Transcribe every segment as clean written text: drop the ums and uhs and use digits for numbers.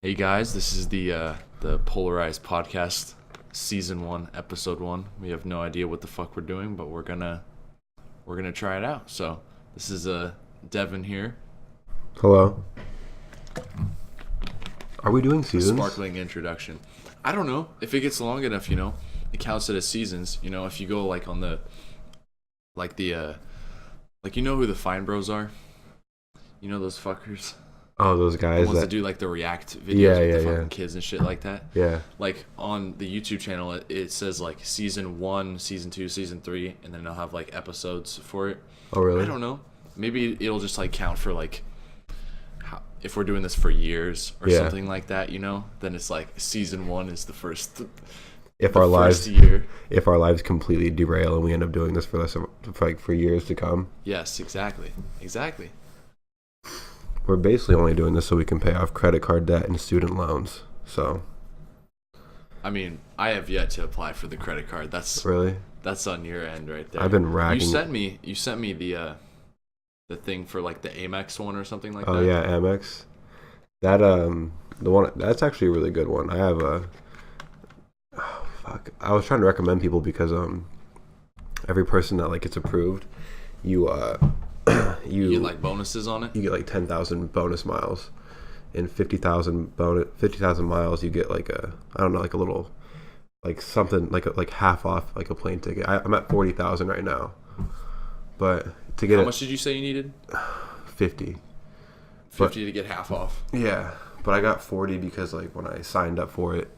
Hey guys, this is the Polarized podcast, season 1, episode 1. We have no idea what the fuck we're doing, but we're gonna try it out. So this is Devin here. Hello. Are we doing A seasons? sparkling introduction. I don't know if it gets long enough. It counts it as seasons. If you go like on the like you know who the Fine Bros are. You know those fuckers. Oh, those The guys ones that do like the react videos with the fucking kids and shit like that. Yeah. Like on the YouTube channel, it says like season 1, season 2, season 3, and then they'll have like episodes for it. Oh, really? I don't know. Maybe it'll just like count for like if we're doing this for years or something like that. Then it's like season 1 is the first. If our lives completely derail and we end up doing this for years to come. Yes, exactly. We're basically only doing this so we can pay off credit card debt and student loans. So. I mean, I have yet to apply for the credit card. That's on your end right there. I've been racking. You sent me the thing for like the Amex one or something like that. Oh yeah, Amex. That the one that's actually a really good one. I have I was trying to recommend people because every person that like gets approved, you get like bonuses on it. You get like 10,000 bonus miles, and 50,000 miles. You get like a little like something like half off like a plane ticket. I'm at 40,000 right now, but to get how much did you say you needed? 50. 50 to get half off. Yeah, but I got 40 because like when I signed up for it,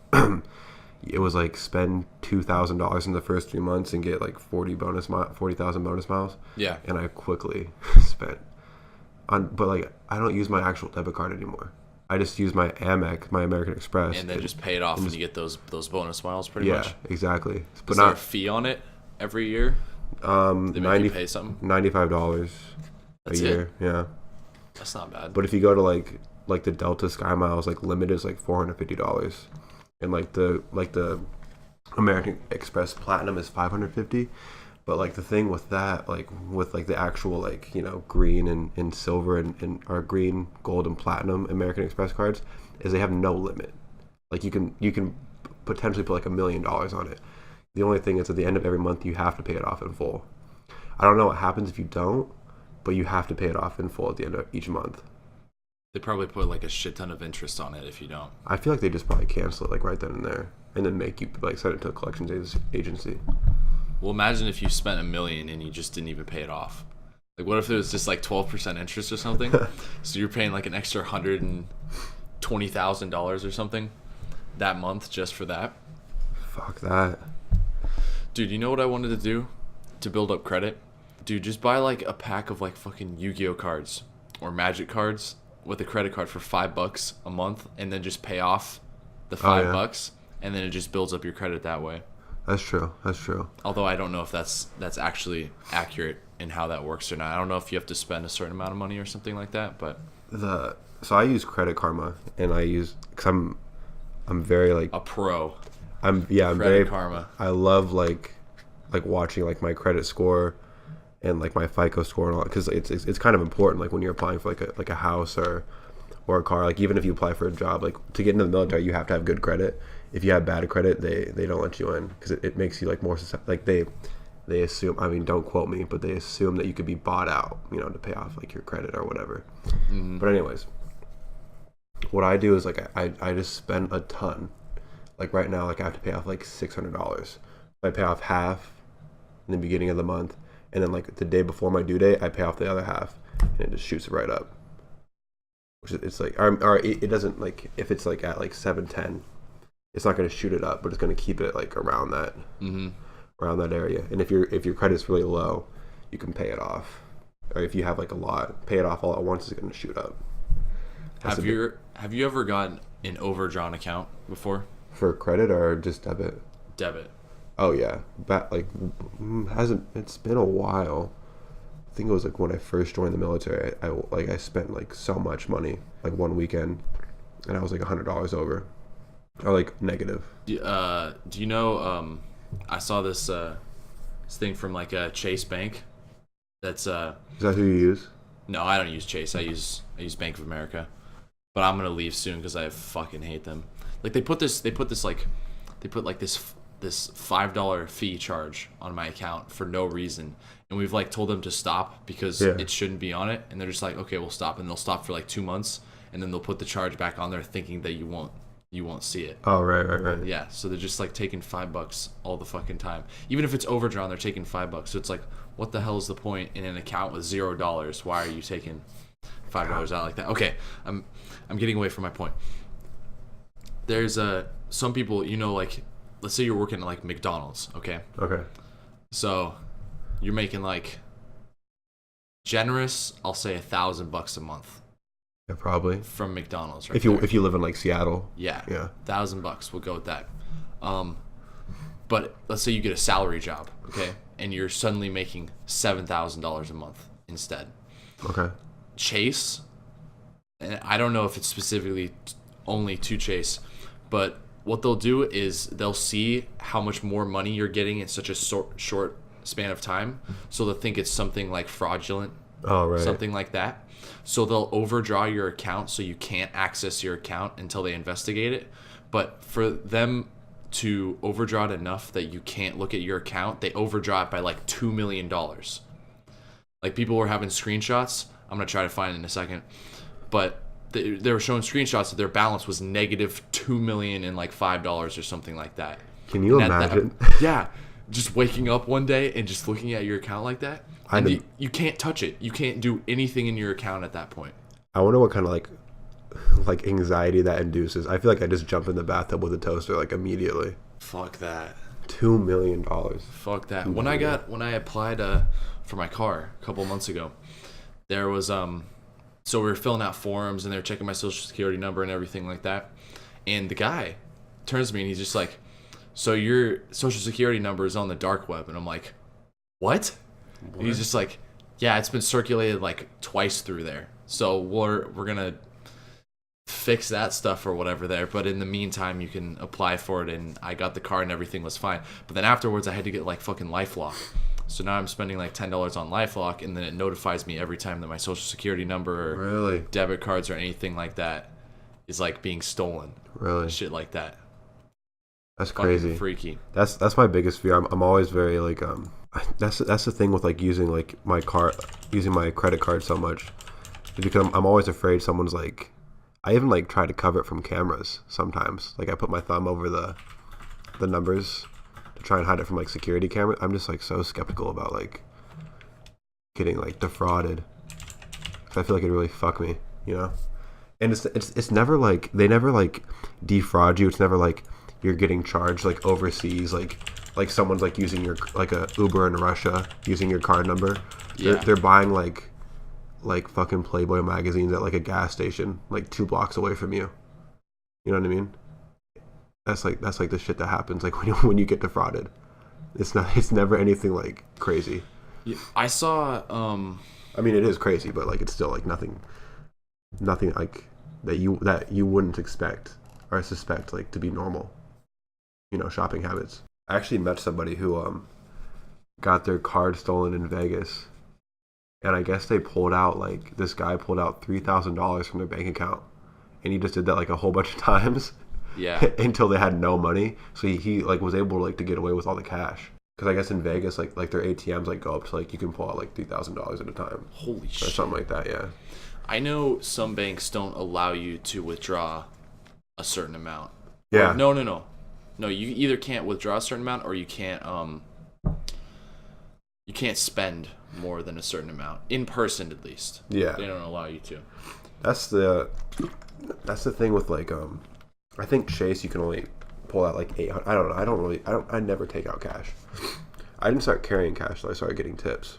it was like spend $2,000 in the first 3 months and get like 40,000 bonus miles. Yeah, and I quickly spent but like I don't use my actual debit card anymore. I just use my Amex, my American Express, and then just pay it off and you get those bonus miles pretty much. Yeah, exactly. But is there a fee on it every year? They make you pay something. $95 a year. Yeah, that's not bad. But if you go to like the Delta Sky Miles, like limit is like $450, and like the American Express Platinum is $550. But like the thing with that, like with like the actual like green and silver and or green, gold, and platinum American Express cards, is they have no limit. Like you can potentially put like $1 million on it. The only thing is at the end of every month you have to pay it off in full. I don't know what happens if you don't, but you have to pay it off in full at the end of each month. They probably put like a shit ton of interest on it if you don't. I feel like they just probably cancel it like right then and there, and then make you like send it to a collections agency. Well, imagine if you spent $1 million and you just didn't even pay it off. Like, what if it was just like 12% interest or something? So you're paying like an extra $120,000 or something that month just for that. Fuck that. Dude, you know what I wanted to do to build up credit? Dude, just buy like a pack of like fucking Yu-Gi-Oh cards or Magic cards with a credit card for $5 a month, and then just pay off the $5, and then it just builds up your credit that way. That's true. Although I don't know if that's actually accurate in how that works or not. I don't know if you have to spend a certain amount of money or something like that. But so I use Credit Karma, and because I'm very like a pro. I'm Credit very Karma. I love like watching like my credit score and like my FICO score and all, because it's kind of important like when you're applying for like a house or a car. Like even if you apply for a job, like to get into the military, you have to have good credit. If you have bad credit, they don't let you in because it makes you like more like they assume. I mean, don't quote me, but they assume that you could be bought out, to pay off like your credit or whatever. Mm-hmm. But anyways, what I do is like I just spend a ton. Like right now, like I have to pay off like $600. I pay off half in the beginning of the month, and then like the day before my due date, I pay off the other half, and it just shoots it right up. Which it's like, or it doesn't, like if it's like at like 710, it's not going to shoot it up, but it's going to keep it like around that, around that area. And if your credit's really low, you can pay it off. Or if you have like a lot, pay it off all at once, it's going to shoot up. Have you ever gotten an overdrawn account before? For credit or just debit? Debit. Oh yeah, it's been a while. I think it was like when I first joined the military. I spent like so much money like one weekend, and I was like $100 over, or like negative. Do you know? I saw this thing from like a Chase Bank. That's Is that who you use? No, I don't use Chase. I use Bank of America. but I'm gonna leave soon because I fucking hate them. Like they put this this $5 fee charge on my account for no reason, and we've like told them to stop because it shouldn't be on it, and they're just like, okay, we'll stop, and they'll stop for like 2 months, and then they'll put the charge back on there, thinking that you won't see it. Oh, right. Yeah, so they're just like taking $5 all the fucking time. Even if it's overdrawn, they're taking $5. So it's like, what the hell is the point in an account with $0? Why are you taking $5 out like that? Okay, I'm getting away from my point. There's some people, like, let's say you're working at like McDonald's, okay? Okay. So you're making like generous, I'll say $1,000 a month. Yeah, probably From McDonald's, right? If you live in like Seattle. Yeah. Yeah. $1,000. We'll go with that. But let's say you get a salary job, okay, and you're suddenly making $7,000 a month instead. Okay. Chase, and I don't know if it's specifically only to Chase, but what they'll do is they'll see how much more money you're getting in such a short span of time, so they'll think it's something like fraudulent. Oh, right. Something like that. So they'll overdraw your account so you can't access your account until they investigate it. But for them to overdraw it enough that you can't look at your account, they overdraw it by like $2 million. Like people were having screenshots. I'm going to try to find it in a second. But they were showing screenshots that their balance was negative $2 million and like $5 or something like that. Can you imagine? Yeah. Just waking up one day and just looking at your account like that. And you can't touch it. You can't do anything in your account at that point. I wonder what kind of like anxiety that induces. I feel like I just jump in the bathtub with a toaster like immediately. Fuck that. $2 million. Fuck that. When I applied for my car a couple months ago, there was so we were filling out forms and they were checking my social security number and everything like that. And the guy turns to me and he's just like, "So your social security number is on the dark web." And I'm like, "What?" And he's just like, "Yeah, it's been circulated like twice through there. So we're gonna fix that stuff or whatever there. But in the meantime, you can apply for it." And I got the car and everything was fine. But then afterwards, I had to get like fucking LifeLock. So now I'm spending like $10 on LifeLock, and then it notifies me every time that my social security number or debit cards or anything like that is like being stolen. Really? Shit like that. That's crazy. Fucking freaky. That's my biggest fear. I'm always very like that's the thing with like using like my credit card so much, is because I'm always afraid someone's like, I even like try to cover it from cameras sometimes. Like I put my thumb over the numbers to try and hide it from like security cameras. I'm just like so skeptical about like getting like defrauded. I feel like it'd really fuck me, And it's never like, they never like defraud you. It's never like you're getting charged like overseas, like someone's like using your like a Uber in Russia using your card number. Yeah. They're buying like fucking Playboy magazines at like a gas station like 2 blocks away from you. You know what I mean? That's like the shit that happens like when you get defrauded. It's never anything like crazy. Yeah, I saw I mean, it is crazy, but like it's still like nothing like that you wouldn't expect or suspect like to be normal, shopping habits. I actually met somebody who got their card stolen in Vegas, and I guess they this guy pulled out $3,000 from their bank account, and he just did that like a whole bunch of times. Yeah. Until they had no money, so he like was able to like to get away with all the cash. Because I guess in Vegas like their ATMs like go up to like you can pull out like $3,000 at a time. Holy shit. Or something like that. Yeah. I know some banks don't allow you to withdraw a certain amount. Yeah. Or, no. No, you either can't withdraw a certain amount or you can't spend more than a certain amount in person at least. Yeah. They don't allow you to. That's the thing with like I think Chase you can only pull out like 800. I don't know. I never take out cash. I didn't start carrying cash till I started getting tips.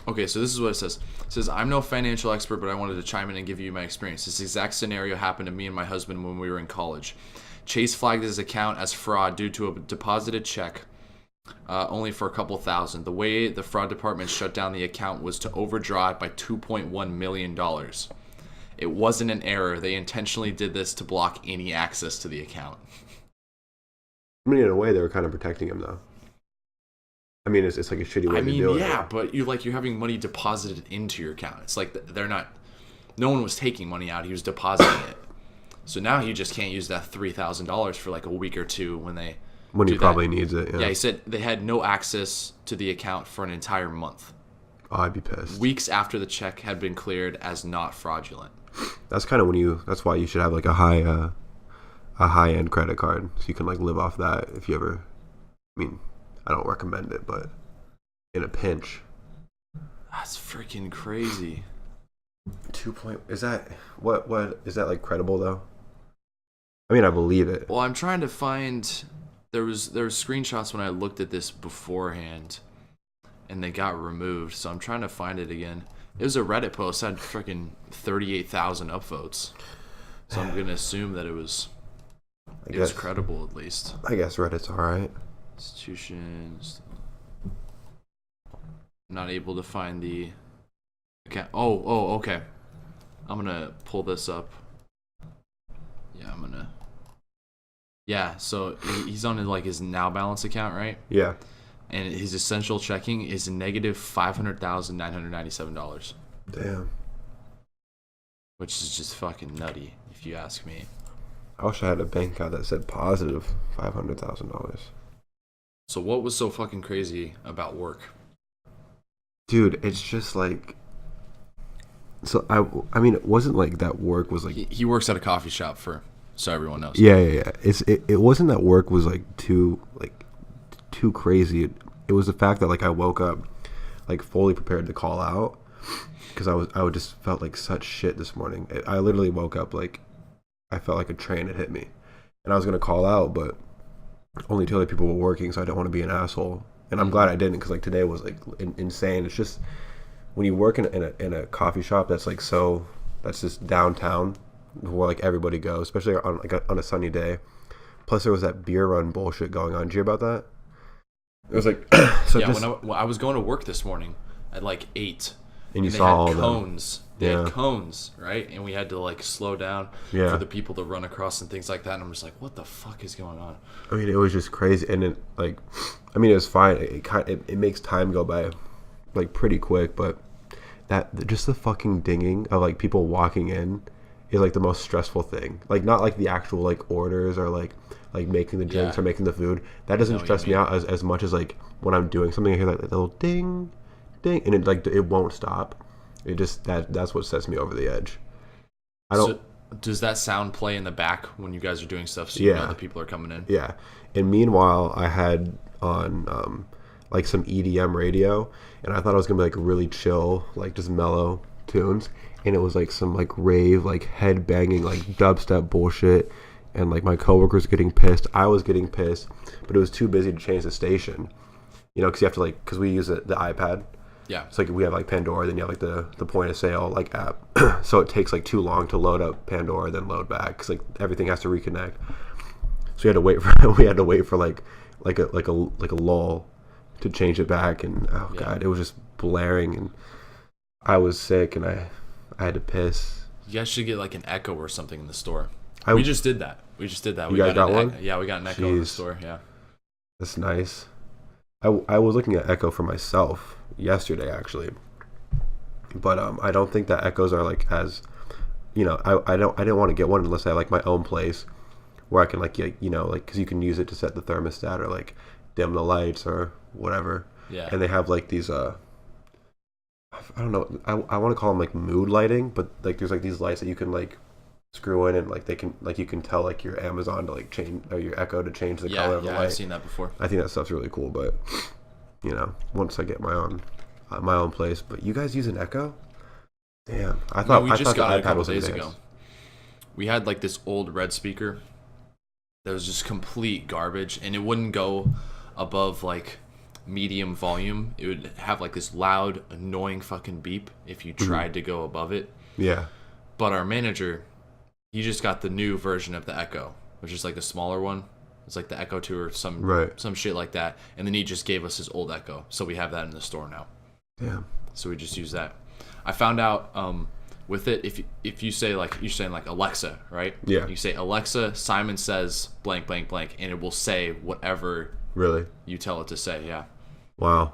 Okay, so this is what it says. It says, "I'm no financial expert, but I wanted to chime in and give you my experience. This exact scenario happened to me and my husband when we were in college. Chase flagged his account as fraud due to a deposited check only for a couple thousand. The way the fraud department shut down the account was to overdraw it by $2.1 million. It wasn't an error. They intentionally did this to block any access to the account." I mean, in a way, they were kind of protecting him, though. I mean, it's like a shitty way to do it. Yeah, but you're having money deposited into your account. It's like they're not no one was taking money out. He was depositing it. So now he just can't use that $3,000 for like a week or two when he probably needs it. Yeah, he said they had no access to the account for an entire month. Oh, I'd be pissed. Weeks after the check had been cleared as not fraudulent. That's kind of that's why you should have like a high end credit card, so you can like live off that if you ever. I mean, I don't recommend it, but in a pinch. That's freaking crazy. Is that what is that like credible though? I mean, I believe it. Well, I'm trying to find. There was screenshots when I looked at this beforehand, and they got removed. So I'm trying to find it again. It was a Reddit post. Had freaking 38,000 upvotes. So I'm gonna assume that it was credible at least. I guess Reddit's alright. Institutions. I'm not able to find the account. Oh, okay. I'm gonna pull this up. Yeah, so he's on his Now Balance account, right? Yeah. And his essential checking is negative $500,997. Damn. Which is just fucking nutty, if you ask me. I wish I had a bank account that said positive $500,000. So what was so fucking crazy about work? Dude, it's just like... So, I mean, it wasn't like that work was like... He works at a coffee shop so everyone knows. Yeah. It wasn't that work was like too crazy. It was the fact that like I woke up like fully prepared to call out because I just felt like such shit this morning. I literally woke up like I felt like a train had hit me, and I was gonna call out, but only two other people were working, so I didn't want to be an asshole. And I'm glad I didn't, because like today was like insane. It's just when you work in a coffee shop that's like that's just downtown where like everybody goes, especially on a sunny day. Plus there was that beer run bullshit going on. Did you hear about that? It was like when I was going to work this morning at like 8, and you saw all cones. They had cones, right? And we had to like slow down for the people to run across and things like that. And I'm just like, what the fuck is going on? I mean, it was just crazy. And it like, I mean, it was fine. It makes time go by like pretty quick, but just the fucking dinging of like people walking in is like the most stressful thing. Like not like the actual like orders or like making the drinks or making the food. That doesn't stress me out as much as like when I'm doing something, I hear like that little ding, ding, and it won't stop. It just that's what sets me over the edge. So does that sound play in the back when you guys are doing stuff so you know that people are coming in? Yeah. And meanwhile, I had on like some EDM radio, and I thought it was gonna be like really chill, like just mellow tunes, and it was like some like rave, like head banging, like dubstep bullshit, and like my coworkers getting pissed. I was getting pissed, but it was too busy to change the station, you know, because you have to like, because we use the iPad. Yeah. So like we have like Pandora, then you have like the point of sale like app. So it takes like too long to load up Pandora, then load back, because like everything has to reconnect. So we had to wait for like a lull to change it back, and god, it was just blaring, and I was sick, and I had to piss. You guys should get like an Echo or something in the store. We just did that. We guys got one? Yeah, we got an Echo in the store. Yeah. That's nice. I was looking at Echo for myself yesterday actually, but I don't think that Echoes are like as, you know, I didn't want to get one unless I have like my own place where I can like, you know, like, because you can use it to set the thermostat or like dim the lights or whatever. Yeah. And they have like these I don't know, I want to call them like mood lighting, but like there's like these lights that you can like screw in, and like they can like you can tell like your Amazon to like change, or your Echo to change the color of the light. Yeah, I've seen that before. I think that stuff's really cool, but you know, once I get my own place. But you guys use an Echo? Damn, I thought we just got it a couple days ago. We had like this old red speaker that was just complete garbage, and it wouldn't go above like medium volume. It would have like this loud, annoying fucking beep if you tried to go above it. Yeah. But our manager, he just got the new version of the Echo, which is like the smaller one. It's like the Echo 2 or some shit like that. And then he just gave us his old Echo, so we have that in the store now. Yeah. So we just use that. I found out with it, if you say like, you're saying like Alexa, right? Yeah. You say Alexa, Simon says blank blank blank, and it will say whatever you tell it to say. Yeah. Wow.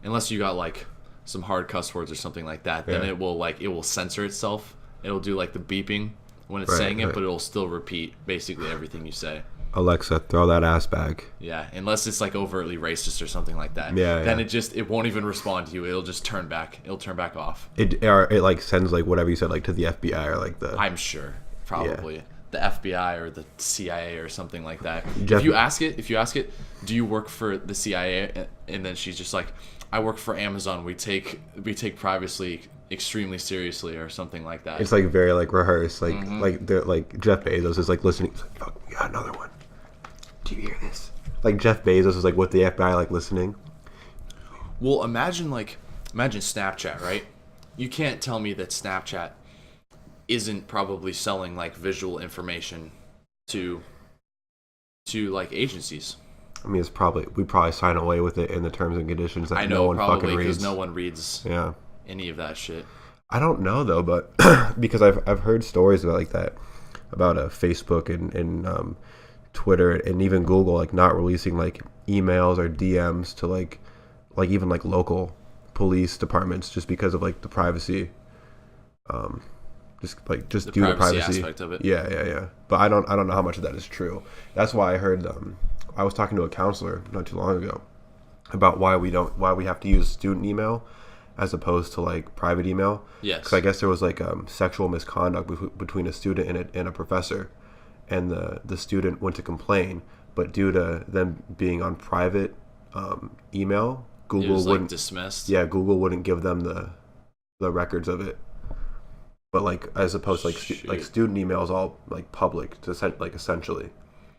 Unless you got like some hard cuss words or something like that, then it will censor itself It'll do like the beeping when it's saying it, but it'll still repeat basically everything you say. Alexa, throw that ass back. Yeah, unless it's like overtly racist or something like that. Yeah. Then it won't even respond to you. It'll just turn back. It'll turn back off. It like sends like whatever you said like to the FBI or like the. I'm sure, probably the FBI or the CIA or something like that. Jeff, if you ask it, do you work for the CIA? And then she's just like, I work for Amazon. We take privacy extremely seriously or something like that. It's like very like rehearsed, like like Jeff Bezos is like listening. He's like, fuck, we got another one. Do you hear this? Like Jeff Bezos is like with the FBI like listening. Well, imagine Snapchat, right? You can't tell me that Snapchat isn't probably selling like visual information to like agencies. I mean, we probably sign away with it in the terms and conditions that no one fucking reads. No one reads. Yeah. Any of that shit. I don't know though, but because I've heard stories about like that, about Facebook and Twitter and even Google like not releasing like emails or DMs to like even like local police departments just because of like the privacy, just due to privacy aspect of it. Yeah. But I don't know how much of that is true. That's why I heard I was talking to a counselor not too long ago about why we have to use student email as opposed to like private email. Yes. Because I guess there was like sexual misconduct between a student and a professor, and the student went to complain, but due to them being on private email, Google wouldn't like dismissed. Yeah, Google wouldn't give them the records of it. But like as opposed to like student email is all like public to essentially.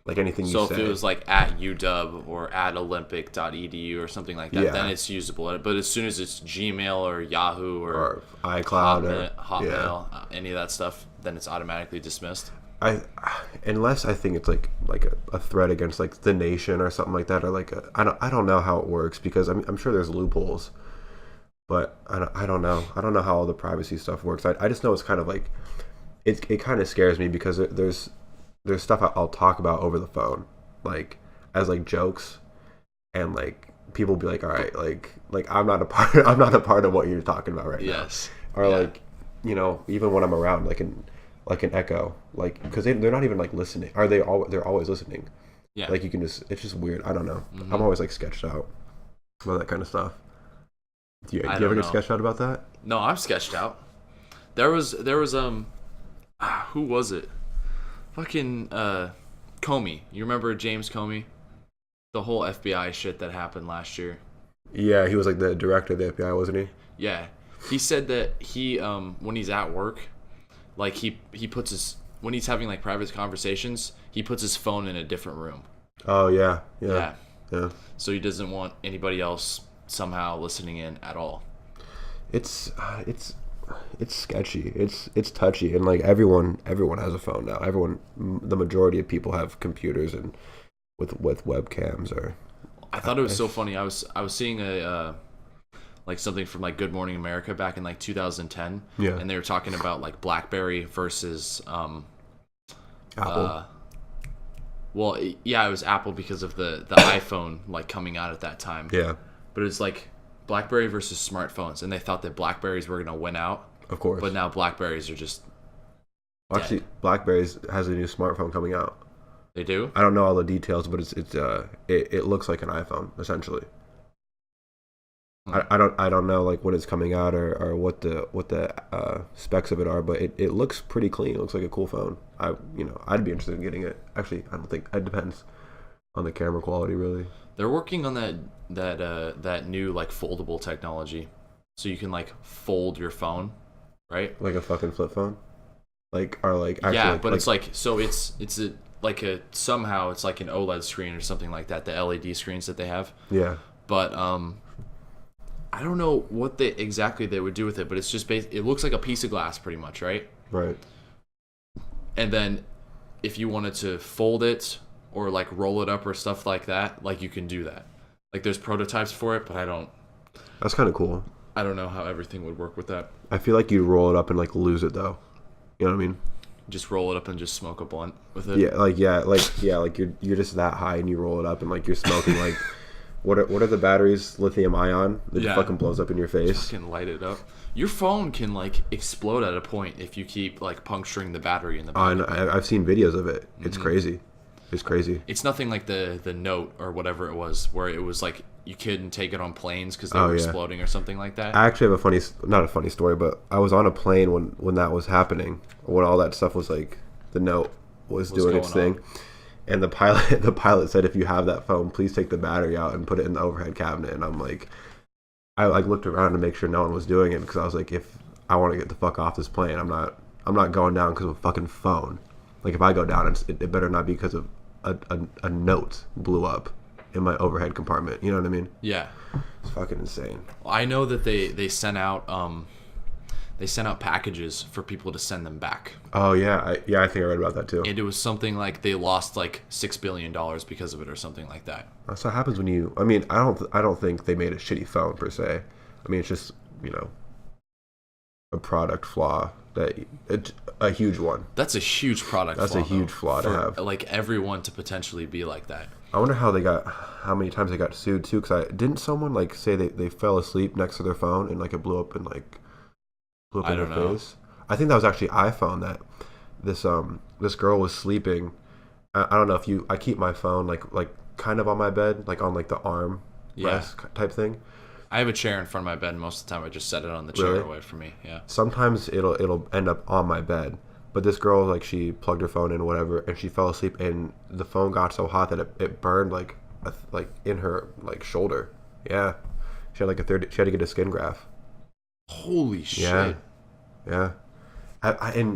Like anything you say. So if it was like at UW or at olympic.edu or something like that, then it's usable. But as soon as it's Gmail or Yahoo or iCloud Hotmail, any of that stuff, then it's automatically dismissed. Unless I think it's like a threat against like the nation or something like that, or like I don't know how it works, because I'm sure there's loopholes, but I don't know how all the privacy stuff works. I just know it's kind of like it kind of scares me because there's stuff I'll talk about over the phone, like as like jokes, and like people be like, all right, like I'm not a part of what you're talking about right now. Yes. Or like, you know, even when I'm around, like an echo, like because they're not even like listening. They're always listening. Yeah. Like you can just, it's just weird. I don't know. I'm always like sketched out about that kind of stuff. Do you ever get sketched out about that? No, I'm sketched out. There was who was it? Fucking Comey. You remember James Comey? The whole FBI shit that happened last year. Yeah, he was like the director of the FBI, wasn't he? Yeah. He said that he when he's at work, like he puts his, when he's having like private conversations, he puts his phone in a different room. Oh yeah. So he doesn't want anybody else somehow listening in at all. It's sketchy. It's touchy, and like everyone has a phone now. The majority of people have computers and with webcams. Or I thought it was so funny. I was seeing a like something from like Good Morning America back in like 2010. Yeah. And they were talking about like BlackBerry versus Apple. Well, yeah, it was Apple because of the iPhone like coming out at that time. Yeah. But it's like BlackBerry versus smartphones, and they thought that BlackBerries were gonna win out. Of course. But now BlackBerries are just actually dead. BlackBerry's has a new smartphone coming out. They do? I don't know all the details, but it looks like an iPhone essentially. I don't know like when it's coming out or what the specs of it are, but it looks pretty clean. It looks like a cool phone. I'd be interested in getting it. Actually, I don't think it depends on the camera quality really. They're working on that new like foldable technology, so you can like fold your phone, right? Like a fucking flip phone, like or like actually, yeah, but it's like so it's somehow it's like an OLED screen or something like that, the LED screens that they have. Yeah. But I don't know what exactly they would do with it, but it's just it looks like a piece of glass pretty much, right? Right. And then if you wanted to fold it or like roll it up or stuff like that, like you can do that. Like there's prototypes for it, but That's kind of cool. I don't know how everything would work with that. I feel like you'd roll it up and like lose it though. You know what I mean? Just roll it up and just smoke a blunt with it. Yeah, like you're just that high and you roll it up and like you're smoking What are the batteries? Lithium ion that Yeah. fucking blows up in your face. Can light it up. Your phone can like explode at a point if you keep like puncturing the battery in the back. I've seen videos of it. It's crazy. It's crazy. It's nothing like the Note or whatever it was, where it was like you couldn't take it on planes because they were exploding or something like that. I actually have not a funny story, but I was on a plane when that was happening, when all that stuff was like, the Note was doing its thing. And the pilot said, if you have that phone, please take the battery out and put it in the overhead cabinet. And I'm like, I like looked around to make sure no one was doing it, because I was like, if I want to get the fuck off this plane, I'm not going down because of a fucking phone. Like, if I go down, it better not be because of a Note blew up in my overhead compartment. You know what I mean? Yeah. It's fucking insane. I know that they sent out packages for people to send them back. Oh yeah, I think I read about that too. And it was something like they lost like $6 billion because of it or something like that. That's what happens when you. I mean, I don't think they made a shitty phone per se. I mean, it's just, a product flaw a huge one. That's a huge product. That's flaw, a huge flaw to have. Like everyone to potentially be like that. I wonder how many times they got sued too. Because didn't someone like say they fell asleep next to their phone and like it blew up in their face. I think that was actually iPhone that this girl was sleeping. I don't know if I keep my phone like kind of on my bed, like on like the arm rest type thing. I have a chair in front of my bed. Most of the time I just set it on the chair away from me. Yeah. Sometimes it'll end up on my bed. But this girl, like, she plugged her phone in or whatever, and she fell asleep, and the phone got so hot that it burned like in her like shoulder. Yeah. She had she had to get a skin graft. Holy shit. Yeah. So I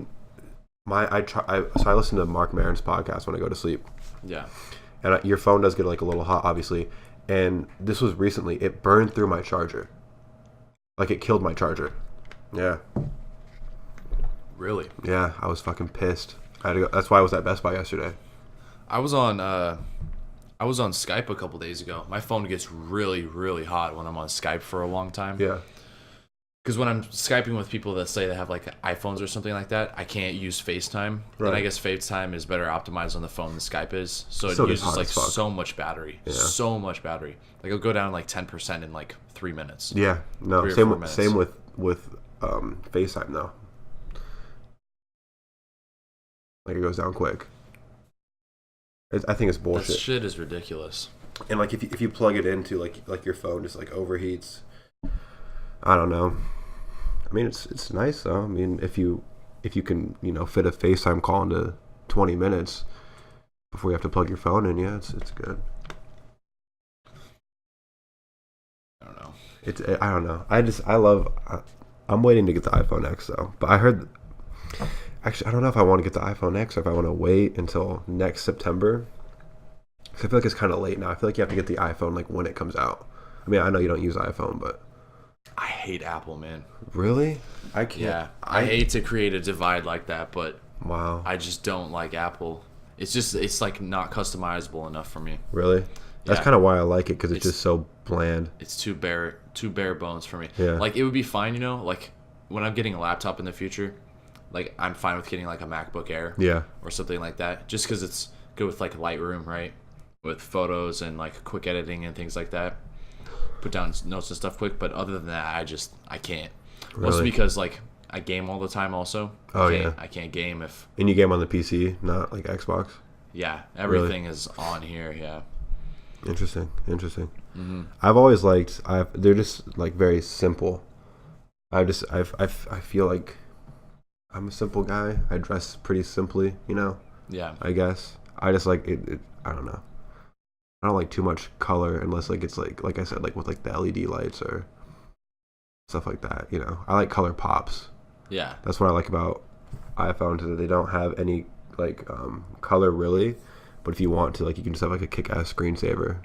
listen to Mark Maron's podcast when I go to sleep. Yeah. And your phone does get like a little hot, obviously. And this was recently. It burned through my charger. Like, it killed my charger. Yeah. Really? Yeah, I was fucking pissed. I had to go. That's why I was at Best Buy yesterday. I was on Skype a couple days ago. My phone gets really, really hot when I'm on Skype for a long time. Yeah. Because when I'm Skyping with people that say they have like iPhones or something like that, I can't use FaceTime. Right. And I guess FaceTime is better optimized on the phone than Skype is. So it uses like so much battery. Yeah. So much battery. Like it'll go down like 10% in like 3 minutes. Yeah. No. Same with FaceTime though. Like it goes down quick. I think it's bullshit. That shit is ridiculous. And like if you plug it into like your phone just like overheats. I don't know. I mean it's nice though. I mean if you can fit a FaceTime call into 20 minutes before you have to plug your phone in, yeah, it's good. I don't know. I don't know. I'm waiting to get the iPhone X though. But I heard. Actually, I don't know if I want to get the iPhone X or if I want to wait until next September. Because I feel like it's kind of late now. I feel like you have to get the iPhone like when it comes out. I mean, I know you don't use iPhone, but I hate Apple, man. Really? I can't. Yeah, I hate to create a divide like that, but wow, I just don't like Apple. It's like not customizable enough for me. Really? That's kind of why I like it, because it's just so bland. It's too bare bones for me. Yeah. Like it would be fine, like when I'm getting a laptop in the future. Like, I'm fine with getting, like, a MacBook Air. Yeah. Or something like that. Just because it's good with, like, Lightroom, right? With photos and, like, quick editing and things like that. Put down notes and stuff quick. But other than that, I can't. Really? Mostly because, like, I game all the time also. I can't game if... And you game on the PC, not, like, Xbox? Yeah. Everything is on here, yeah. Interesting. Mm-hmm. I've always liked... They're just, like, very simple. I feel like... I'm a simple guy. I dress pretty simply, Yeah. I guess. I just like it. I don't know. I don't like too much color unless like it's like I said, like with like the LED lights or stuff like that. I like color pops. Yeah. That's what I like about iPhones, is that they don't have any like color really, but if you want to, like, you can just have like a kick-ass screensaver.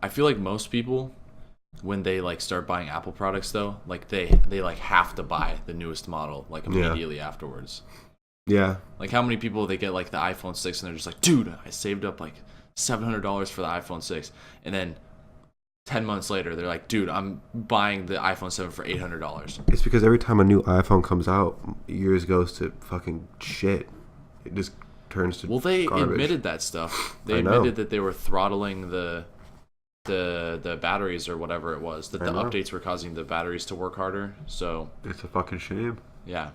I feel like most people, when they like start buying Apple products though, like they like have to buy the newest model like immediately afterwards. Yeah. Like how many people they get like the iPhone 6 and they're just like, dude, I saved up like $700 for the iPhone 6, and then 10 months later they're like, dude, I'm buying the iPhone 7 for $800. It's because every time a new iPhone comes out, yours goes to fucking shit. It just turns to they garbage. admitted that stuff. They admitted that they were throttling the the batteries or whatever it was, that the updates were causing the batteries to work harder. So it's a fucking shame. yeah,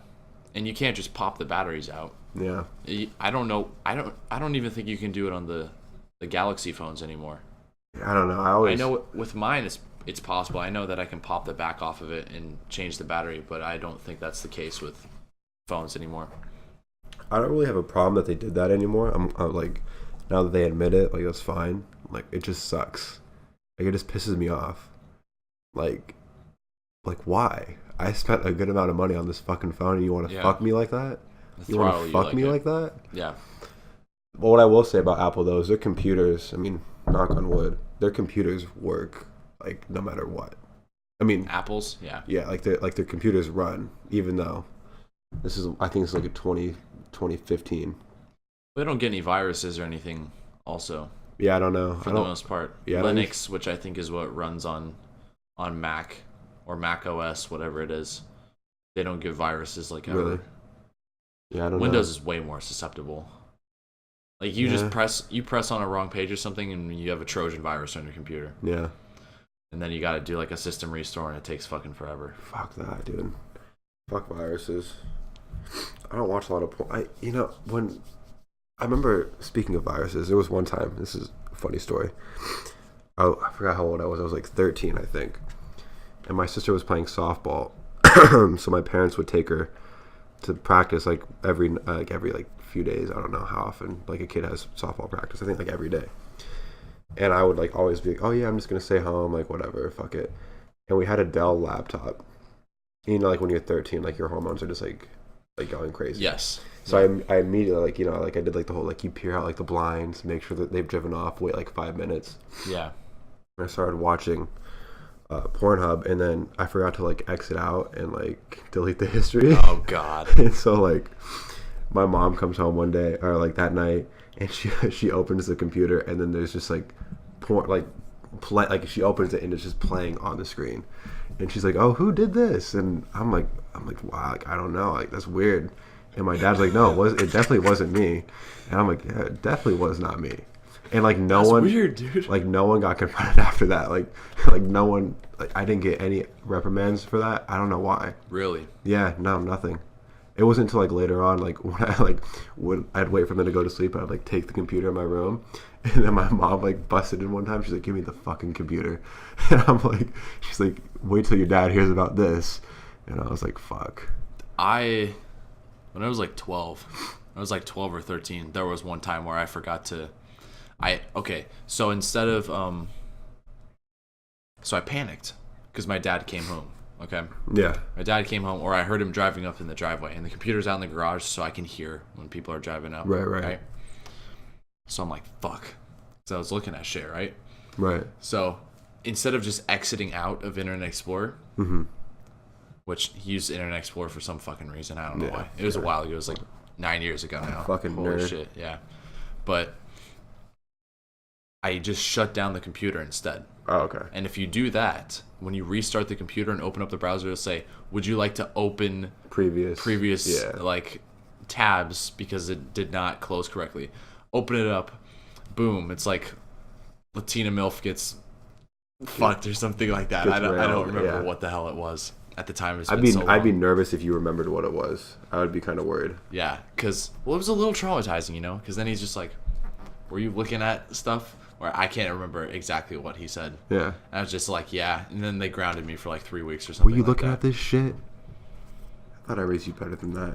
and you can't just pop the batteries out. Yeah. I don't know. I don't even think you can do it on the Galaxy phones anymore. I don't know. I know with mine it's possible. I know that I can pop the back off of it and change the battery, but I don't think that's the case with phones anymore. I don't really have a problem that they did that anymore. I'm like, now that they admit it, like that's fine. Like it just sucks. Like it just pisses me off. Like why? I spent a good amount of money on this fucking phone, and you want to fuck me like that? You want to fuck me like that? Yeah. Well, what I will say about Apple though is their computers. I mean, knock on wood, their computers work like no matter what. I mean, Apple's, yeah. Yeah, like their computers run, even though this is, I think it's like a 2015. They don't get any viruses or anything. Also. Yeah, I don't know. For the most part, yeah, Linux, which I think is what runs on Mac or Mac OS, whatever it is, they don't get viruses like ever. Really? Yeah, I don't know. Windows is way more susceptible. Like you just press on a wrong page or something, and you have a Trojan virus on your computer. Yeah. And then you got to do like a system restore, and it takes fucking forever. Fuck that, dude. Fuck viruses. I don't watch a lot of porn. When I remember, speaking of viruses, there was one time. This is a funny story. Oh, I forgot how old I was. I was like 13, I think. And my sister was playing softball, so my parents would take her to practice like every few days. I don't know how often like a kid has softball practice. I think like every day. And I would like always be like, oh yeah, I'm just gonna stay home, like whatever, fuck it. And we had a Dell laptop. You know, like when you're 13, like your hormones are just like going crazy. Yes. So I immediately I did like the whole like you peer out like the blinds, make sure that they've driven off, wait like 5 minutes. Yeah. And I started watching Pornhub, and then I forgot to like exit out and like delete the history. Oh God. And so like my mom comes home one day or like that night, and she opens the computer, and then there's just like porn like she opens it and it's just playing on the screen, and she's like, oh, who did this? And I'm like wow, like I don't know, like that's weird. And my dad's like, no, it definitely wasn't me. And I'm like, yeah, it definitely was not me. And like that's weird, dude. Like no one got confronted after that. Like no one, like I didn't get any reprimands for that. I don't know why. Really? Yeah, no, nothing. It wasn't until like later on, like when I'd wait for them to go to sleep, I'd like take the computer in my room, and then my mom like busted in one time. She's like, give me the fucking computer. And I'm like, she's like, wait till your dad hears about this. And I was like, fuck. When I was like 12 or 13, there was one time where I forgot to, so instead of, so I panicked because my dad came home, okay? Yeah. My dad came home, or I heard him driving up in the driveway, and the computer's out in the garage so I can hear when people are driving up. Right? So I'm like, fuck. So I was looking at shit, right? Right. So instead of just exiting out of Internet Explorer, which he used Internet Explorer for some fucking reason. I don't know why. It was a while ago. It was like 9 years ago now. Fucking holy nerd. Shit, yeah. But I just shut down the computer instead. Oh, okay. And if you do that, when you restart the computer and open up the browser, it'll say, would you like to open previous like tabs because it did not close correctly. Open it up. Boom. It's like Latina MILF gets fucked or something like that. I don't remember what the hell it was. At the time, I'd be nervous if you remembered what it was. I would be kind of worried. Yeah, because it was a little traumatizing, because then he's just like, were you looking at stuff? Or I can't remember exactly what he said. Yeah. And I was just like, yeah. And then they grounded me for like 3 weeks or something. Were you looking at this shit? I thought I raised you better than that.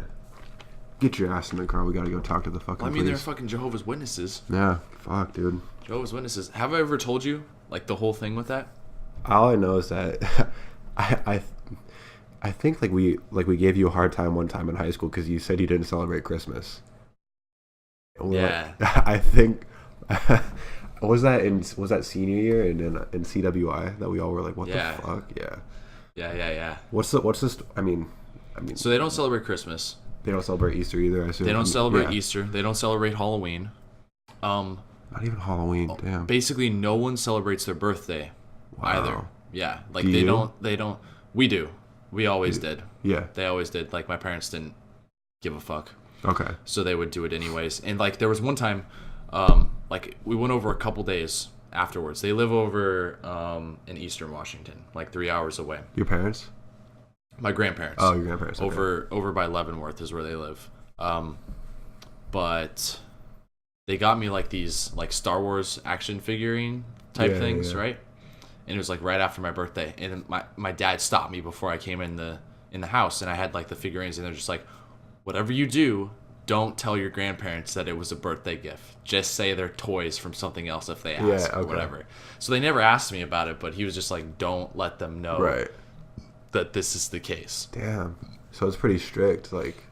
Get your ass in the car. We gotta go talk to the fucking police. They're fucking Jehovah's Witnesses. Yeah, fuck, dude. Jehovah's Witnesses. Have I ever told you like the whole thing with that? All I know is that I think like we gave you a hard time one time in high school because you said you didn't celebrate Christmas. Yeah. I think was that senior year in CWI that we all were like, what the fuck? Yeah. Yeah. What's this? I mean. So they don't celebrate Christmas. They don't celebrate Easter either, I assume. They don't celebrate Easter. They don't celebrate Halloween. Not even Halloween. Damn. Basically, no one celebrates their birthday either. Yeah, like they don't. We do. We always did. Yeah. They always did. Like my parents didn't give a fuck. Okay. So they would do it anyways. And like there was one time, like we went over a couple days afterwards. They live over in Eastern Washington, like 3 hours away. Your parents? My grandparents. Oh, your grandparents. Okay. Over by Leavenworth is where they live. But they got me like these like Star Wars action figurine type things, right? And it was like right after my birthday, and my dad stopped me before I came in the house, and I had like the figurines, and they're just like, whatever you do, don't tell your grandparents that it was a birthday gift. Just say they're toys from something else if they ask or whatever. So they never asked me about it, but he was just like, don't let them know that this is the case. Damn. So it's pretty strict, like.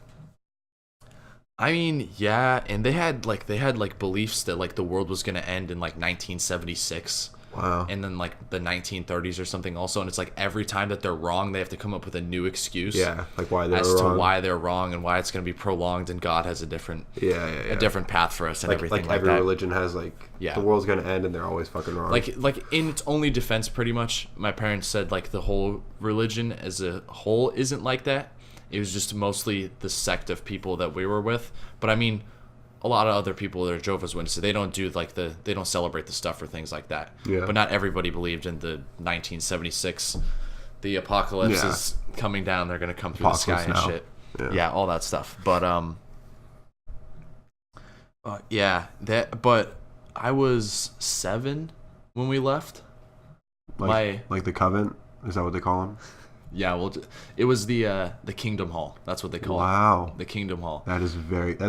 I mean, yeah, and they had like beliefs that like the world was gonna end in like 1976. Wow. And then like the 1930s or something also, and it's like every time that they're wrong, they have to come up with a new excuse. Yeah, like why they're as wrong. to why they're wrong and why it's going to be prolonged, and God has a different a different path for us and everything like every that. religion has like the world's going to end and they're always fucking wrong. Like in its only defense, pretty much, my parents said like the whole religion as a whole isn't like that. It was just mostly the sect of people that we were with. But I mean, a lot of other people that are Jehovah's Witnesses, they don't do like they don't celebrate the stuff or things like that. Yeah. But not everybody believed in the 1976, the apocalypse is coming down. They're gonna come through the sky and shit. Yeah, all that stuff. But But I was 7 when we left. Like the Covenant, is that what they call them? Yeah, well, it was the Kingdom Hall. That's what they call it. Wow. The Kingdom Hall. That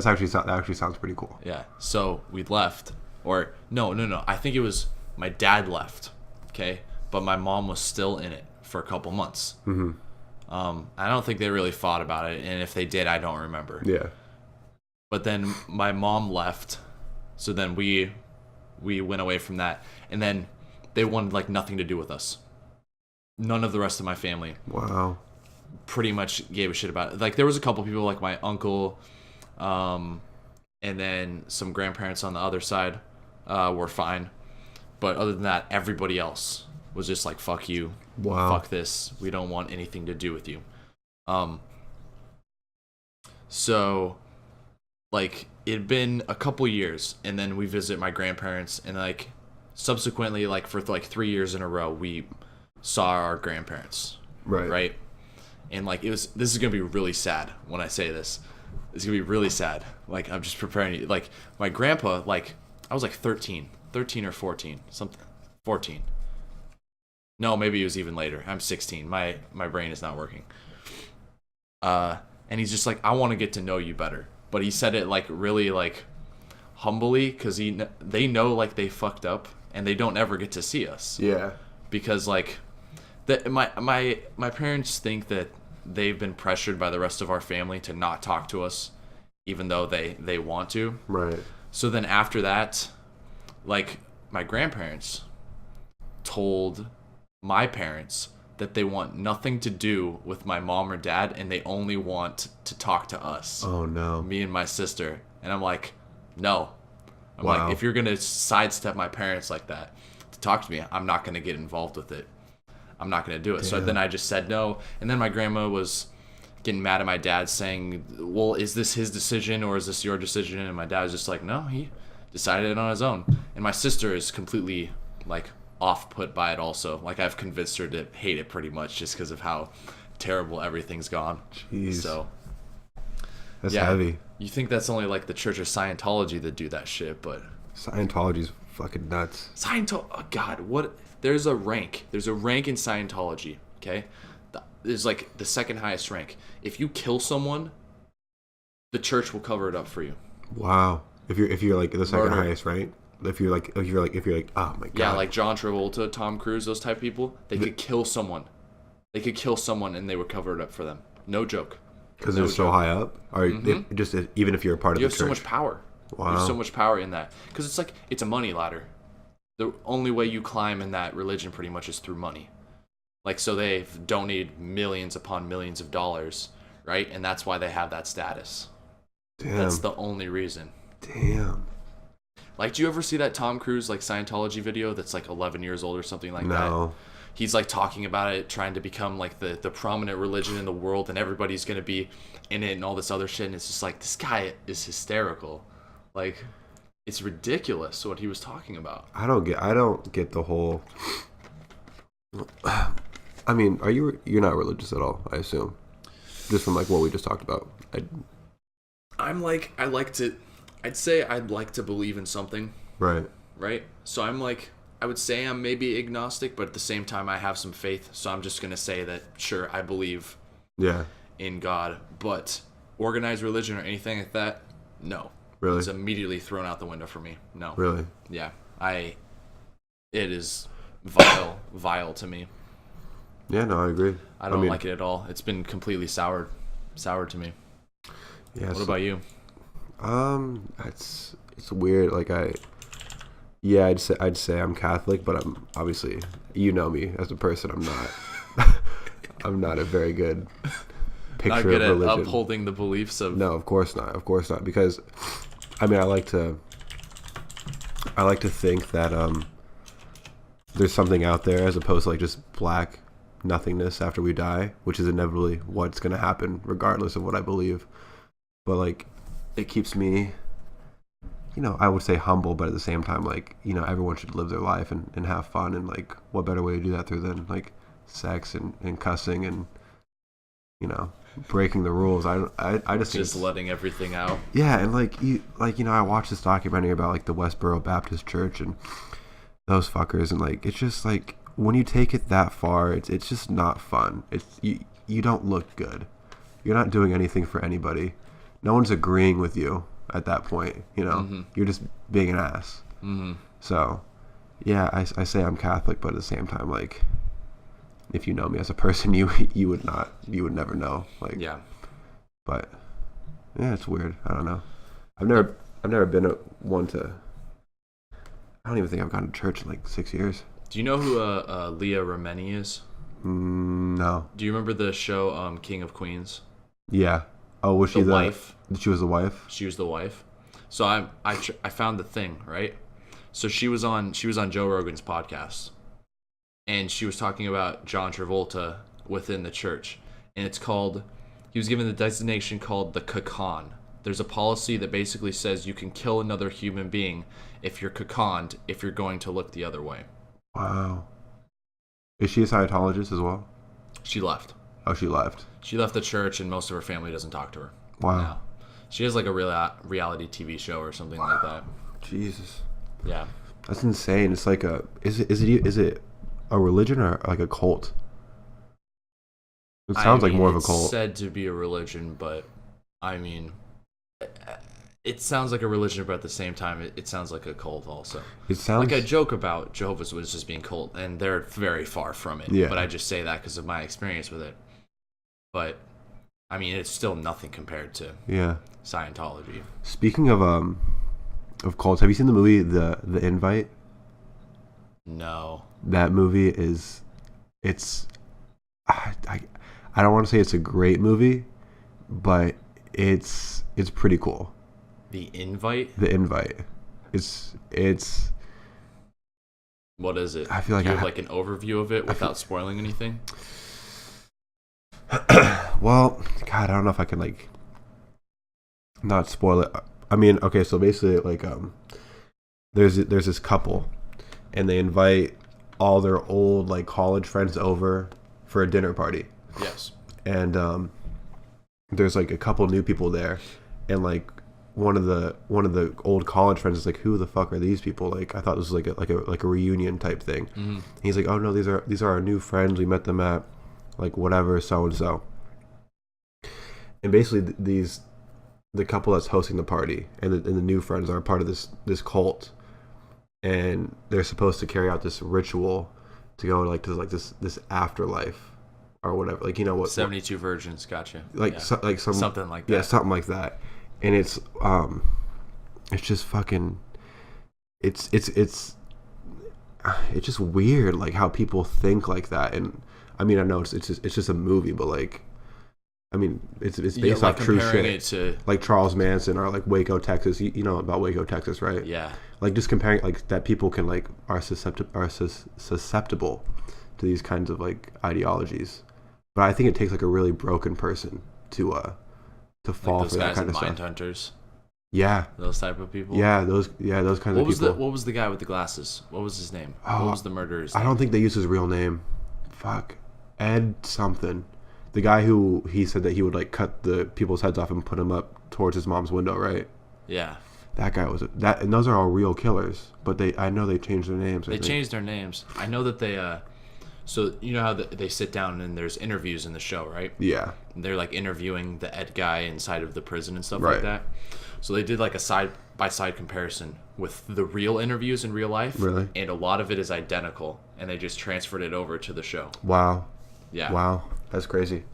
actually sounds pretty cool. Yeah. So we left, or no. I think it was my dad left. Okay, but my mom was still in it for a couple months. Mm-hmm. I don't think they really fought about it, and if they did, I don't remember. Yeah. But then my mom left, so then we went away from that, and then they wanted like nothing to do with us. None of the rest of my family. Wow. Pretty much gave a shit about it. Like there was a couple people, like my uncle, and then some grandparents on the other side, were fine. But other than that, everybody else was just like, "Fuck you, fuck this. We don't want anything to do with you." So, like it'd been a couple years, and then we visit my grandparents, and like subsequently, like for like 3 years in a row, we saw our grandparents, right, and like this is gonna be really sad when I say this. It's gonna be really sad. Like I'm just preparing you. Like my grandpa, like I was like 13 or 14, something. 14. No, maybe it was even later. I'm 16. My brain is not working. And he's just like, I want to get to know you better. But he said it like really like humbly, because they know like they fucked up and they don't ever get to see us. Yeah. Because like my parents think that they've been pressured by the rest of our family to not talk to us, even though they want to. Right. So then after that, like my grandparents told my parents that they want nothing to do with my mom or dad, and they only want to talk to us. Oh no. Me and my sister. And I'm like, no. I'm like, if you're gonna sidestep my parents like that to talk to me, I'm not gonna get involved with it. I'm not gonna do it. Damn. So then I just said no. And then my grandma was getting mad at my dad, saying, well, is this his decision or is this your decision? And my dad was just like, no, he decided it on his own. And my sister is completely like off put by it also. Like I've convinced her to hate it pretty much just because of how terrible everything's gone. Jeez. So that's heavy. You think that's only like the Church of Scientology that do that shit, but Scientology's fucking nuts. Oh God, what? There's a rank in Scientology. Okay, there's like the second highest rank. If you kill someone, the church will cover it up for you. Wow. If you're like the second highest, right? If you're like, oh my God. Yeah, like John Travolta, Tom Cruise, those type of people, they could kill someone. They could kill someone and they would cover it up for them. No joke. Because they're so high up? Or even if you're a part of the church? You have so much power. Wow. There's so much power in that. Because it's like, it's a money ladder. The only way you climb in that religion pretty much is through money. Like, so they've donated millions upon millions of dollars, right? And that's why they have that status. Damn. That's the only reason. Damn. Like, do you ever see that Tom Cruise, like, Scientology video that's, like, 11 years old or something like that? No. He's, like, talking about it, trying to become, like, the prominent religion in the world, and everybody's going to be in it and all this other shit, and it's just like, this guy is hysterical. Like, it's ridiculous what he was talking about. I don't get the whole. I mean, you're not religious at all, I assume, just from like what we just talked about. I'd say I'd like to believe in something. Right. So I would say I'm maybe agnostic, but at the same time I have some faith. So I'm just gonna say that sure I believe. Yeah. In God, but organized religion or anything like that, no. Really? It's immediately thrown out the window for me. No. Really? Yeah. It is vile to me. Yeah, no, I agree. I don't like it at all. It's been completely sour to me. Yeah. What about you? It's weird. Like I'd say I'm Catholic, but I'm obviously, you know me as a person, I'm not. I'm not a very good picture not good of religion. At upholding the beliefs of. No, of course not. Because, I mean, I like to think that there's something out there as opposed to like just black nothingness after we die, which is inevitably what's going to happen regardless of what I believe. But like, it keeps me, I would say humble, but at the same time, like, everyone should live their life and have fun, and like, what better way to do that through than like sex and cussing and breaking the rules. I just letting everything out. Yeah, and I watched this documentary about like the Westboro Baptist Church and those fuckers, and like it's just like when you take it that far, it's just not fun. It's you don't look good. You're not doing anything for anybody. No one's agreeing with you at that point. Mm-hmm. You're just being an ass. Mm-hmm. So, yeah, I say I'm Catholic, but at the same time, like, if you know me as a person, you would never know. Like, yeah. But yeah, it's weird. I don't know. I've never been one to. I don't even think I've gone to church in like 6 years. Do you know who Leah Remini is? No. Do you remember the show King of Queens? Yeah. Oh, was she the wife? She was the wife. She was the wife. So I found the thing, right? So she was on Joe Rogan's podcast, and she was talking about John Travolta within the church, and he was given the designation called the Kakan. There's a policy that basically says you can kill another human being if you're Kakanned, if you're going to look the other way. Wow. Is she a Scientologist as well? She left. Oh, she left. She left the church, and most of her family doesn't talk to her. Wow. Now. She has like a reality TV show or something like that. Jesus. Yeah. That's insane. It's like is it a religion or like a cult? It sounds like more of a cult. It's said to be a religion, but I mean, it sounds like a religion, but at the same time, it sounds like a cult also. It sounds like I joke about Jehovah's Witnesses being cult, and they're very far from it. Yeah. But I just say that because of my experience with it. But I mean, it's still nothing compared to Scientology. Speaking of cults, have you seen the movie The Invite? No. That movie I don't want to say it's a great movie, but it's pretty cool. The Invite? The Invite. It's what is it? I feel like you have like an overview of it without spoiling anything? Well, God, I don't know if I can like not spoil it. I mean, okay, so basically like there's this couple, and they invite all their old like college friends over for a dinner party. Yes. And there's like a couple new people there, and like one of the old college friends is like, who the fuck are these people? Like, I thought this was like a reunion type thing. Mm-hmm. He's like, oh no, these are our new friends. We met them at like whatever, so and so. And basically the couple that's hosting the party and the new friends are part of this cult, and they're supposed to carry out this ritual to go like to like this afterlife or whatever, like, you know what, 72 virgins, gotcha, like yeah. like something like that. Yeah, something like that. And it's just fucking it's just weird, like how people think like that. And I mean, I know it's just a movie, but like, I mean, it's based off true shit. It to, like Charles Manson or like Waco, Texas. You know about Waco, Texas, right? Yeah. Like just comparing like that, people can like are susceptible to these kinds of like ideologies. But I think it takes like a really broken person to fall like those for that guys kind in of Mind stuff. Hunters. Yeah. Those type of people. Those kinds What of was people. what was the guy with the glasses? What was his name? Oh, What was the murderer's I name? don't think they used his real name. Fuck. Ed something. The guy who he said that he would like cut the people's heads off and put them up towards his mom's window, right? Yeah. That guy was that, and those are all real killers. But I know they changed their names. They changed their names. I know that they. So you know how they sit down and there's interviews in the show, right? Yeah. They're like interviewing the Ed guy inside of the prison and stuff Right. like that. So they did like a side by side comparison with the real interviews in real life. Really? And a lot of it is identical, and they just transferred it over to the show. Wow. Yeah. Wow. That's crazy.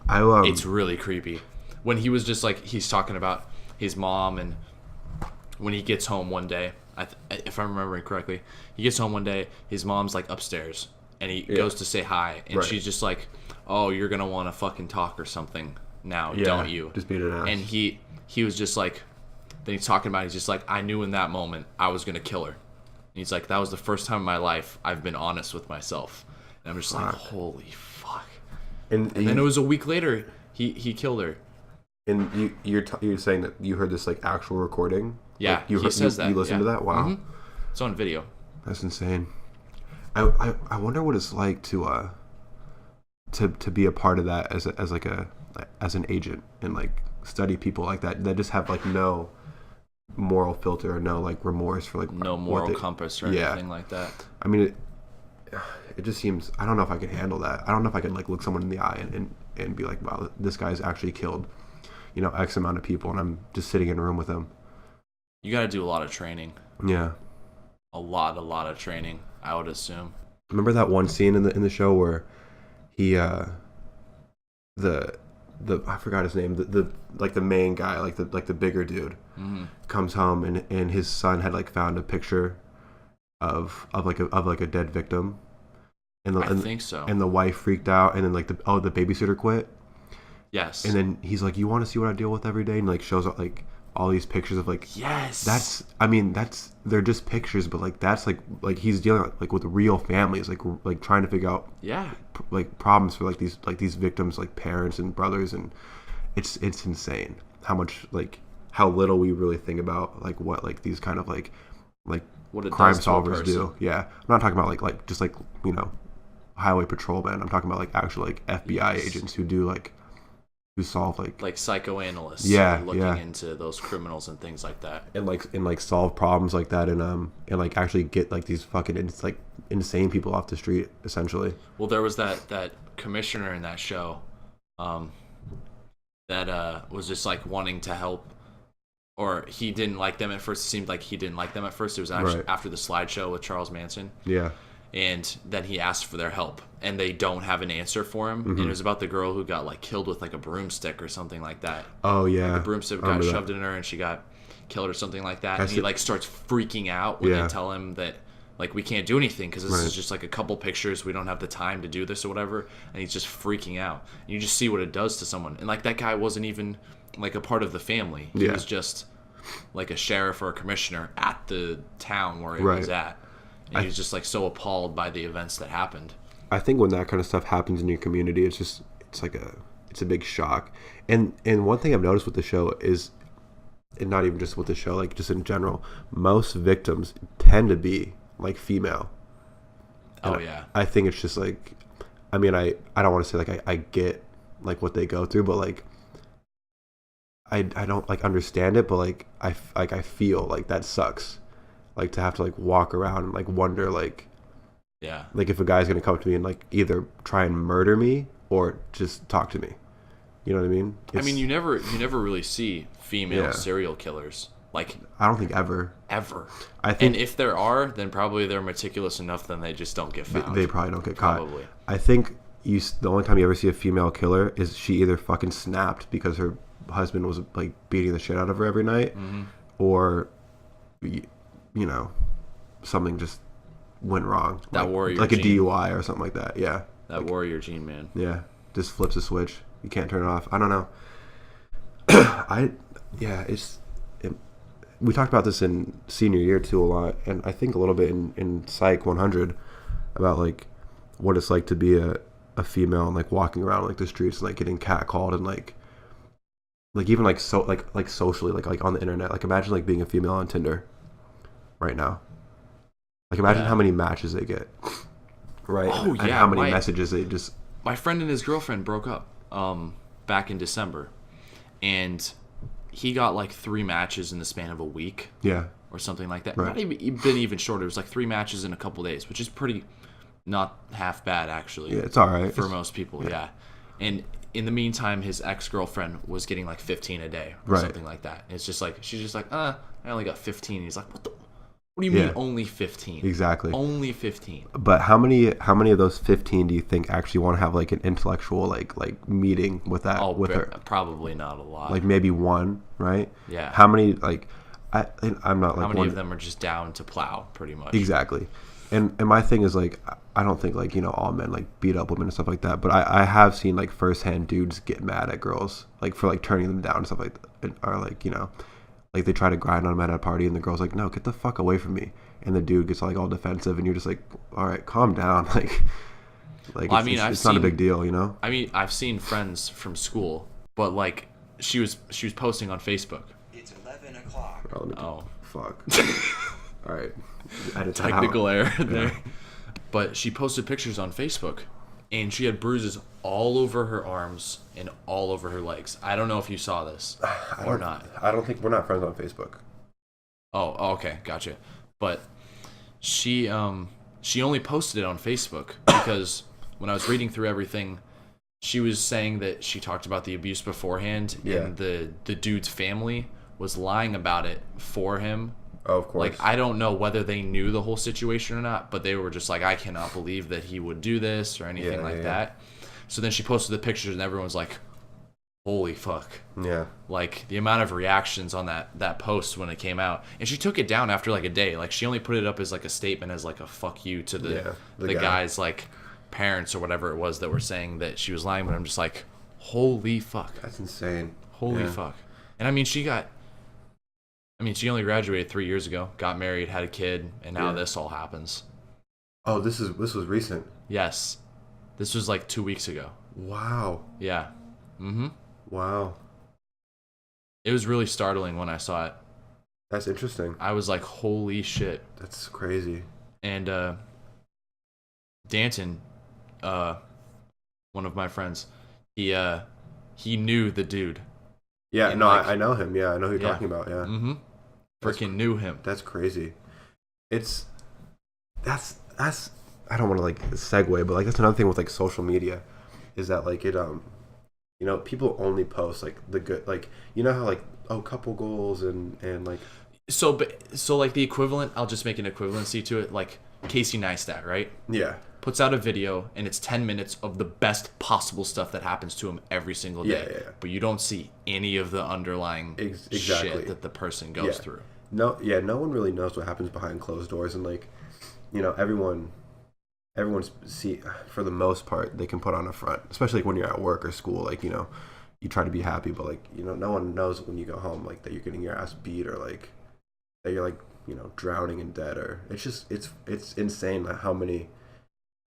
It's really creepy. When he was just like, he's talking about his mom, and when he gets home one day, if I'm remembering correctly, he gets home one day, his mom's like upstairs, and he goes to say hi, and she's just like, oh, you're going to want to fucking talk or something now, don't you? Just being an ass. And he was just like, then he's talking about, he's just like, I knew in that moment I was going to kill her. And he's like, that was the first time in my life I've been honest with myself. And I'm just like, holy fuck. And then it was a week later, he killed her. And you're saying that you heard this like actual recording? Yeah, like, he says that. You listened to that? Wow. Mm-hmm. It's on video. That's insane. I wonder what it's like to be a part of that as an agent and like study people like that just have like no moral filter or no like remorse for like no moral compass or anything like that. I mean, it just seems, I don't know if I could handle that. I don't know if I could like look someone in the eye and be like, wow, this guy's actually killed, X amount of people, and I'm just sitting in a room with them. You got to do a lot of training. Yeah. A lot of training, I would assume. Remember that one scene in the show where he I forgot his name, the like the main guy, like the bigger dude, comes home and his son had like found a picture of a dead victim, and I think so. And the wife freaked out, and then like the babysitter quit. Yes. And then he's like, you want to see what I deal with every day, and like shows up like all these pictures of like, yes, they're just pictures, but like that's like he's dealing like with real families, like trying to figure out like problems for like these victims, like parents and brothers, and it's insane how little we really think about like what like these kind of like what crime solvers do. Yeah, I'm not talking about like just like highway patrolmen. I'm talking about like actual like FBI agents who do who solve like psychoanalysts, looking into those criminals and things like that, and solve problems like that, and like actually get like these fucking insane people off the street essentially. Well, there was that commissioner in that show that was just like wanting to help, or he didn't like them at first. It seemed like he didn't like them at first. It was actually after the slideshow with Charles Manson. Yeah. And then he asked for their help, and they don't have an answer for him. And it was about the girl who got like killed with like a broomstick or something like that. Oh yeah, like, the broomstick got shoved in her, and she got killed or something like that. And he like starts freaking out when they tell him that like we can't do anything because this is just like a couple pictures. We don't have the time to do this or whatever. And he's just freaking out. And you just see what it does to someone. And like that guy wasn't even like a part of the family. He was just like a sheriff or a commissioner at the town where he was at. And he was just like so appalled by the events that happened. I think when that kind of stuff happens in your community, it's a big shock. And one thing I've noticed with the show is, and not even just with the show, like just in general, most victims tend to be like female. And I think it's just like, I mean, I don't want to say like I get like what they go through, but like I don't like understand it, but like I feel like that sucks. Like to have to like walk around and like wonder like if a guy's gonna come up to me and like either try and murder me or just talk to me. You know what I mean? I mean, you never really see female serial killers. Like I don't think ever. I think, and if there are, then probably they're meticulous enough, then they just don't get found. They probably don't get caught. Probably. I think the only time you ever see a female killer is she either fucking snapped because her husband was like beating the shit out of her every night, or something just went wrong. That warrior like gene. A DUI or something like that. Yeah. That like, warrior gene, man. Yeah. Just flips a switch. You can't turn it off. I don't know. We talked about this in senior year too a lot, and I think a little bit in Psych 100 about like what it's like to be a female and like walking around like the streets and like getting catcalled and like like even like so like socially like on the internet. Like imagine like being a female on Tinder right now. Like imagine Yeah. how many matches they get, right? Oh And yeah, how many messages they just. my friend and his girlfriend broke up back in December, and he got like 3 matches in the span of a week Yeah. or something like that. Right. Not even been even shorter. It was like 3 matches in a couple days, which is pretty not half bad actually. Yeah, it's all right. For most people, yeah. And in the meantime, his ex-girlfriend was getting like 15 a day or Right. something like that. And it's just like she's just like, I only got 15. He's like, what do you mean only 15? Exactly. Only 15. But how many of those 15 do you think actually want to have like an intellectual like meeting with that with her? Probably not a lot. Like maybe one, right? Yeah. How many like I'm not like how many one, of them are just down to plow, pretty much? exactly. And my thing is like I don't think like all men like beat up women and stuff like that, but I have seen like firsthand dudes get mad at girls like for like turning them down and stuff like that, or like like they try to grind on them at a party and the girl's like, no, get the fuck away from me, and the dude gets like all defensive and you're just like, all right, calm down. Like Well, I mean, it's not a big deal, I mean, I've seen friends from school, but like she was posting on Facebook. It's 11 o'clock. Oh, fuck. All right, edit that technical out. error there. But she posted pictures on Facebook, and she had bruises all over her arms and all over her legs. I don't know if you saw this or not. I don't think we're not friends on Facebook. Oh, okay, gotcha. But she only posted it on Facebook because when I was reading through everything, she was saying that she talked about the abuse beforehand, Yeah. and the dude's family was lying about it for him. Oh, of course. Like, I don't know whether they knew the whole situation or not, but they were just like, I cannot believe that he would do this or anything like that. So then she posted the pictures, and everyone's like, holy fuck. Yeah. Like, the amount of reactions on that post when it came out. And she took it down after like a day. Like, she only put it up as like a statement, as like a fuck you to the guy's like parents or whatever it was that were saying that she was lying. But I'm just like, holy fuck. That's insane. Holy fuck. And I mean, she only graduated 3 years ago, got married, had a kid, and now this all happens. Oh, this was recent. Yes. This was like 2 weeks ago. Wow. Yeah. Mm-hmm. Wow. It was really startling when I saw it. That's interesting. I was like, holy shit. That's crazy. And Danton, one of my friends, he knew the dude. Yeah, And no, like, I know him. Yeah, I know who you're talking about. Yeah. Mm-hmm. Freaking knew him. That's crazy. That's I don't want to like segue, but like that's another thing with like social media, is that like it people only post like the good, like how like couple goals and like So like the equivalent, I'll just make an equivalency to it, like Casey Neistat, right? yeah, puts out a video and it's 10 minutes of the best possible stuff that happens to him every single day. Yeah. But you don't see any of the underlying exactly. shit that the person goes through. No one really knows what happens behind closed doors, and like everyone's see, for the most part, they can put on a front, especially like when you're at work or school, like you try to be happy, but like no one knows when you go home like that you're getting your ass beat, or like that you're like drowning in debt, or it's insane like how many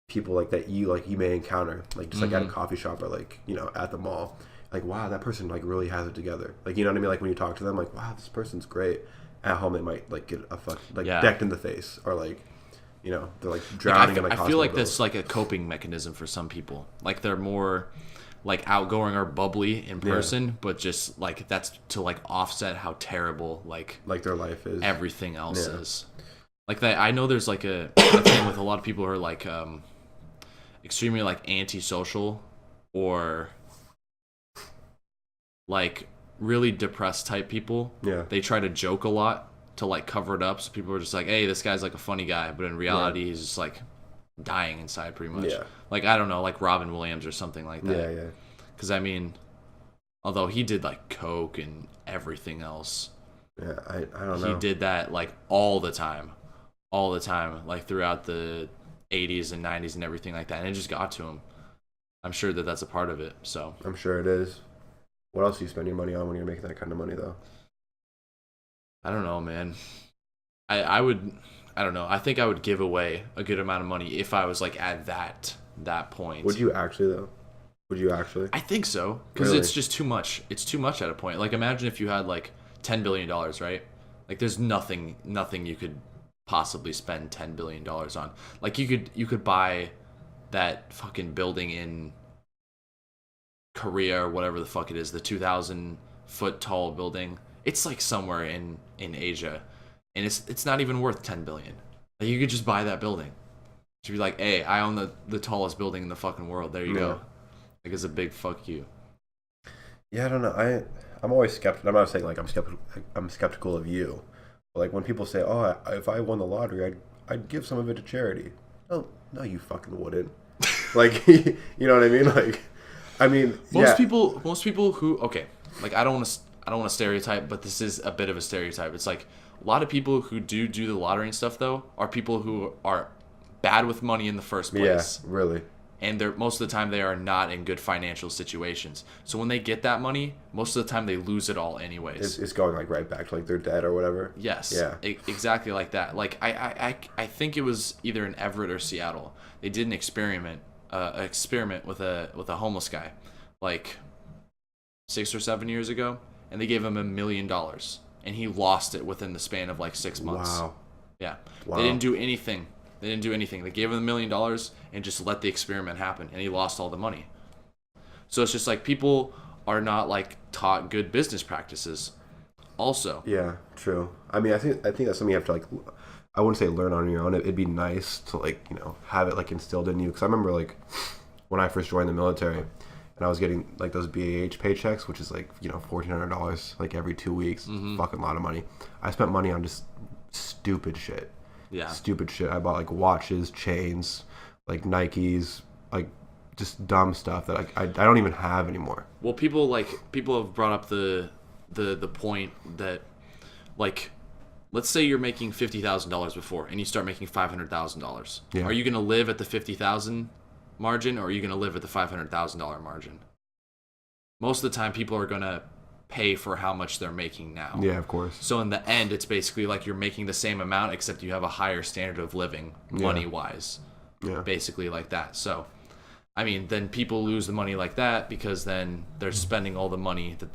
people like that you may encounter like just like at a coffee shop, or like at the mall, like wow, that person like really has it together, like what I mean, like when you talk to them, like wow, this person's great. At home they might like get decked in the face, or like they're like drowning in like I feel like that's like a coping mechanism for some people, like they're more like outgoing or bubbly in person, but just like that's to like offset how terrible like their life is, everything else is. Like that, I know there's like a thing with a lot of people who are like extremely like antisocial, or like really depressed type people. Yeah, they try to joke a lot to like cover it up, so people are just like, hey, this guy's like a funny guy, but in reality he's just like dying inside pretty much. Like I don't know, like Robin Williams or something like that. Because I mean, although he did like coke and everything else, I don't know, he did that like all the time, like throughout the 80s and 90s and everything like that, and it just got to him. I'm sure that that's a part of it. So I'm sure it is. What else do you spend your money on when you're making that kind of money, though? I don't know, man. I don't know. I think I would give away a good amount of money if I was like at that point. Would you actually though? Would you actually? I think so, because Really? it's just too much. It's too much at a point. Like, imagine if you had like $10 billion, right? Like, there's nothing you could possibly spend $10 billion on. Like, you could buy that fucking building in Korea or whatever the fuck it is, the 2,000-foot tall building. It's like somewhere in Asia, and it's not even worth 10 billion. Like, you could just buy that building. To be like, hey, I own the tallest building in the fucking world. There you go. Like, it's a big fuck you. Yeah, I don't know. I'm always skeptical. I'm not saying like I'm skeptical of you, but like when people say, "Oh, if I won the lottery, I'd give some of it to charity." No, you fucking wouldn't. Like, you know what I mean? Like, I mean, most people who, okay, like, I don't want to stereotype, but this is a bit of a stereotype. It's like a lot of people who do the lottery and stuff though are people who are bad with money in the first place. Yeah, really. And they're most of the time they are not in good financial situations. So when they get that money, most of the time they lose it all anyways. It's going like right back to like their debt or whatever. Yes. Yeah. Exactly like that. Like I think it was either in Everett or Seattle. They did an experiment with a homeless guy, like 6 or 7 years ago, and they gave him $1 million, and he lost it within the span of like 6 months. Wow. Yeah. Wow. They didn't do anything. They gave him $1 million and just let the experiment happen, and he lost all the money. So it's just like people are not like taught good business practices. Also. Yeah, true. I mean, I think that's something you have to like. I wouldn't say learn on your own. It'd be nice to like have it like instilled in you. Because I remember like when I first joined the military, and I was getting like those BAH paychecks, which is like $1,400 like every 2 weeks. Fucking lot of money. I spent money on just stupid shit. Yeah. Stupid shit. I bought like watches, chains, like Nikes, like just dumb stuff that I don't even have anymore. Well, people have brought up the point that, like, let's say you're making $50,000 before and you start making $500,000. Yeah. Are you going to live at the 50,000 margin, or are you going to live at the $500,000 margin? Most of the time people are going to pay for how much they're making now. Yeah, of course. So in the end, it's basically like you're making the same amount, except you have a higher standard of living, money-wise. Yeah. Basically like that. So, I mean, then people lose the money like that because then they're spending all the money that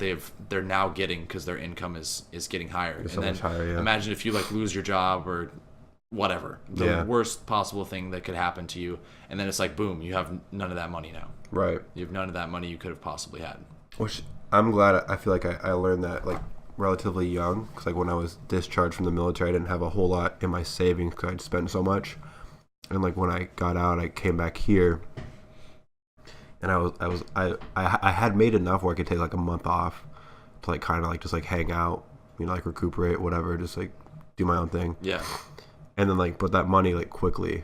they're now getting because their income is getting higher. It's and then much higher, yeah. Imagine if you like lose your job or whatever, the worst possible thing that could happen to you, and then it's like boom, you have none of that money now. Right. You have none of that money you could have possibly had. Which I'm glad. I feel like I learned that like relatively young, because like when I was discharged from the military, I didn't have a whole lot in my savings because I'd spent so much. And like when I got out, I came back here, and I had made enough where I could take like a month off to like kind of like just like hang out, like recuperate, whatever, just like do my own thing. Yeah. And then like, but that money like quickly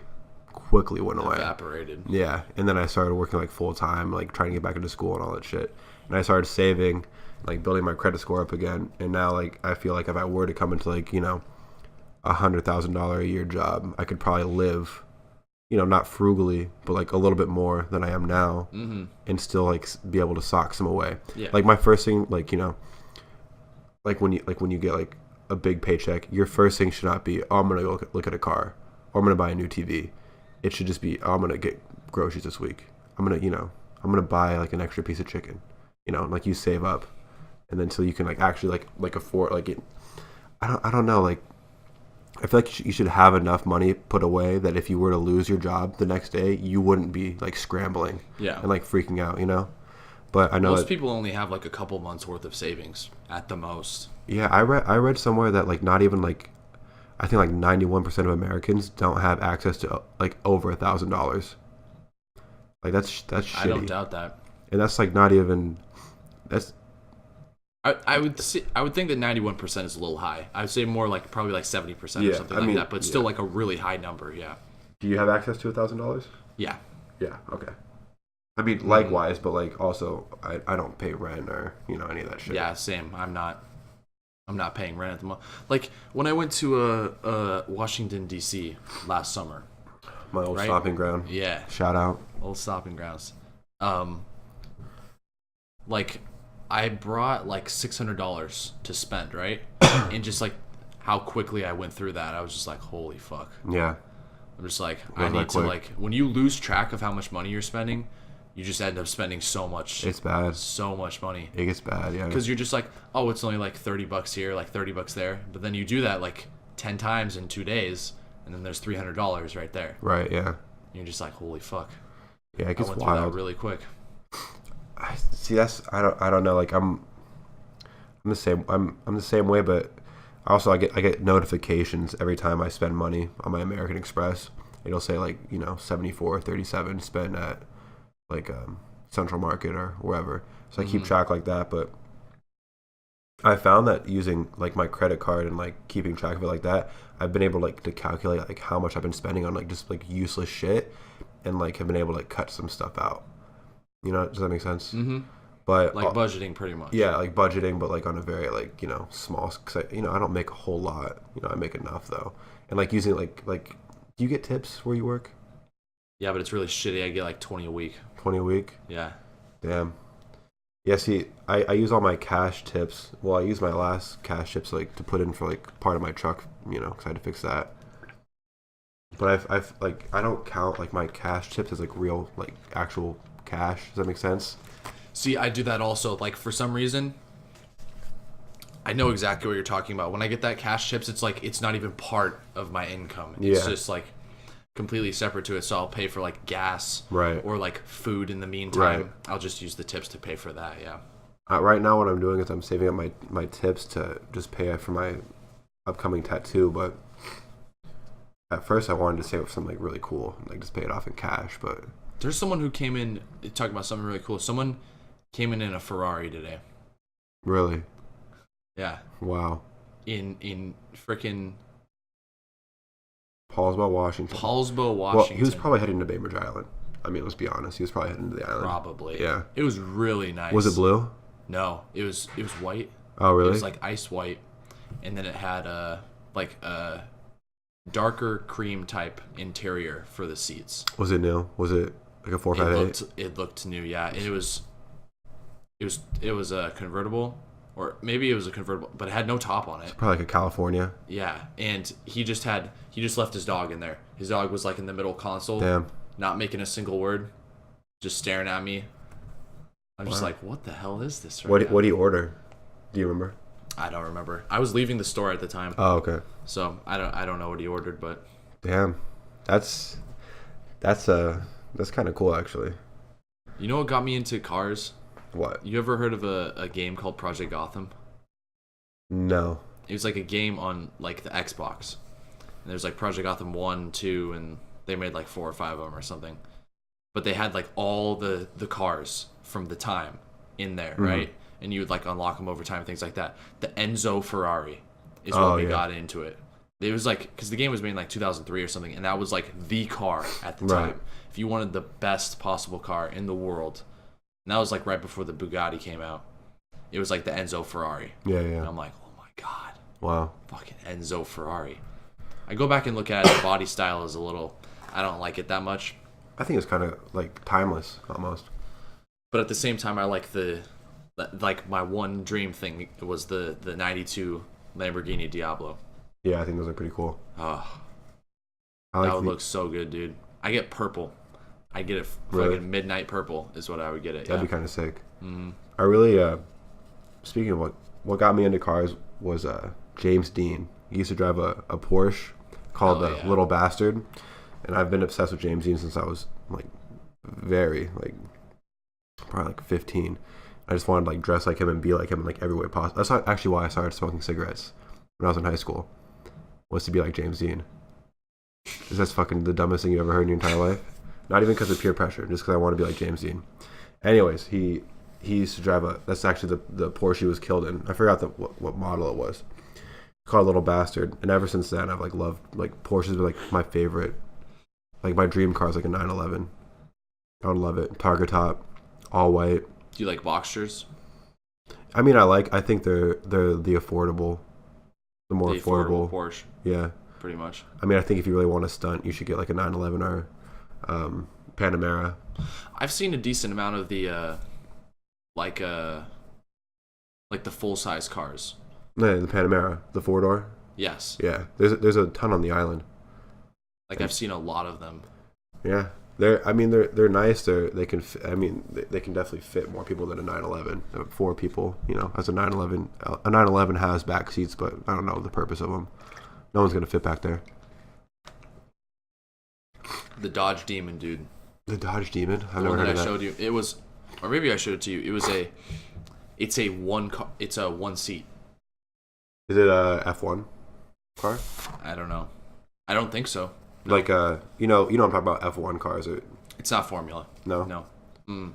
went away. Evaporated. Yeah. And then I started working like full time, like trying to get back into school and all that shit. And I started saving, like building my credit score up again. And now like I feel like if I were to come into like $100,000 a year job, I could probably live, not frugally, but like a little bit more than I am now, and still like be able to sock some away. Yeah. Like my first thing, like like when you get like a big paycheck, your first thing should not be, oh, I'm gonna go look at a car, or I'm gonna buy a new TV. It should just be, oh, I'm gonna get groceries this week. I'm gonna buy like an extra piece of chicken. Like you save up, and then so you can like actually like afford like it. I don't know, like I feel like you should have enough money put away that if you were to lose your job the next day, you wouldn't be like scrambling and like freaking out, But I know most people only have like a couple months worth of savings at the most. Yeah, I read somewhere that like not even like, I think like 91% of Americans don't have access to like over $1,000. Like that's shitty. I don't doubt that. And that's like not even. That's. I would think that 91% is a little high. I would say more like probably like 70% or something like that, but still like a really high number. Yeah. Do you have access to $1,000? Yeah. Yeah. Okay. I mean, likewise, but like also, I don't pay rent or any of that shit. Yeah, same. I'm not paying rent at the moment. Like when I went to Washington D.C. last summer. My old stomping ground. Yeah. Shout out. Old stomping grounds. Like I brought like $600 to spend, right? And just like how quickly I went through that, I was just like, holy fuck. Yeah. I'm just like, I need to like, when you lose track of how much money you're spending, you just end up spending so much. It's bad. So much money. It gets bad, yeah. Because you're just like, oh, it's only like $30 here, like $30 there. But then you do that like 10 times in 2 days, and then there's $300 right there. Right, yeah. You're just like, holy fuck. Yeah, it gets went wild. through that really quick. I don't know. Like I'm the same way, but also I get notifications every time I spend money on my American Express. It'll say like 74.37 spent at like Central Market or wherever. So I keep track like that. But I found that using like my credit card and like keeping track of it like that, I've been able like to calculate like how much I've been spending on like just like useless shit, and like have been able to like cut some stuff out. Does that make sense? Mm-hmm. But like budgeting pretty much. Yeah, like budgeting, but like on a very like small. Cause I don't make a whole lot. I make enough though, and like using like do you get tips where you work? Yeah, but it's really shitty. I get like 20 a week. 20 a week? Yeah. Damn. Yeah, see, I use all my cash tips. Well, I use my last cash tips like to put in for like part of my truck, because I had to fix that. But I've like I don't count like my cash tips as like real like actual cash. Does that make sense? See, I do that also. Like for some reason, I know exactly what you're talking about. When I get that cash tips, it's like it's not even part of my income. It's just like completely separate to it. So I'll pay for like gas, right, or like food in the meantime. Right. I'll just use the tips to pay for that. Yeah. Right now, what I'm doing is I'm saving up my tips to just pay for my upcoming tattoo. But at first, I wanted to save up something like really cool, like just pay it off in cash. But there's someone who came in talking about something really cool. Someone came in a Ferrari today. Really? Yeah. Wow. In frickin' Paulsbo, Washington. Well, he was probably heading to Bainbridge Island. I mean, let's be honest. He was probably heading to the island. Probably. Yeah. It was really nice. Was it blue? No, it was white. Oh, really? It was like ice white, and then it had a darker cream type interior for the seats. Was it new? Was it like a 458? It looked new. Yeah, and it was a convertible. Or maybe it was a convertible, but it had no top on it. It's probably like a California. Yeah, and he just left his dog in there. His dog was like in the middle console. Damn. Not making a single word, just staring at me. I'm just like, what the hell is this right now? What do you order? Do you remember? I don't remember. I was leaving the store at the time. Oh, okay. So I don't know what he ordered, but damn, that's kind of cool actually. You know what got me into cars? What? You ever heard of a game called Project Gotham? No. It was like a game on like the Xbox. And there's like Project Gotham 1, 2, and they made like 4 or 5 of them or something. But they had like all the cars from the time in there, right? And you would like unlock them over time, things like that. The Enzo Ferrari is what we got into it. It was like, because the game was made in like 2003 or something, and that was like the car at the time. If you wanted the best possible car in the world, and that was like right before the Bugatti came out, it was like the Enzo Ferrari. Yeah. And I'm like, oh my god. Wow. Fucking Enzo Ferrari. I go back and look at it, the body style is a little, I don't like it that much. I think it's kind of like timeless almost. But at the same time, I like my one dream thing was the 92 Lamborghini Diablo. Yeah, I think those are pretty cool. Oh, that would look so good, dude. I get purple. I get it fucking midnight purple is what I would get it. That'd be kind of sick. Mm-hmm. I really, speaking of what got me into cars was James Dean. He used to drive a Porsche called Little Bastard, and I've been obsessed with James Dean since I was like probably like 15. I just wanted to like dress like him and be like him in like every way possible. That's actually why I started smoking cigarettes when I was in high school, was to be like James Dean. Is that fucking the dumbest thing you ever heard in your entire life? Not even because of peer pressure, just because I want to be like James Dean. Anyways, he used to drive that's actually the Porsche he was killed in. I forgot what model it was. It's called Little Bastard, and ever since then I've like loved like Porsches are like my favorite. Like my dream car is like a 911. I would love it. Targa top, all white. Do you like Boxsters? I mean, I think they're the affordable, the more affordable Porsche. Yeah, pretty much. I mean, I think if you really want to stunt, you should get like a 911 or Panamera. I've seen a decent amount of the like the full size cars. Yeah, the Panamera, the 4-door. Yes. Yeah, there's a ton on the island. Like I've seen a lot of them. Yeah, They're nice. They can. They can definitely fit more people than a 911. 4 people, as a 911. A 911 has back seats, but I don't know the purpose of them. No one's gonna fit back there. The Dodge Demon, dude. The Dodge Demon. I've The never one heard that of I that. showed you. It was, or maybe I showed it to you. It was a. It's a one seat. Is it a F1 car? I don't know. I don't think so. No. Like I'm talking about F1 cars. It's not Formula. No. No.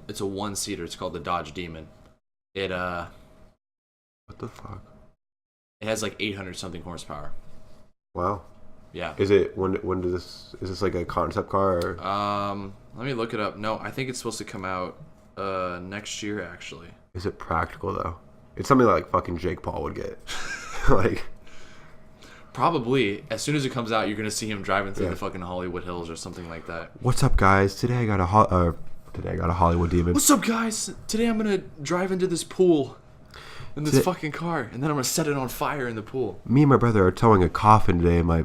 It's a one seater. It's called the Dodge Demon. It What the fuck? It has like 800 something horsepower. Wow. Yeah. Is it is this like a concept car or? Let me look it up. No, I think it's supposed to come out next year actually. Is it practical though? It's something that, like fucking Jake Paul would get. Like probably as soon as it comes out, you're gonna see him driving through the fucking Hollywood Hills or something like that. What's up, guys? Today I got a Hollywood Demon. What's up, guys? Today I'm gonna drive into this pool in this fucking car, and then I'm gonna set it on fire in the pool. Me and my brother are towing a coffin today in my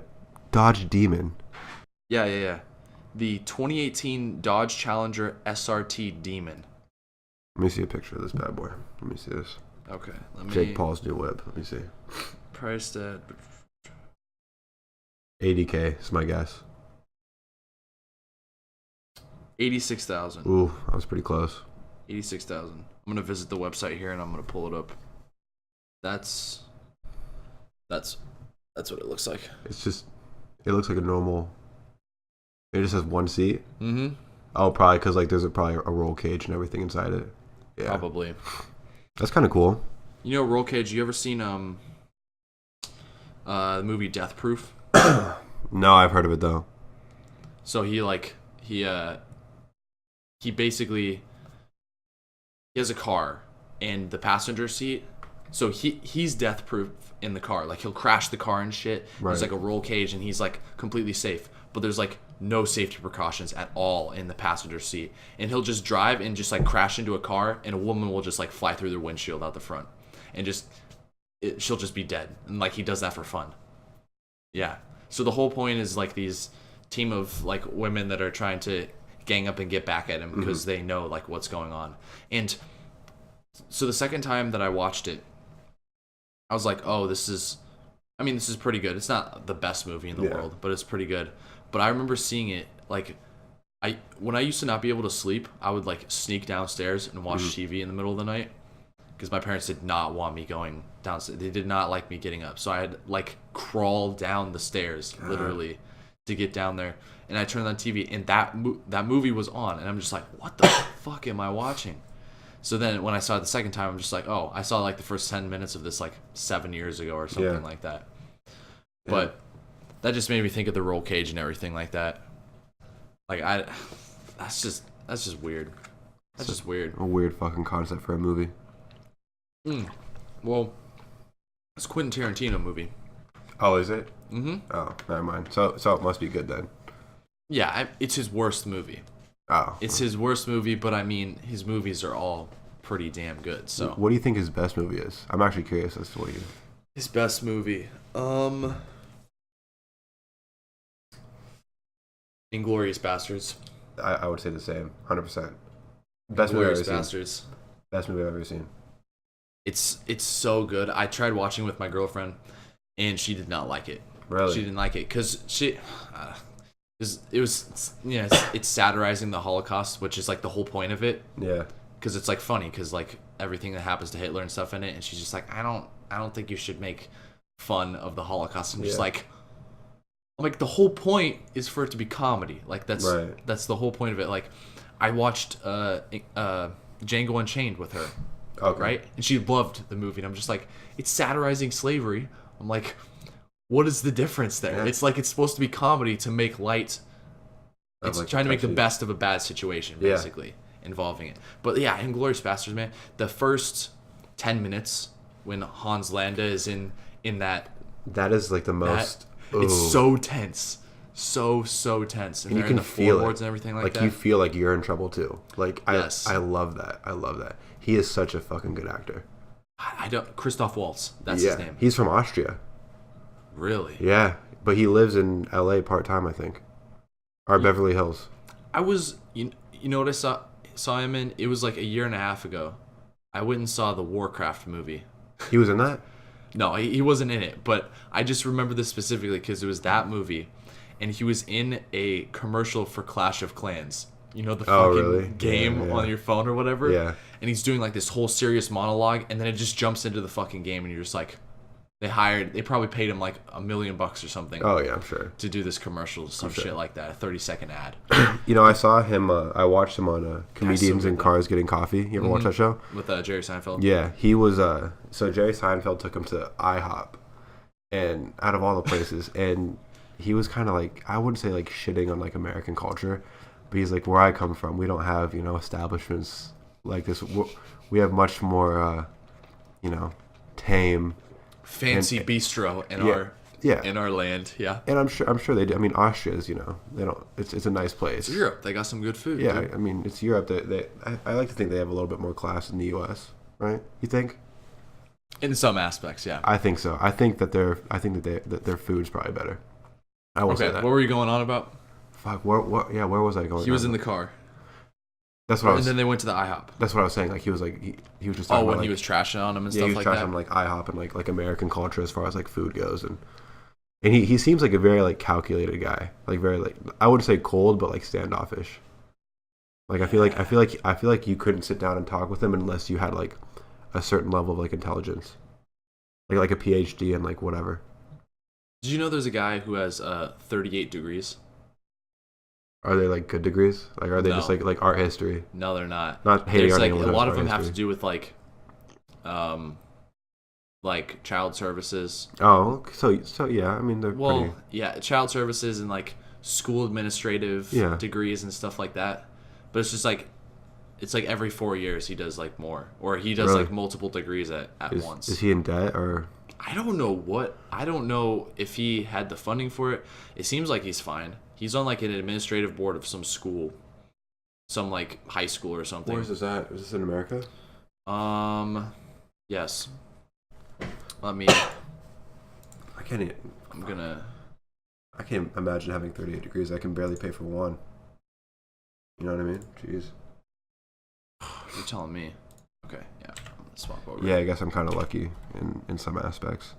Dodge Demon. Yeah. The 2018 Dodge Challenger SRT Demon. Let me see a picture of this bad boy. Let me see this. Okay, Jake Paul's new whip. Let me see. Priced at $80K is my guess. 86,000. Ooh, I was pretty close. 86,000. I'm gonna visit the website here and I'm gonna pull it up. That's what it looks like. It looks like a normal. It just has one seat. Mm-hmm. Oh, probably because like there's probably a roll cage and everything inside it. Yeah, Probably. that's kind of cool. You know, roll cage. You ever seen the movie Death Proof? No, I've heard of it though. So he basically has a car and the passenger seat. So he's death proof in the car. Like he'll crash the car and shit. Right. There's like a roll cage and he's like completely safe. But there's like no safety precautions at all in the passenger seat. And he'll just drive and just like crash into a car and a woman will just like fly through their windshield out the front. And she'll just be dead. And like he does that for fun. Yeah. So the whole point is like these team of like women that are trying to gang up and get back at him because they know like what's going on. And so the second time that I watched it, I was like, oh, this is pretty good. It's not the best movie in the world, but it's pretty good. But I remember seeing it like when I used to not be able to sleep, I would like sneak downstairs and watch TV in the middle of the night because my parents did not want me going downstairs. They did not like me getting up. So I had like crawled down the stairs literally to get down there. And I turned on TV and that movie was on and I'm just like, what the fuck am I watching? So then when I saw it the second time, I'm just like, oh, I saw like the first 10 minutes of this like 7 years ago or something like that. Yeah. But that just made me think of the roll cage and everything like that. Like that's just weird. That's just weird. A weird fucking concept for a movie. Well, it's a Quentin Tarantino movie. Oh, is it? Mm-hmm. Oh, never mind. So it must be good then. Yeah, it's his worst movie. Oh. It's his worst movie, but I mean, his movies are all pretty damn good. So, what do you think his best movie is? I'm actually curious as to what his best movie. Inglourious Bastards. I would say the same, 100%. Best movie I've ever Bastards. seen. Best movie I've ever seen. It's so good. I tried watching with my girlfriend, and she did not like it. Really? She didn't like it because it's satirizing the Holocaust, which is like the whole point of it. Yeah. Because it's like funny, because like everything that happens to Hitler and stuff in it, and she's just like, I don't think you should make fun of the Holocaust. I'm just like, the whole point is for it to be comedy. Like that's the whole point of it. Like I watched Django Unchained with her. Okay. Right? And she loved the movie, and I'm just like, it's satirizing slavery. I'm like, what is the difference there? Yeah. It's like it's supposed to be comedy to make light. It's like trying to make the best of a bad situation, basically, involving it. But yeah, Inglourious Basterds, man. The first 10 minutes when Hans Landa is in that. That is like the most. It's so tense. So tense. And you can feel it. And everything like that. Like you feel like you're in trouble too. Like yes. I love that. I love that. He is such a fucking good actor. I don't. Christoph Waltz. That's his name. He's from Austria. Really? Yeah, but he lives in LA part-time, I think. Or Beverly Hills. I was you know what I saw him in? It was like a year and a half ago. I went and saw the Warcraft movie. He was in that? No, he wasn't in it, but I just remember this specifically because it was that movie, and he was in a commercial for Clash of Clans. You know, the fucking game on your phone or whatever? Yeah. And he's doing like this whole serious monologue, and then it just jumps into the fucking game, and you're just like, they probably paid him like $1 million or something. Oh, yeah, I'm sure. To do this commercial, some shit like that, a 30-second ad. You know, I saw him, I watched him on Comedians in Cars Getting Coffee. You ever watch that show? With Jerry Seinfeld? Yeah, he was, so Jerry Seinfeld took him to IHOP, and out of all the places, and he was kind of like, I wouldn't say like shitting on like American culture, but he's like, where I come from, we don't have, establishments like this. We have much more, tame, fancy bistro in our land. Yeah, and I'm sure they do. I mean, Austria's, they don't. It's a nice place. It's Europe. They got some good food. Yeah, dude. I mean, it's Europe. I like to think they have a little bit more class in the U.S. Right? You think? In some aspects, yeah. I think so. I think that their food's probably better. I won't say that. What were you going on about? Fuck. Where was I going? He was in the car. That's what I was. And then they went to the IHOP. That's what I was saying. Like he was just. Oh, when he was trashing on him and stuff like that. Yeah, he was trashing on like IHOP and like American culture as far as like food goes, and he seems like a very like calculated guy, like very like I wouldn't say cold, but like standoffish. Like I feel like you couldn't sit down and talk with him unless you had like a certain level of like intelligence, like a PhD and like whatever. Did you know there's a guy who has 38 degrees? Are they like good degrees? Like are they just like art history? No, they're not. Not hating there's on like anyone. A lot of them history. have to do with like child services. Oh, so yeah. I mean, they're pretty... yeah, child services and like school administrative degrees and stuff like that. But it's just like it's like every 4 years he does like more, or he does like multiple degrees at once. Is he in debt or? I don't know if he had the funding for it. It seems like he's fine. He's on like an administrative board of some school, some like high school or something. Where is this at? Is this in America? Yes. Let me. I can't imagine having 38 degrees. I can barely pay for one. You know what I mean? Jeez. You're telling me. Okay, yeah. Let's swap over. Yeah, I guess I'm kind of lucky in some aspects.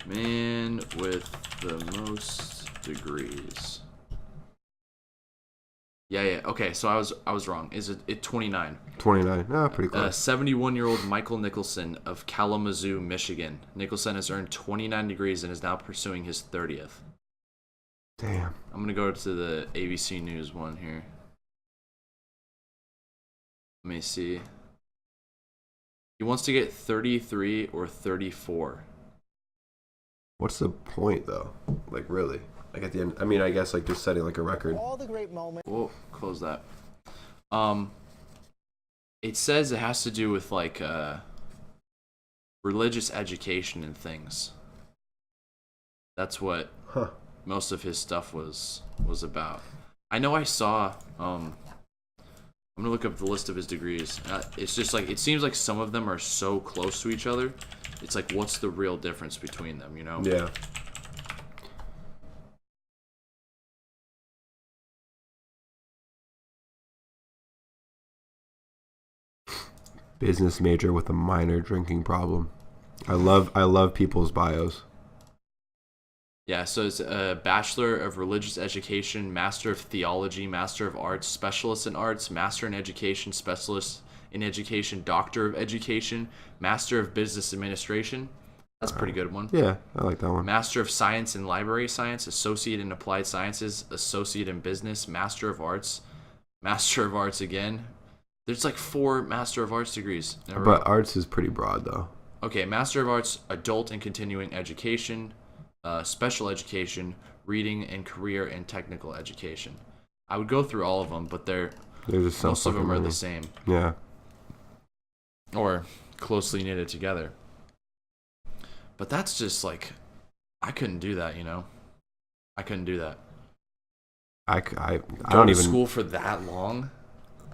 Man with the most degrees. Yeah. Okay, so I was wrong. Is it 29? 29. Oh, pretty close. 71-year-old Michael Nicholson of Kalamazoo, Michigan. Nicholson has earned 29 degrees and is now pursuing his 30th. Damn. I'm going to go to the ABC News one here. Let me see. He wants to get 33 or 34. What's the point, though? Like, really? Like, at the end... I mean, I guess, like, just setting, like, a record. All the great moments. Whoa, close that. It says it has to do with, like, religious education and things. That's what most of his stuff was about. I know I saw... I'm gonna look up the list of his degrees. It's just like, it seems like some of them are so close to each other. It's like, what's the real difference between them, you know? Yeah. Business major with a minor drinking problem. I love people's bios. Yeah, so it's a Bachelor of Religious Education, Master of Theology, Master of Arts, Specialist in Arts, Master in Education, Specialist in Education, Doctor of Education, Master of Business Administration. That's a pretty good one. Yeah, I like that one. Master of Science in Library Science, Associate in Applied Sciences, Associate in Business, Master of Arts again. There's like 4 Master of Arts degrees. But arts is pretty broad, though. Okay, Master of Arts, Adult and Continuing Education, Special Education, Reading and Career and Technical Education. I would go through all of them, but most of them are the same. Yeah. Or closely knitted together. But that's just like, I couldn't do that, you know? I couldn't do that. I don't even... school for that long?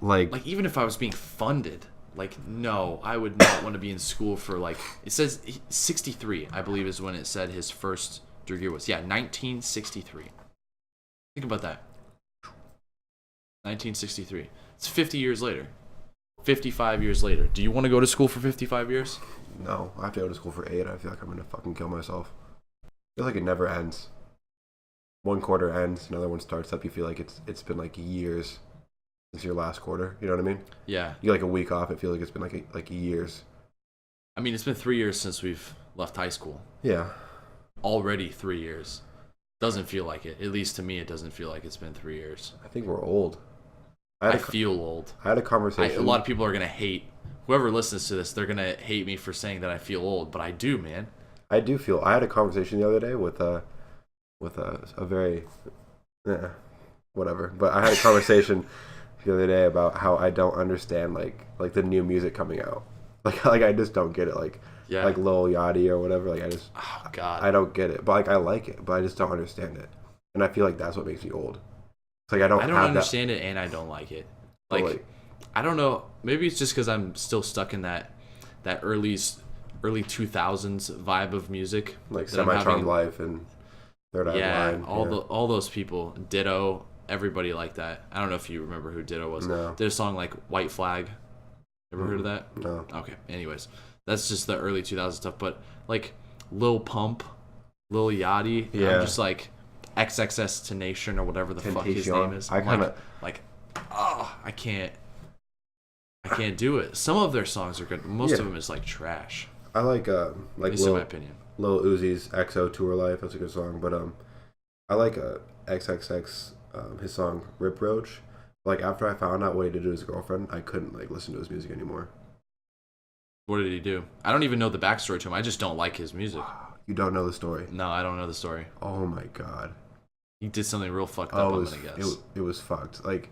Like even if I was being funded, like, no, I would not want to be in school for, like, it says 63, I believe, is when it said his first Third year was 1963. Think about that. 1963. It's 50 years later. 55 years later. Do you want to go to school for 55 years? No, I have to go to school for 8. I feel like I'm gonna fucking kill myself. I feel like it never ends. One quarter ends, another one starts up. You feel like it's been like years since your last quarter. You know what I mean? Yeah. You get like a week off. It feels like it's been like years. I mean, it's been 3 years since we've left high school. Yeah. Already 3 years. Doesn't feel like it. At least to me, it doesn't feel like it's been 3 years. I think we're old. I feel old. I had a conversation. A lot of people are going to hate. Whoever listens to this, they're going to hate me for saying that I feel old. But I do, man. I do feel. I had a conversation the other day with a very, whatever. But I had a conversation the other day about how I don't understand like the new music coming out. Like I just don't get it. Like Lil Yachty or whatever. Like oh God, I don't get it. But like I like it, but I just don't understand it. And I feel like that's what makes me old. It's like I don't understand it, and I don't like it. Like I don't know. Maybe it's just because I'm still stuck in that early 2000s vibe of music. Like Semi-Charmed Life and Third Eye Blind. All those people. Ditto. Everybody like that. I don't know if you remember who Ditto was. No. Did a song like White Flag. Ever heard of that? No. Okay. Anyways, that's just the early 2000s stuff. But like Lil Pump, Lil Yachty. Yeah. I'm just like XXS Tenation or whatever the fuck his name is. I can't do it. Some of their songs are good. Most of them is like trash. I like at least in my opinion. Lil Uzi's XO Tour Life. That's a good song. But I like XXX his song Rip Roach. Like after I found out what he did to his girlfriend, I couldn't like listen to his music anymore. What did he do? I don't even know the backstory to him. I just don't like his music. You don't know the story? No, I don't know the story. Oh my God. He did something real fucked up, I'm gonna guess. It was fucked. Like,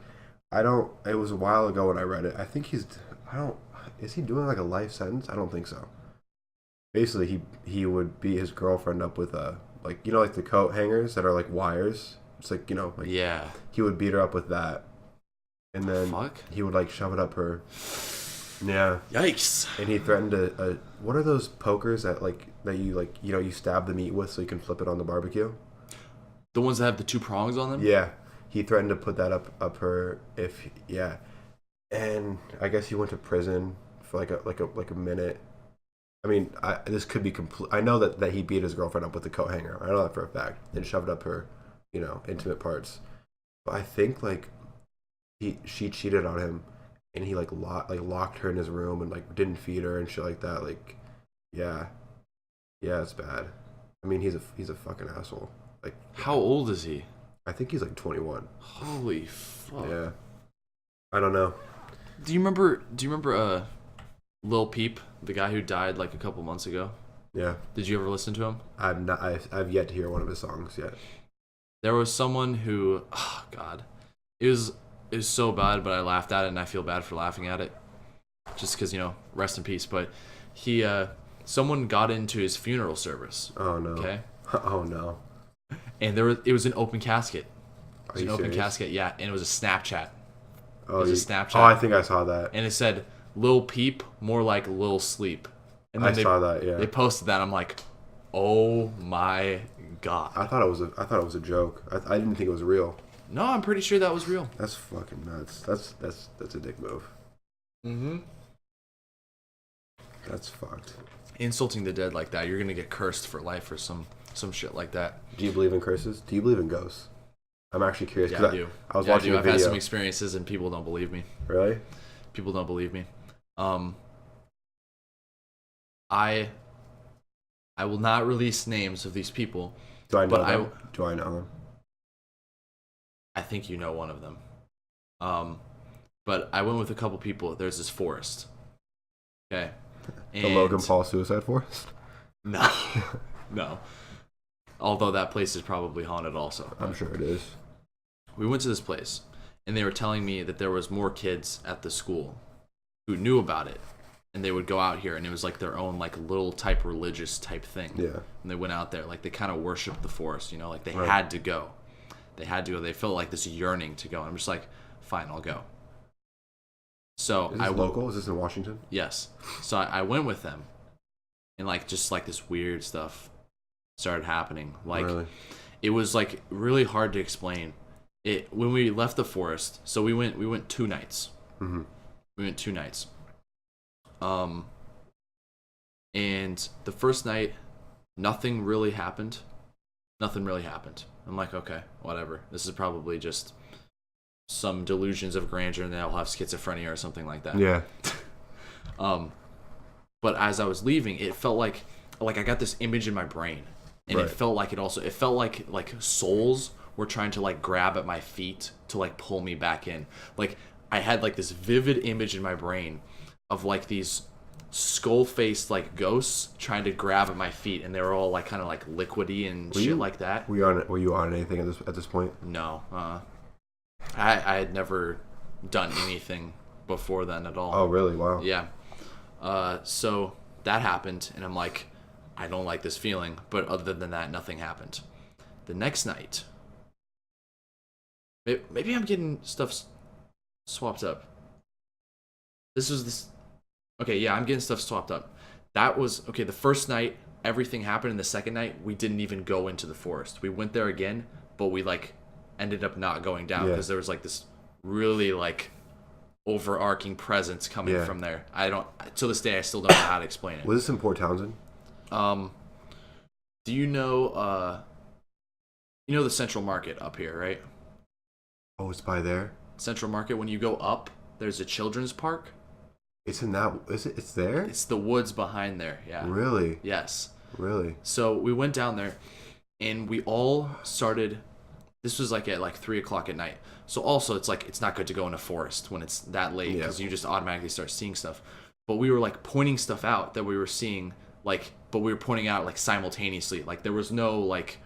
it was a while ago when I read it. I think is he doing like a life sentence? I don't think so. Basically, he would beat his girlfriend up with like the coat hangers that are like wires. It's like, yeah. He would beat her up with that. And then he would like shove it up her. Yeah. Yikes. And he threatened to what are those pokers that you stab the meat with so you can flip it on the barbecue? The ones that have the 2 prongs on them? Yeah. He threatened to put that up her and I guess he went to prison for like a minute. I mean, this could be complete. I know that he beat his girlfriend up with the coat hanger. I know that for a fact. And shoved up her, intimate parts. But I think like she cheated on him, and he locked her in his room and like didn't feed her and shit like that. Like, yeah, it's bad. I mean, he's a fucking asshole. Like, how old is he? I think he's like 21. Holy fuck. Yeah. I don't know. Do you remember Lil Peep, the guy who died like a couple months ago? Yeah. Did you ever listen to him? I've yet to hear one of his songs yet. There was someone who, oh God, it was so bad, but I laughed at it, and I feel bad for laughing at it, just because rest in peace. But someone got into his funeral service. Oh no. Okay. Oh no. And it was an open casket. It was an open casket, yeah, and it was a Snapchat. Oh, it was a Snapchat. Oh, I think I saw that. And it said Lil Peep, more like Lil Sleep. And then I saw that. Yeah. They posted that. I'm like, oh my God. I thought it was a joke. I didn't think it was real. No, I'm pretty sure that was real. That's fucking nuts. That's a dick move. Mm-hmm. That's fucked. Insulting the dead like that, you're gonna get cursed for life or some shit like that. Do you believe in curses? Do you believe in ghosts? I'm actually curious. Yeah, I do. I was watching a video. I've had some experiences and people don't believe me. Really? People don't believe me. I will not release names of these people. Do I know them? Do I know them? I think you know one of them. But I went with a couple people. There's this forest. Okay. The Logan Paul Suicide Forest? No. No. Although that place is probably haunted also. I'm sure it is. We went to this place, and they were telling me that there was more kids at the school who knew about it, and they would go out here, and it was like their own like little type religious type thing. Yeah. And they went out there, like they kind of worshipped the forest, like they Right. had to go. They had to go. They felt like this yearning to go. And I'm just like, fine, I'll go. So is this local? Is this in Washington? Yes. So I went with them, and like just like this weird stuff started happening. Like, Really? it was like really hard to explain. It when we left the forest. So we went 2 nights. Mm-hmm. We went 2 nights. And the first night, nothing really happened. Nothing really happened. I'm like, okay, whatever. This is probably just some delusions of grandeur, and then I'll have schizophrenia or something like that. Yeah. But as I was leaving, it felt like I got this image in my brain, and it felt like like souls were trying to like grab at my feet to like pull me back in. Like I had like this vivid image in my brain of like these skull-faced like ghosts trying to grab at my feet, and they were all like kind of like liquidy and shit like that. Were you on anything at this point? No, I had never done anything before then at all. Oh, really? Wow. Yeah. So that happened, and I'm like, I don't like this feeling. But other than that, nothing happened. The next night, maybe I'm getting stuff swapped up. Okay, yeah, I'm getting stuff swapped up. That was, okay, the first night, everything happened, and the second night, we didn't even go into the forest. We went there again, but we, like, ended up not going down because there was, like, this really, like, overarching presence coming from there. To this day, I still don't know how to explain it. Was this in Port Townsend? Do you know the Central Market up here, right? Oh, it's by there? Central Market, when you go up, there's a children's park. It's in that. Is it? It's there. It's the woods behind there. Yeah. Really? Yes. Really? So we went down there, and we all started. This was like at like 3:00 at night. So also it's like it's not good to go in a forest when it's that late because you just automatically start seeing stuff. But we were like pointing stuff out that we were seeing, like, but we were pointing out like simultaneously. Like there was no like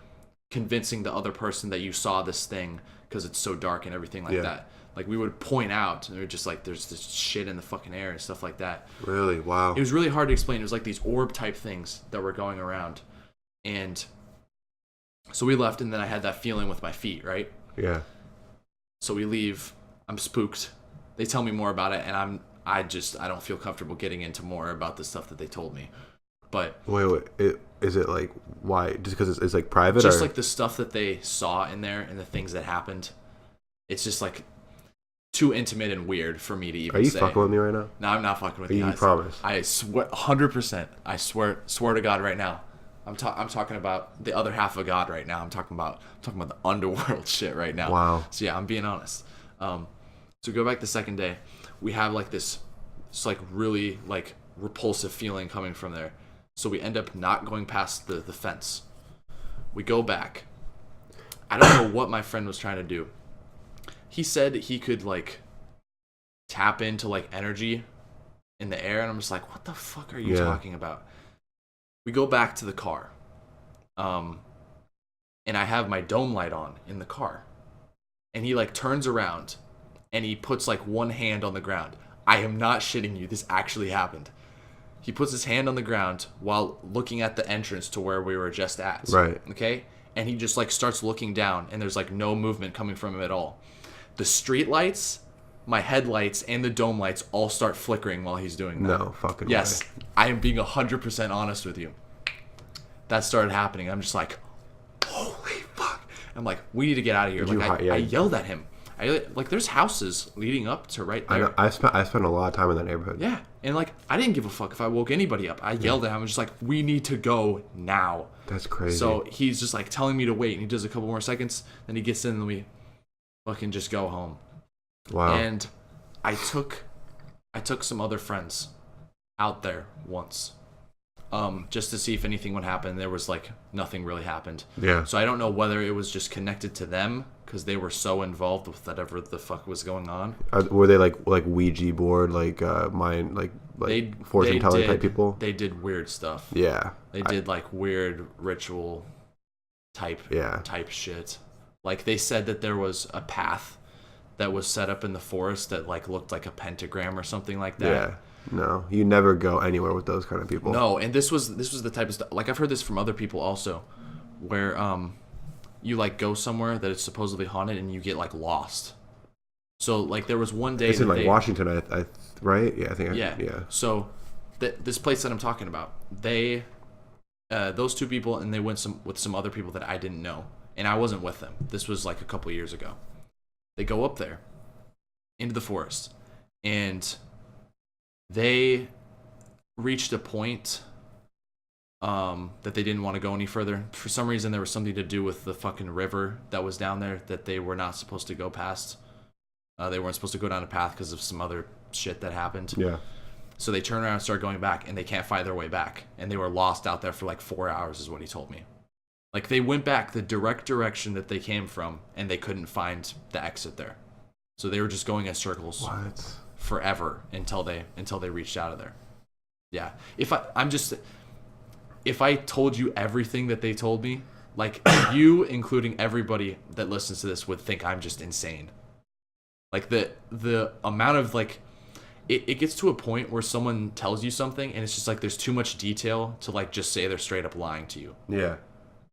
convincing the other person that you saw this thing because it's so dark and everything like that. Like, we would point out, and we were just like, there's this shit in the fucking air and stuff like that. Really? Wow. It was really hard to explain. It was like these orb-type things that were going around. And so we left, and then I had that feeling with my feet, right? Yeah. So we leave. I'm spooked. They tell me more about it, and I don't feel comfortable getting into more about the stuff that they told me. But wait. Is it like, why? Just because it's like private? Just like the stuff that they saw in there and the things that happened. It's just like too intimate and weird for me to even say. Are you fucking with me right now? No, I'm not fucking with you. You promise? I swear, 100%. I swear to God right now. I'm talking about the other half of God right now. I'm talking about the underworld shit right now. Wow. So yeah, I'm being honest. So we go back the second day. We have like this like really like repulsive feeling coming from there. So we end up not going past the fence. We go back. I don't know what my friend was trying to do. He said he could like tap into like energy in the air, and I'm just like, what the fuck are you talking about? We go back to the car. And I have my dome light on in the car. And he like turns around and he puts like one hand on the ground. I am not shitting you. This actually happened. He puts his hand on the ground while looking at the entrance to where we were just at. Right. Okay? And he just like starts looking down, and there's like no movement coming from him at all. The street lights, my headlights, and the dome lights all start flickering while he's doing that. No fucking Yes. way. I am being 100% honest with you. That started happening. I'm just like, holy fuck. I'm like, we need to get out of here. I yelled at him. Like, there's houses leading up to right there. I spent a lot of time in that neighborhood. Yeah. And like, I didn't give a fuck if I woke anybody up. I yelled at him. I'm just like, we need to go now. That's crazy. So he's just like telling me to wait, and he does a couple more seconds, then he gets in, and we fucking just go home. Wow. And I took some other friends out there once, just to see if anything would happen. There was like nothing really happened. Yeah. So I don't know whether it was just connected to them because they were so involved with whatever the fuck was going on. Were they like Ouija board, like mind, like fortune telling type people? They did weird stuff. Yeah. They did like weird ritual type shit. Like, they said that there was a path that was set up in the forest that like looked like a pentagram or something like that. Yeah. No, you never go anywhere with those kind of people. No, and this was the type of stuff. Like, I've heard this from other people also, where you like go somewhere that is supposedly haunted and you get like lost. So like, there was one day. It's in like Washington, I right? Yeah, I think. Yeah. Yeah. So this place that I'm talking about, they those two people, and they went with some other people that I didn't know, and I wasn't with them. This was like a couple years ago. They go up there into the forest, and they reached a point that they didn't want to go any further. For some reason, there was something to do with the fucking river that was down there that they were not supposed to go past. They weren't supposed to go down a path because of some other shit that happened. Yeah. So they turn around and start going back, and they can't find their way back. And they were lost out there for like 4 hours, is what he told me. Like, they went back the direct direction that they came from, and they couldn't find the exit there. So they were just going in circles forever until they reached out of there. Yeah. If I told you everything that they told me, like, you, including everybody that listens to this, would think I'm just insane. Like, the amount of, like, it gets to a point where someone tells you something, and it's just, like, there's too much detail to, like, just say they're straight up lying to you. Yeah.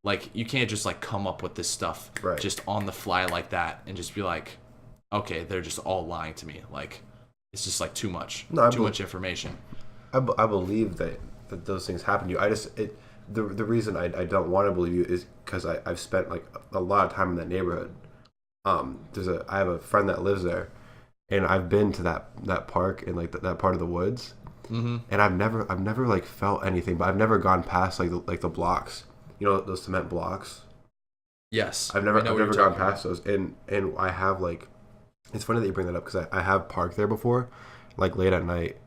Like, you can't just, like, come up with this stuff just on the fly like that and just be like, okay, they're just all lying to me. Like, it's just, like, too much. Too much information. I believe that those things happen to you. The reason I don't want to believe you is because I've spent, like, a lot of time in that neighborhood. I have a friend that lives there, and I've been to that park in, like, that part of the woods, and I've never like felt anything, but I've never gone past like the blocks, you know, those cement blocks. Yes, I've never gone past those, and I have, like, it's funny that you bring that up because I have parked there before, like, late at night,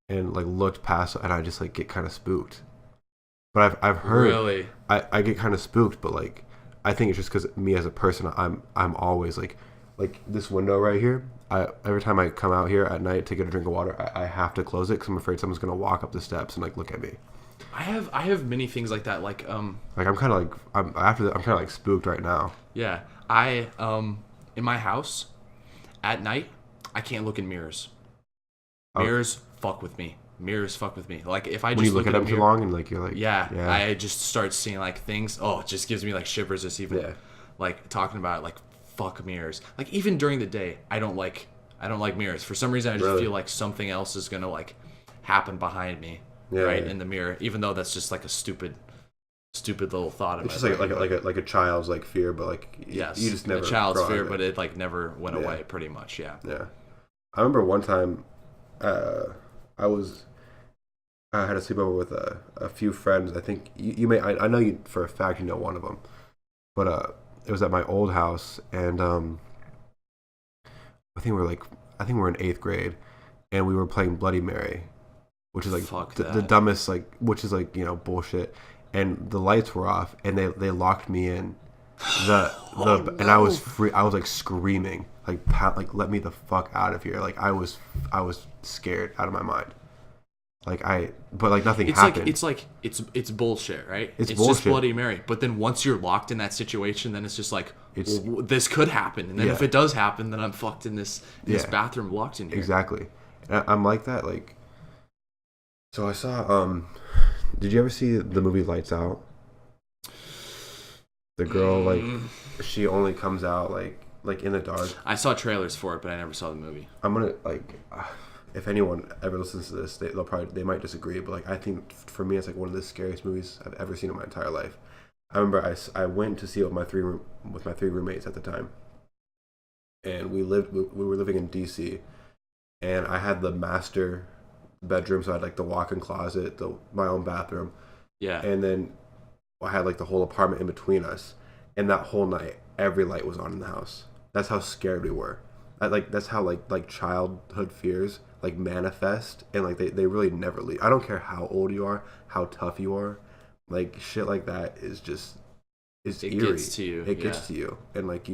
and, like, looked past, and I just, like, get kind of spooked. But I've heard, really, I get kind of spooked, but, like, I think it's just because me as a person, I'm always like this window right here. Every time I come out here at night to get a drink of water, I have to close it because I'm afraid someone's gonna walk up the steps and, like, look at me. I have many things like that. Like I'm kind of like I'm kind of like spooked right now. Yeah, in my house at night, I can't look in mirrors. Mirrors fuck with me. Mirrors fuck with me. Like, if I just look at them too long and, like, you're like, yeah, I just start seeing, like, things. Oh, it just gives me, like, shivers just even like talking about it. Like, fuck mirrors. Like, even during the day, I don't like mirrors. For some reason, I just feel like something else is gonna, like, happen behind me, in the mirror. Even though that's just, like, a stupid little thought. It's just like a child's, like, fear, but, like, you just never a child's fear, but it, like, never went away. Pretty much, yeah. Yeah, I remember one time, I had a sleepover with a few friends. I think you may. I know you for a fact. You know one of them, but it was at my old house, and I think we're in 8th grade, and we were playing Bloody Mary, which is, like, the dumbest, like, which is, like, you know, bullshit. And the lights were off, and they locked me in. And I was free. I was, like, screaming, like, let me the fuck out of here. Like, I was scared out of my mind. But nothing happened. It's bullshit, right? It's bullshit. Just Bloody Mary. But then once you're locked in that situation, then it's just like, this could happen. And then if it does happen, then I'm fucked in this bathroom locked in here. Exactly. And I'm like that, like, so I saw, did you ever see the movie Lights Out? The girl, like, she only comes out, like in the dark. I saw trailers for it, but I never saw the movie. I'm gonna, like, if anyone ever listens to this, they might disagree, but, like, I think for me it's, like, one of the scariest movies I've ever seen in my entire life. I remember I went to see it with my three roommates at the time, and we were living in DC, and I had the master bedroom, so I had, like, the walk-in closet, my own bathroom, and then I had, like, the whole apartment in between us, and that whole night every light was on in the house. That's how scared we were. That's how like childhood fears, like, manifest, and, like, they really never leave. I don't care how old you are, how tough you are, like, shit like that is eerie. Gets to you. It gets to you, and, like,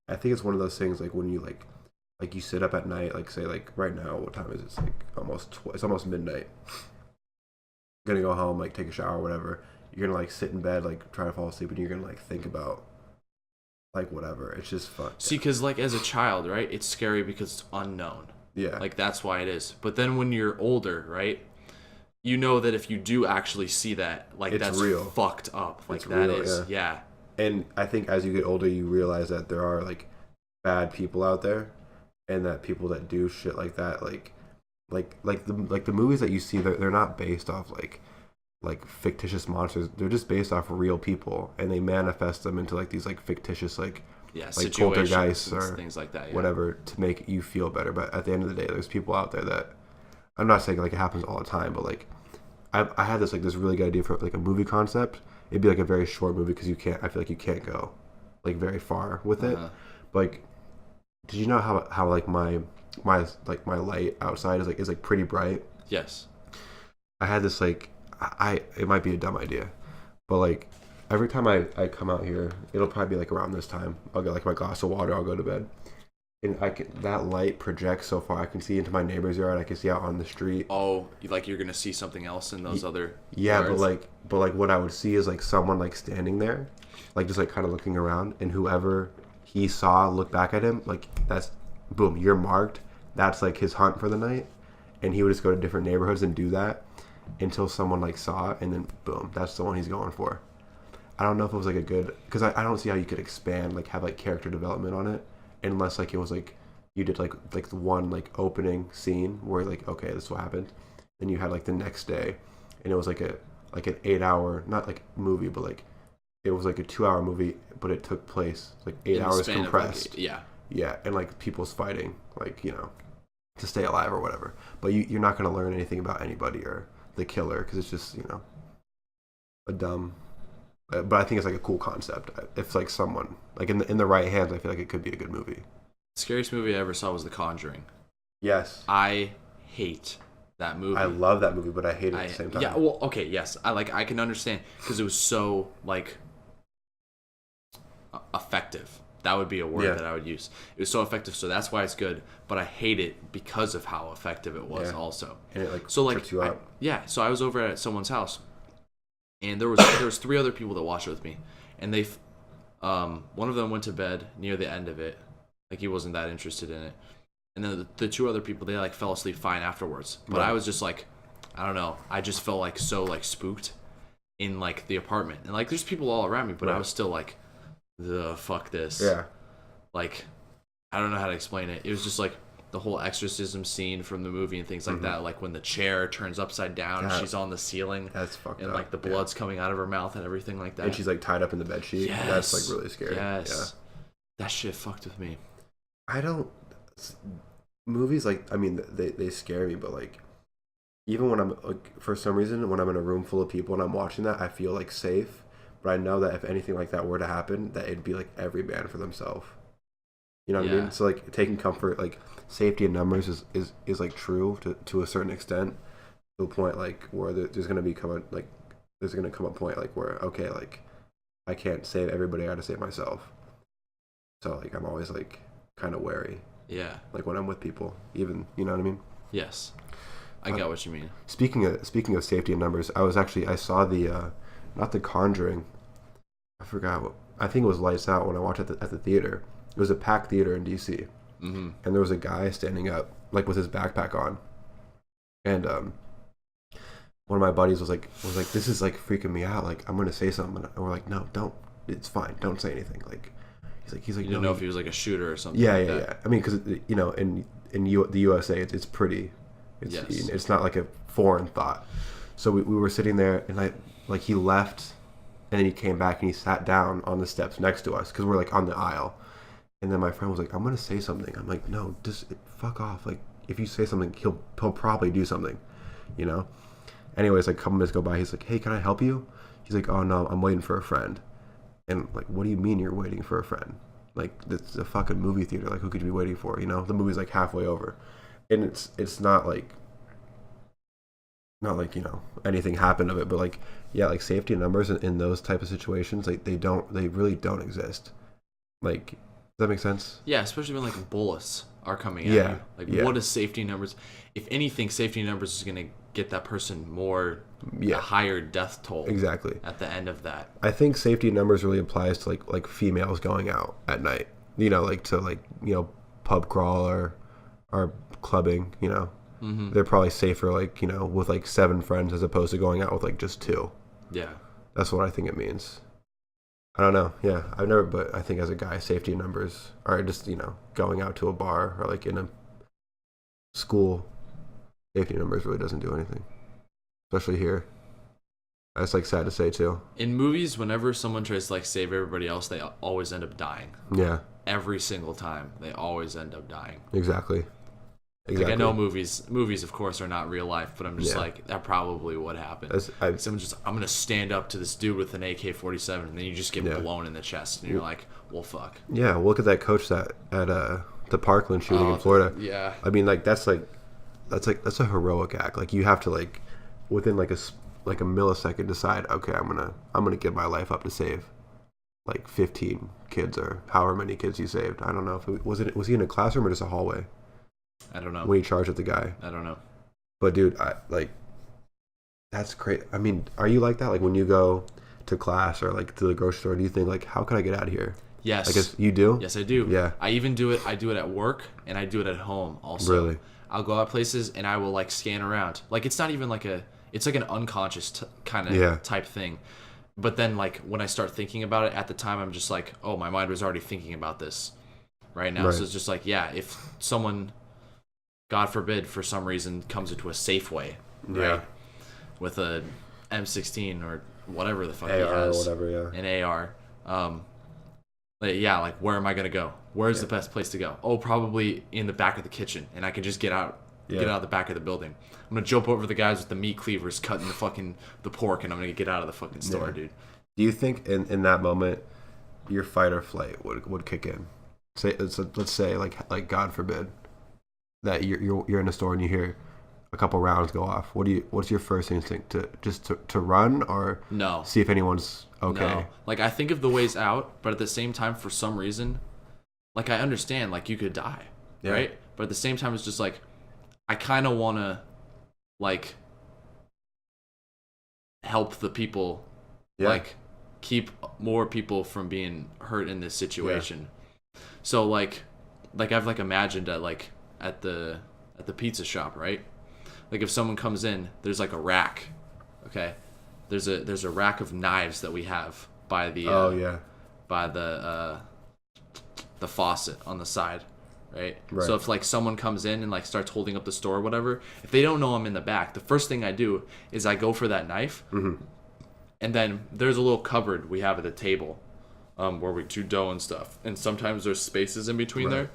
I think it's one of those things, like, when you like you sit up at night, like, say, like, right now, what time is it? It's like it's almost midnight. Gonna go home, like, take a shower, whatever. You're gonna, like, sit in bed, like, try to fall asleep, and you're gonna, like, think about, like, whatever. It's just fun. See, because, like, as a child, right, it's scary because it's unknown. Yeah. Like, that's why it is. But then when you're older, right, you know that if you do actually see that, like, it's that's real. Fucked up. Like, it's that real, is, yeah. And I think as you get older, you realize that there are, like, bad people out there, and that people that do shit like that, like the movies that you see, they're not based off, like like fictitious monsters. They're just based off real people, and they manifest them into like these like fictitious like poltergeists or things like that, whatever to make you feel better. But at the end of the day, there's people out there that I'm not saying like it happens all the time, but like I had this really good idea for like a movie concept. It'd be like a very short movie because I feel like you can't go like very far with it. But, like, did you know how like my light outside is like pretty bright? Yes. I had this like it might be a dumb idea, but like every time I come out here, it'll probably be like around this time. I'll get like my glass of water. I'll go to bed. And that light projects so far. I can see into my neighbor's yard. I can see out on the street. Oh, you're gonna see something else in those other yeah, yards? but like what I would see is like someone like standing there, like just like kind of looking around, and whoever he saw look back at him, like that's boom, you're marked. That's like his hunt for the night, and he would just go to different neighborhoods and do that until someone like saw it, and then boom, that's the one he's going for. I don't know if it was like a good because I don't see how you could expand like have like character development on it. Unless like it was like you did like the one like opening scene where like okay this is what happened, then you had like the next day, and it was like an 8 hour not like movie but like it was like a 2 hour movie but it took place like 8 hours compressed. Yeah, and like people's fighting like to stay alive or whatever. But you're not gonna learn anything about anybody or the killer because it's just a dumb. But I think it's like a cool concept. If like someone like in the right hands, I feel like it could be a good movie. The scariest movie I ever saw was The Conjuring. Yes. I hate that movie. I love that movie, but I hate it at the same time. Yeah. Well, okay. Yes. I can understand because it was so like effective. That would be a word that I would use. It was so effective, so that's why it's good. But I hate it because of how effective it was, also. And it trips you out. So I was over at someone's house. And there was 3 other people that watched it with me, and one of them went to bed near the end of it, like he wasn't that interested in it, and then the 2 other people they like fell asleep fine afterwards. But I was just like, I don't know, I just felt like so like spooked in like the apartment, and like there's people all around me, but I was still like, the fuck this. Yeah. Like, I don't know how to explain it. It was just like the whole exorcism scene from the movie and things like that, like when the chair turns upside down and she's on the ceiling. That's fucked up. And like the blood's coming out of her mouth and everything like that. And she's like tied up in the bedsheet. Yes. That's like really scary. Yes. Yeah. That shit fucked with me. Movies like, I mean, they scare me, but like, even when I'm like, for some reason, when I'm in a room full of people and I'm watching that, I feel like safe. But I know that if anything like that were to happen, that it'd be like every man for themselves. You know what I mean? So like taking comfort, like safety in numbers is like true to a certain extent, to a point like where there's gonna come a point like where okay, like I can't save everybody, I gotta save myself. So like I'm always like kind of wary. Yeah. Like when I'm with people, even you know what I mean? Yes. I get what you mean. Speaking of safety in numbers, I saw the not The Conjuring. I forgot. I think it was Lights Out when I watched it at the theater. It was a packed theater in DC, and there was a guy standing up, like with his backpack on, and one of my buddies was like, "This is like freaking me out. Like I'm gonna say something," and we're like, "No, don't. It's fine. Don't say anything." Like he's like, you didn't know if he was like a shooter or something. Yeah. I mean, because in the USA, it's pretty. It's not like a foreign thought. So we were sitting there, and he left, and then he came back and he sat down on the steps next to us because we're like on the aisle. And then my friend was like, "I'm gonna say something." I'm like, "No, just fuck off. Like, if you say something, he'll probably do something, you know." Anyways, like a couple minutes go by. He's like, "Hey, can I help you?" He's like, "Oh no, I'm waiting for a friend." And like, what do you mean you're waiting for a friend? Like, it's a fucking movie theater. Like, who could you be waiting for? You know, the movie's like halfway over, and it's not like anything happened of it, but like like safety numbers in those type of situations, like they really don't exist. Like. Does that make sense? Yeah, especially when like bullets are coming at you. Like what is safety numbers? If anything, safety numbers is gonna get that person more a higher death toll. Exactly. At the end of that. I think safety numbers really applies to like females going out at night. Like to pub crawl or clubbing, They're probably safer with like 7 friends as opposed to going out with like just 2. Yeah. That's what I think it means. I don't know. Yeah, I've never, but I think as a guy, safety numbers are just, going out to a bar or like in a school, safety numbers really doesn't do anything, especially here. That's like sad to say too. In movies, whenever someone tries to like save everybody else, they always end up dying. Yeah. Every single time, they always end up dying. Exactly. Like, I know movies of course are not real life, but I'm just like, that probably would happen. Someone just, I'm gonna stand up to this dude with an AK-47, and then you just get blown in the chest, and you're like, well, fuck. Yeah, well, look at that coach that at the Parkland shooting in Florida. Yeah. I mean, like that's a heroic act. Like you have to like within like a millisecond decide, okay, I'm gonna give my life up to save like 15 kids or however many kids he saved. I don't know if was he in a classroom or just a hallway. I don't know. When he charged at the guy. I don't know. But dude, that's crazy. I mean, are you like that? Like when you go to class or like to the grocery store, do you think like, how can I get out of here? Yes. I guess you do? Yes, I do. Yeah. I even do it. I do it at work and I do it at home also. Really? I'll go out places and I will like scan around. Like it's not even like it's like an unconscious kind of type thing. But then like when I start thinking about it at the time, I'm just like, oh, my mind was already thinking about this right now. Right. So it's just like, yeah, if someone, God forbid, for some reason comes into a Safeway, right, with a M16 or whatever the fuck AR he has, or whatever, an AR, like where am I gonna go? Where's the best place to go? Oh, probably in the back of the kitchen, and I can just get out of the back of the building. I'm gonna jump over the guys with the meat cleavers cutting the pork, and I'm gonna get out of the fucking store, dude. Do you think in that moment your fight or flight would kick in? Let's say like God forbid that you're in a store and you hear a couple rounds go off. What's your first instinct, to run or no, see if anyone's okay? No. Like I think of the ways out, but at the same time, for some reason, like I understand like you could die, right? But at the same time, it's just like I kind of want to like help the people, like keep more people from being hurt in this situation. So like I've like imagined at the pizza shop, right? Like if someone comes in, there's like a rack, okay? There's a rack of knives that we have by the by the faucet on the side, right? So if like someone comes in and like starts holding up the store or whatever, if they don't know I'm in the back, the first thing I do is I go for that knife, and then there's a little cupboard we have at the table, where we do dough and stuff, and sometimes there's spaces in between there.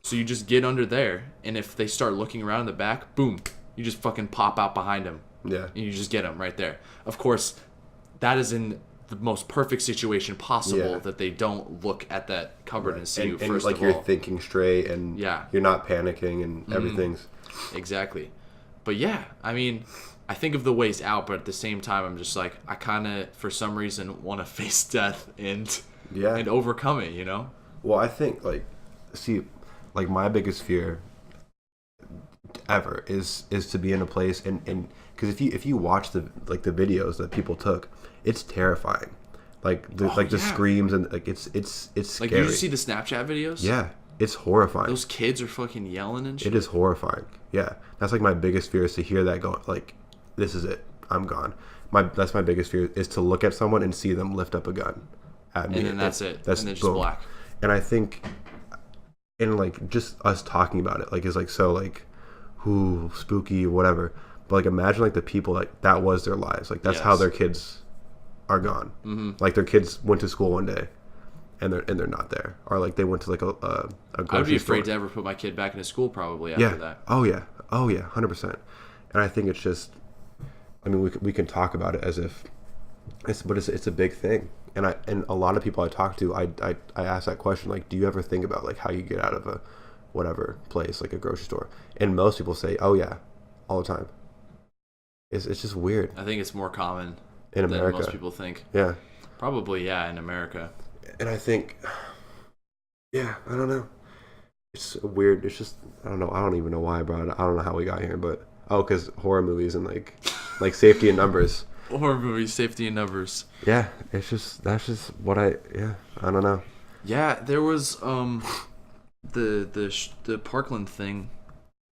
So you just get under there, and if they start looking around in the back, boom, you just fucking pop out behind them. Yeah. And you just get them right there. Of course, that is in the most perfect situation possible, that they don't look at that cupboard and see you first of all. And like you're thinking straight, and you're not panicking, and everything's... Exactly. But yeah, I mean, I think of the ways out, but at the same time, I'm just like, I kind of, for some reason, want to face death and overcome it, you know? Well, I think, like, like my biggest fear ever is to be in a place and because if you watch the videos that people took, it's terrifying. The screams and like it's scary. Like you see the Snapchat videos? Yeah, it's horrifying. Those kids are fucking yelling and shit. It is horrifying. Yeah, that's like my biggest fear is to hear that going like, this is it, I'm gone. That's my biggest fear is to look at someone and see them lift up a gun at me. And then that's it. And then just black. And I think, and like just us talking about it like is like so like, ooh, spooky, whatever. But like imagine like the people like that was their lives. Like that's how their kids are gone. Like their kids went to school one day, and they're not there, or like they went to like a grocery store. I'd be afraid to ever put my kid back into school probably after that. Oh yeah, 100%. And I think it's just, I mean, we can talk about it as if it's a big thing. And a lot of people I talk to, I ask that question, like, do you ever think about like how you get out of a whatever place, like a grocery store? And most people say, oh yeah, all the time. It's just weird. I think it's more common in America than most people think. Yeah. Probably, yeah, in America. And I think, yeah, I don't know. It's weird. It's just, I don't know. I don't even know why I brought it. I don't know how we got here, but because horror movies and like safety in numbers. Horror movies, safety in numbers. Yeah, that's just what I don't know. Yeah, there was the Parkland thing.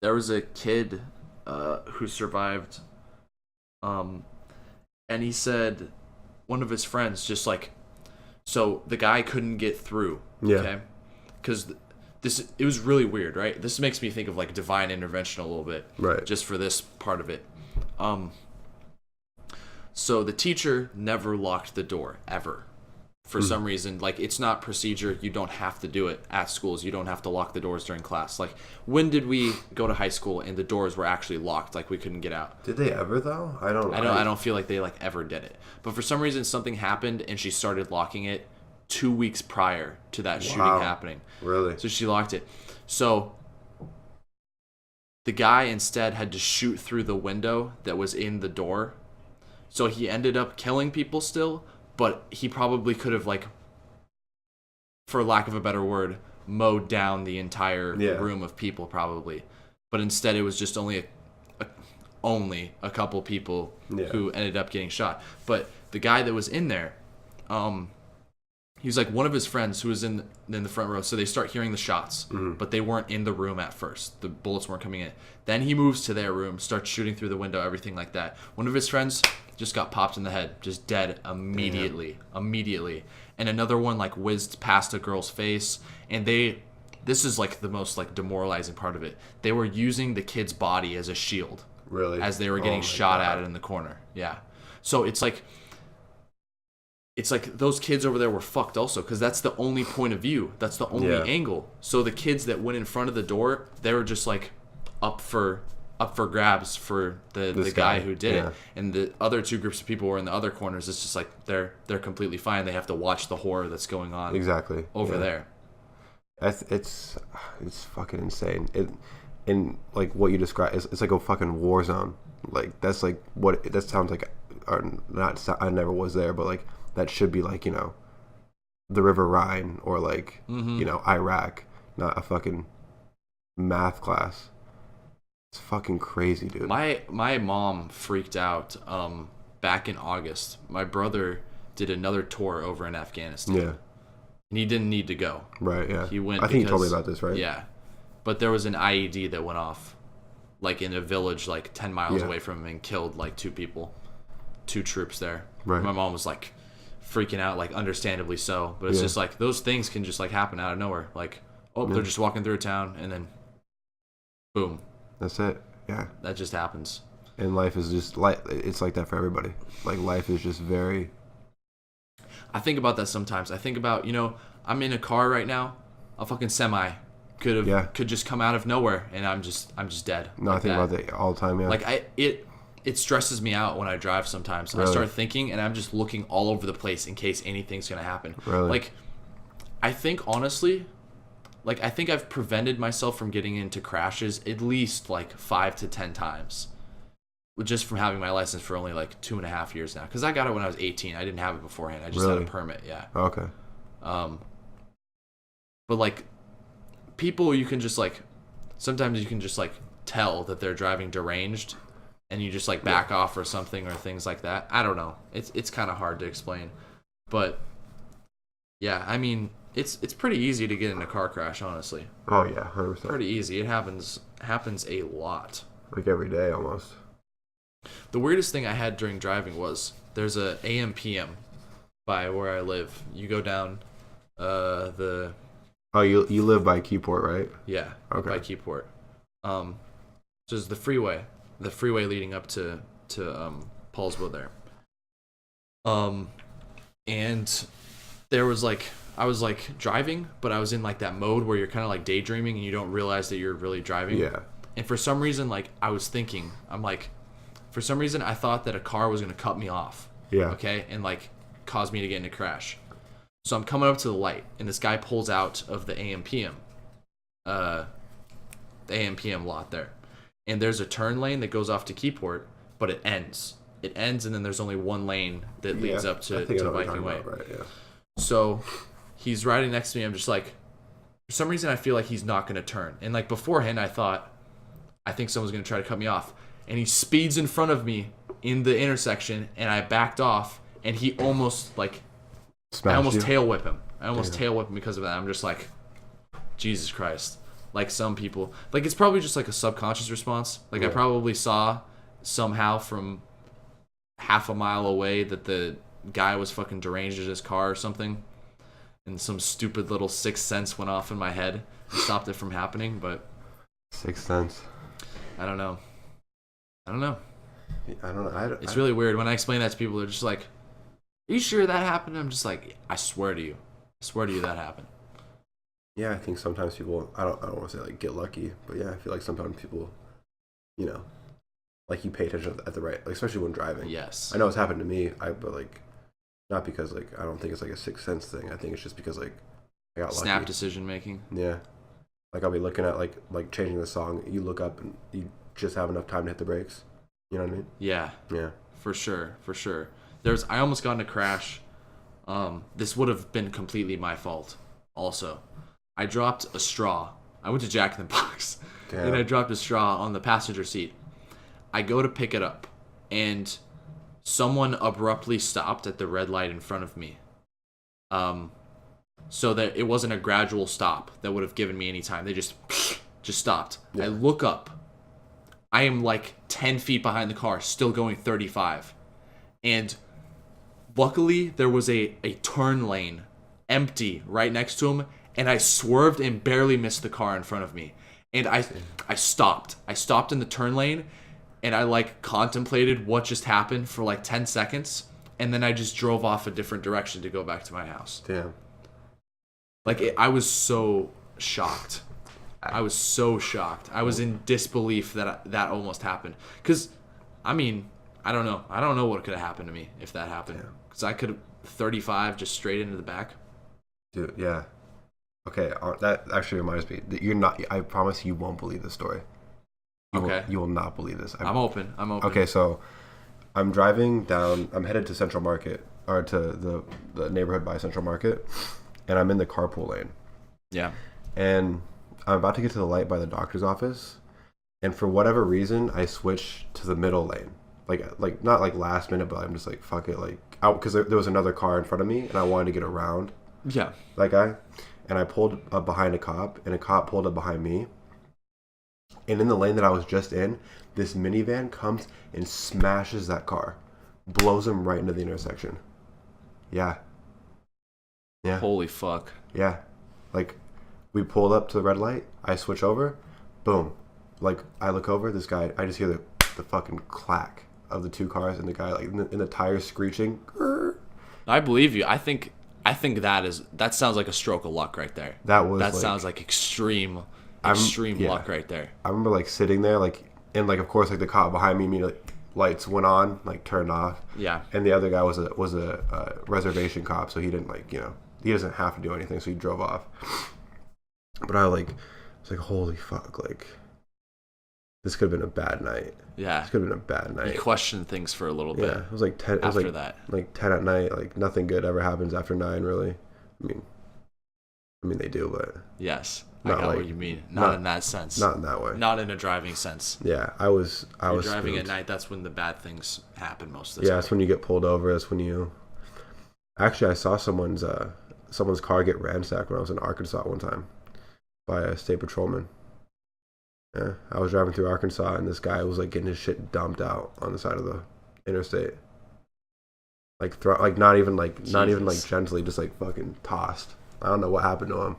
There was a kid who survived, and he said one of his friends just like, so the guy couldn't get through. Okay, because it was really weird, right? This makes me think of like divine intervention a little bit, right? Just for this part of it. So the teacher never locked the door, ever. For some reason, like, it's not procedure. You don't have to do it at schools. You don't have to lock the doors during class. Like, when did we go to high school and the doors were actually locked, like we couldn't get out? Did they ever though? I don't feel like they like ever did it. But for some reason, something happened and she started locking it 2 weeks prior to that shooting happening. Really? So she locked it. So the guy instead had to shoot through the window that was in the door. So he ended up killing people still. But he probably could have, like, for lack of a better word, mowed down the entire room of people probably. But instead it was just only a couple people who ended up getting shot. But the guy that was in there, he was like one of his friends who was in the front row. So they start hearing the shots, but they weren't in the room at first. The bullets weren't coming in. Then he moves to their room, starts shooting through the window, everything like that. One of his friends just got popped in the head, just dead immediately. And another one like whizzed past a girl's face, and this is like the most like demoralizing part of it. They were using the kid's body as a shield. Really? As they were getting shot at in the corner. Yeah. So it's like those kids over there were fucked also, because that's the only point of view. That's the only angle. So the kids that went in front of the door, they were just like up for grabs for the guy who did it. And the other two groups of people were in the other corners. It's just like they're completely fine. They have to watch the horror that's going on over there. It's fucking insane. And like what you described, it's like a fucking war zone. Like that's like what that sounds like. Or not, I never was there, but like that should be like, you know, the River Rhine or like you know, Iraq, not a fucking math class. It's fucking crazy, dude. My mom freaked out back in August. My brother did another tour over in Afghanistan. Yeah. And he didn't need to go. Right, yeah. He went I think you told me about this, right? Yeah. But there was an IED that went off like in a village like 10 miles away from him and killed like 2 troops there. Right. My mom was like freaking out, like understandably so. But it's just like those things can just like happen out of nowhere. Like, they're just walking through a town and then boom. That's it. Yeah. That just happens. And life is just like, it's like that for everybody. Like life is just very. I think about that sometimes. I think about, you know, I'm in a car right now. A fucking semi could just come out of nowhere and I'm just dead. No, like I think about that all the time. Yeah. Like it stresses me out when I drive sometimes. Really? I start thinking and I'm just looking all over the place in case anything's gonna happen. Really? Like, I think honestly, like I think I've prevented myself from getting into crashes at least like 5 to 10 times, just from having my license for only like 2.5 years now. Because I got it when I was 18. I didn't have it beforehand. I just had a permit. Yeah. Okay. But like people, you can just like sometimes you can just like tell that they're driving deranged. And you just like back off or something or things like that. I don't know. It's kind of hard to explain, but yeah, I mean it's pretty easy to get in a car crash, honestly. Oh yeah, 100%. Pretty easy. It happens a lot. Like every day almost. The weirdest thing I had during driving was there's a AM/PM by where I live. You go down the. Oh, you live by Keyport, right? Yeah. Okay. By Keyport. Just the freeway. The freeway leading up to Paulsville there. And there was like I was like driving, but I was in like that mode where you're kind of like daydreaming and you don't realize that you're really driving. Yeah. And for some reason, like I was thinking, for some reason I thought that a car was gonna cut me off. Yeah. Okay, and like cause me to get in a crash. So I'm coming up to the light, and this guy pulls out of the AM/PM lot there. And there's a turn lane that goes off to Keyport, but it ends. It ends, and then there's only one lane that leads up to Viking Way. Right, yeah. So he's riding next to me. I'm just like, for some reason, I feel like he's not going to turn. And like beforehand, I thought, I think someone's going to try to cut me off. And he speeds in front of me in the intersection, and I backed off, and he almost like, I almost tail whip him. Tail whip him because of that. I'm just like, Jesus Christ. Like some people, like it's probably just like a subconscious response. Like I probably saw somehow from half a mile away that the guy was fucking deranged in his car or something, and some stupid little sixth sense went off in my head and stopped it from happening. But Sixth sense. I don't know. I don't know. It's really weird. When I explain that to people, they're just like, "Are you sure that happened?" I'm just like, "I swear to you. I swear to you that happened." Yeah, I think sometimes people, I don't want to say like get lucky, but yeah, I feel like sometimes people, you know, like you pay attention at the right, like, especially when driving. Yes. I know it's happened to me, but like, not because like, I don't think it's like a sixth sense thing. I think it's just because like, I got lucky. Snap decision making. Yeah. Like I'll be looking at like changing the song. You look up and you just have enough time to hit the brakes. You know what I mean? Yeah. Yeah. For sure. I almost got in a crash. This would have been completely my fault also. I dropped a straw. I went to Jack in the Box. Damn. And I dropped a straw on the passenger seat. I go to pick it up, and someone abruptly stopped at the red light in front of me. So that it wasn't a gradual stop that would have given me any time. They just stopped. Yeah. I look up. I am like 10 feet behind the car, still going 35. And luckily, there was a turn lane empty right next to him, and I swerved and barely missed the car in front of me. And I stopped. I stopped in the turn lane, and I like contemplated what just happened for like 10 seconds, and then I just drove off a different direction to go back to my house. Damn. Like, I was so shocked. I was so shocked. I was in disbelief that almost happened. Because, I mean, I don't know. I don't know what could have happened to me if that happened. Because I could have 35 just straight into the back. Dude, yeah. Okay, that actually reminds me. You're not. I promise you won't believe this story. You will not believe this. I'm open. Okay, so I'm driving down. I'm headed to Central Market, or to the neighborhood by Central Market, and I'm in the carpool lane. Yeah. And I'm about to get to the light by the doctor's office, and for whatever reason, I switched to the middle lane. Like not like last minute, but I'm just like, fuck it, like out, because there was another car in front of me, and I wanted to get around. Yeah. That guy. And I pulled up behind a cop, and a cop pulled up behind me. And in the lane that I was just in, this minivan comes and smashes that car. Blows him right into the intersection. Yeah. Yeah. Holy fuck. Yeah. Like, we pulled up to the red light. I switch over. Boom. Like, I look over. This guy, I just hear the fucking clack of the two cars, and the guy, like, in the tires screeching. Grr. I believe you. I think that sounds like a stroke of luck right there. That sounds like extreme luck right there. I remember like sitting there, like, and like of course like the cop behind me immediately, like, lights went on, like turned off. Yeah. And the other guy was a reservation cop, so he didn't like, you know, he doesn't have to do anything, so he drove off. But I was like, holy fuck, like, this could have been a bad night. Yeah. This could have been a bad night. You question things for a little bit. Yeah. It was like 10 after that. Like 10 at night. Like nothing good ever happens after 9, really. I mean they do, but yes. I got what you mean. Not in that sense. Not in that way. Not in a driving sense. Yeah. I was driving at night, that's when the bad things happen most of the time. Yeah, that's when you get pulled over. That's when you actually, I saw someone's car get ransacked when I was in Arkansas one time by a state patrolman. Yeah, I was driving through Arkansas, and this guy was like getting his shit dumped out on the side of the interstate, like not even gently, just like fucking tossed. I don't know what happened to him.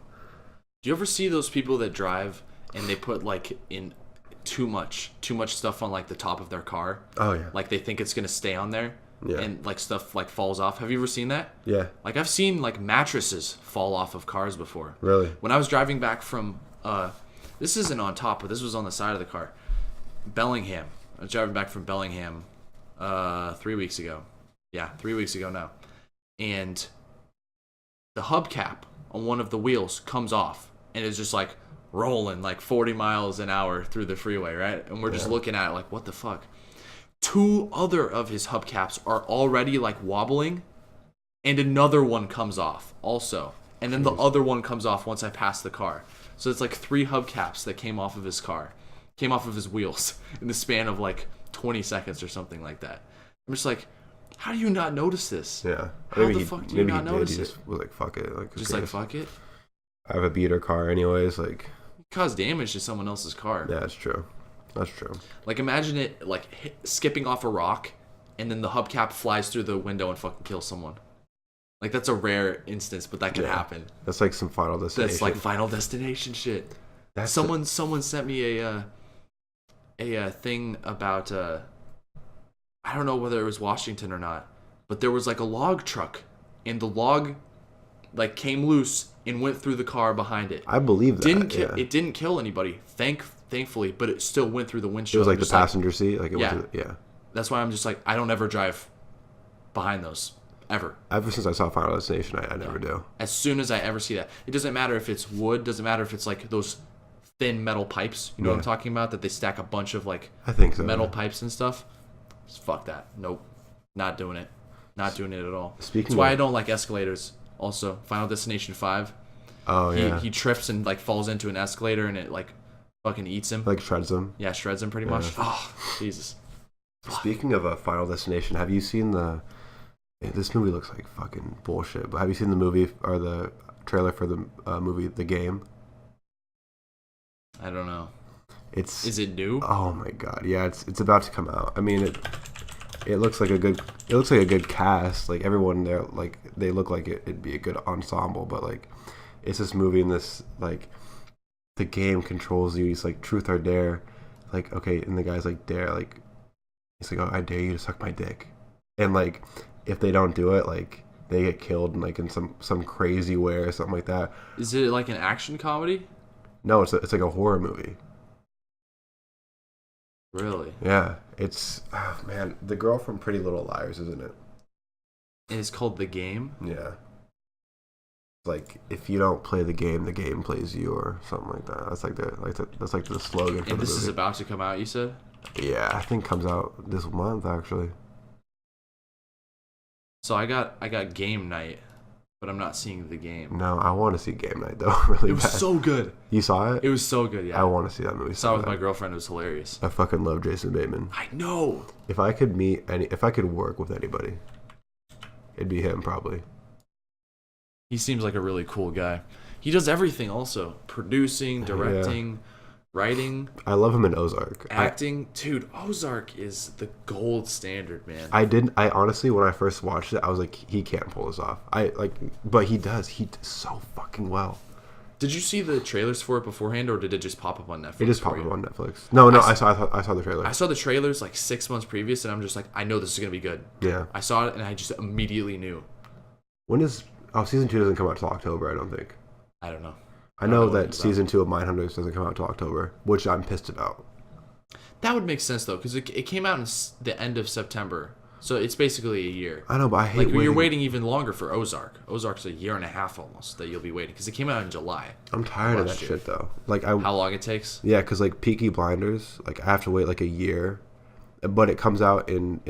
Do you ever see those people that drive and they put like in too much stuff on like the top of their car? Oh yeah. Like they think it's gonna stay on there. Yeah. And like stuff like falls off. Have you ever seen that? Yeah. Like I've seen like mattresses fall off of cars before. Really? When I was driving back from this isn't on top, but this was on the side of the car. Bellingham. I was driving back from Bellingham 3 weeks ago. Yeah, 3 weeks ago now. And the hubcap on one of the wheels comes off and is just like rolling like 40 miles an hour through the freeway, right? And we're just looking at it like, what the fuck? 2 other of his hubcaps are already like wobbling, and another one comes off also. And then the other one comes off once I pass the car. So it's like 3 hubcaps that came off of his wheels in the span of like 20 seconds or something like that. I'm just like, how do you not notice this? Yeah. How the fuck do you not notice it? He just was like, fuck it. Like, just like, fuck it? I have a beater car anyways. Like, cause damage to someone else's car. Yeah, that's true. That's true. Like, imagine it like skipping off a rock, and then the hubcap flies through the window and fucking kills someone. Like, that's a rare instance, but that could happen. That's like some Final Destination. That's like Final Destination shit. Someone sent me a thing about I don't know whether it was Washington or not, but there was like a log truck, and the log like came loose and went through the car behind it. I believe that. It didn't kill anybody, thankfully, but it still went through the windshield. It was like the passenger seat, like it yeah. went through, yeah. That's why I'm just like, I don't ever drive behind those ever. Ever since I saw Final Destination, I never do. As soon as I ever see that, it doesn't matter if it's wood, doesn't matter if it's like those thin metal pipes. You know what I'm talking about? That they stack a bunch of like I think so, metal pipes and stuff. Just fuck that. Nope, not doing it. Not doing it at all. That's why I don't like escalators. Also, Final Destination 5. Oh yeah. He trips and like falls into an escalator and it like fucking eats him. Like shreds him. Yeah, shreds him pretty much. Oh, Jesus. Speaking of a Final Destination, have you seen the? This movie looks like fucking bullshit. But have you seen the movie or the trailer for the movie The Game? I don't know. Is it new? Oh my god, yeah, it's about to come out. I mean, it looks like a good cast. Like everyone there, like they look like it'd be a good ensemble. But like, it's this movie and this like, the game controls you. He's like truth or dare, like okay, and the guy's like dare, like he's like, oh, I dare you to suck my dick, and like if they don't do it, like they get killed in like in some crazy way or something like that. Is it like an action comedy? No, it's like a horror movie. Really? Yeah, it's man, the girl from Pretty Little Liars, isn't it? And it's called The Game? Yeah. Like if you don't play the game plays you, or something like that. That's like the slogan for the movie. And this is about to come out, you said? Yeah, I think comes out this month actually. So I got Game Night, but I'm not seeing The Game. No, I want to see Game Night though. Really, it was bad. So good. You saw it? It was so good. Yeah, I want to see that movie. I saw it with my girlfriend. It was hilarious. I fucking love Jason Bateman. I know. If I could work with anybody, it'd be him probably. He seems like a really cool guy. He does everything also. Producing, directing, writing. I love him in Ozark. Acting. Dude, Ozark is the gold standard, man. I honestly, when I first watched it, I was like, he can't pull this off. But he does. He does so fucking well. Did you see the trailers for it beforehand, or did it just pop up on Netflix? It just popped up on Netflix. No, I saw the trailer. I saw the trailers like 6 months previous, and I'm just like, I know this is going to be good. Yeah. I saw it, and I just immediately knew. Season 2 doesn't come out till October, I don't think. I don't know. I know that season 2 of Mindhunters doesn't come out till October, which I'm pissed about. That would make sense, though, because it came out in the end of September. So it's basically a year. I know, but I hate waiting. You're waiting even longer for Ozark. Ozark's a year and a half almost that you'll be waiting, because it came out in July. I'm tired of that shit, though. How long it takes? Yeah, because like Peaky Blinders, like I have to wait like a year, but it comes out in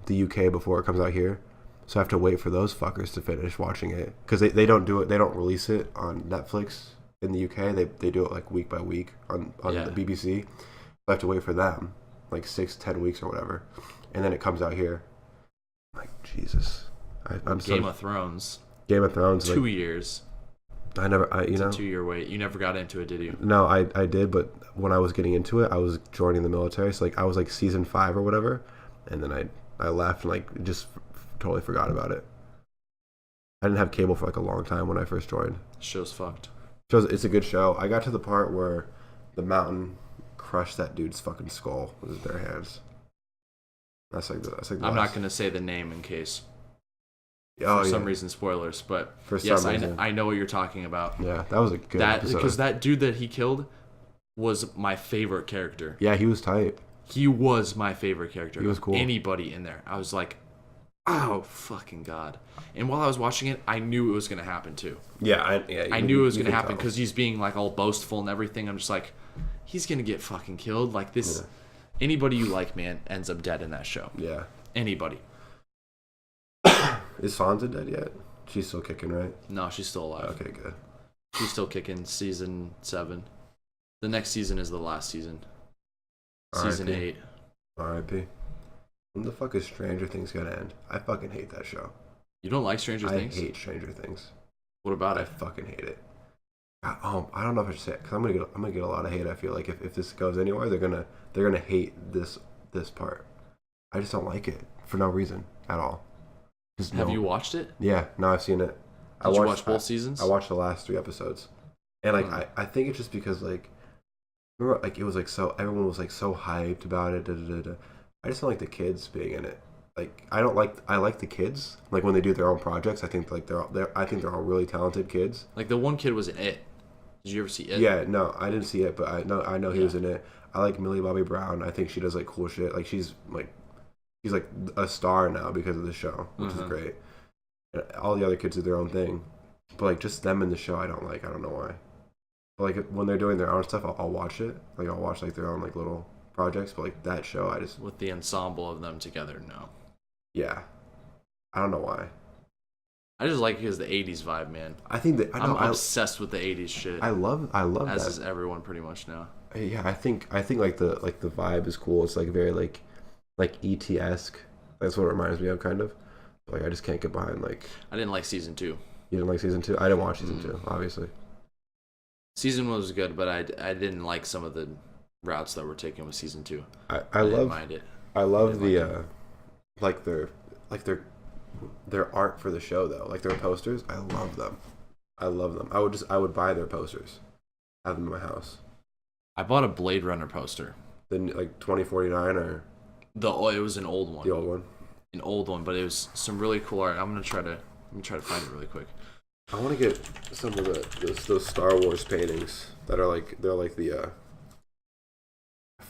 the UK before it comes out here. So I have to wait for those fuckers to finish watching it, because they don't do it. They don't release it on Netflix in the UK. They do it like week by week on the BBC. I have to wait for them like 6-10 weeks or whatever, and then it comes out here. I'm like Jesus, I'm Game of Thrones. 2 years. It's a 2-year wait. You never got into it, did you? No, I did, but when I was getting into it, I was joining the military. So like I was like season 5 or whatever, and then I left and like just totally forgot about it. I didn't have cable for like a long time when I first joined. Show's fucked. It's a good show. I got to the part where the mountain crushed that dude's fucking skull with his bare hands. That's like the I'm not gonna say the name in case. For some reason, spoilers. But I know what you're talking about. Yeah, that was a good episode. Because that dude that he killed was my favorite character. Yeah, he was tight. He was my favorite character. He was cool. Anybody in there, I was like, oh fucking god! And while I was watching it, I knew it was gonna happen too. Yeah, I knew it was gonna happen because he's being like all boastful and everything. I'm just like, he's gonna get fucking killed. Like this, anybody you like, man, ends up dead in that show. Yeah, anybody. Is Sansa dead yet? She's still kicking, right? No, she's still alive. Okay, good. She's still kicking. Season 7. The next season is the last season. Season 8. R.I.P. When the fuck is Stranger Things gonna end? I fucking hate that show. You don't like Stranger Things? I hate Stranger Things. What about it? I fucking hate it. I don't know if I should say it, because I'm gonna get a lot of hate. I feel like if this goes anywhere, they're gonna hate this part. I just don't like it for no reason at all. Have you watched it? Yeah, no, I've seen it. Did you watch both seasons? I watched the last 3 episodes, and like I think it's just because like, remember, like it was like so everyone was like so hyped about it. I just don't like the kids being in it. Like I like the kids. Like when they do their own projects, I think like I think they're all really talented kids. Like the one kid was in It. Did you ever see It? Yeah, no, I didn't see it, but I know he Yeah. was in it. I like Millie Bobby Brown. I think she does like cool shit. Like she's like a star now because of the show, which is great. And all the other kids do their own thing, but like just them in the show, I don't like. I don't know why. But like when they're doing their own stuff, I'll watch it. Like I'll watch like their own like little projects. But like that show, I just With the ensemble of them together, no. yeah, I don't know why. I just like it because the 80s vibe, man. I think that I'm obsessed with the 80s shit. I love as that. is everyone pretty much now. Yeah, I think like the vibe is cool. It's like very like ET-esque. That's what it reminds me of, kind of. Like I just can't get behind like. I didn't like season 2. You didn't like season 2? I didn't watch season 2, obviously. Season 1 was good, but I didn't like some of the routes that were taken with season 2. I love mind it. I love the like their art for the show though. Like their posters, I love them. I love them. I would buy their posters. Have them in my house. I bought a Blade Runner poster. Then like 2049 or it was an old one. the old one. An old one, but it was some really cool art. Let me try to find it really quick. I want to get some of those Star Wars paintings that are like the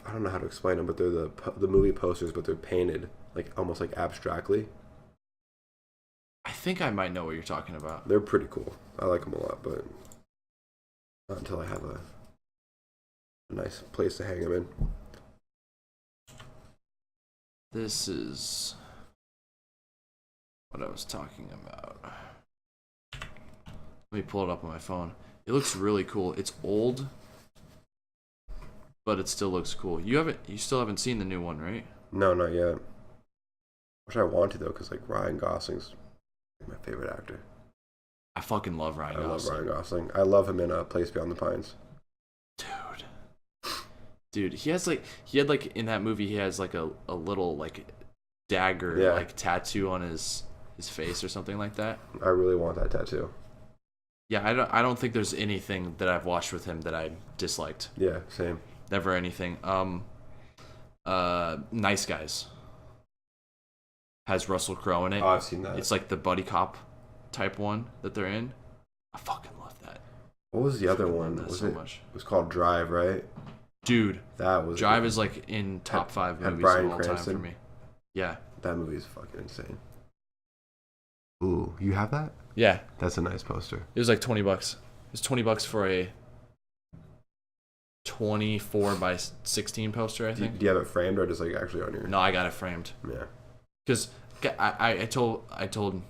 I don't know how to explain them, but they're the movie posters, but they're painted like almost like abstractly. I think I might know what you're talking about. They're pretty cool. I like them a lot, but not until I have a nice place to hang them in. This is what I was talking about. Let me pull it up on my phone. It looks really cool. It's old, but it still looks cool. You still haven't seen the new one, right? No, not yet. Wish I wanted though, because like Ryan Gosling's my favorite actor. I fucking love Ryan Gosling. I love Ryan Gosling. I love him in A Place Beyond the Pines. Dude, he had like in that movie he has like a little like dagger like tattoo on his face or something like that. I really want that tattoo. Yeah, I don't think there's anything that I've watched with him that I disliked. Yeah, same. Never anything. Nice Guys has Russell Crowe in it. Oh, I've seen that. It's like the buddy cop type one that they're in. I fucking love that. What was the other one? It was called Drive, right? Dude, that was Drive is like in top 5 movies Bryan of all Cranston. time for me. Yeah, that movie is fucking insane. Ooh, you have that? Yeah, that's a nice poster. It was like $20. It was $20 for a 24 by 16 poster, I think. Do you have it framed or just like actually on your? No, I got it framed. Yeah. Because I told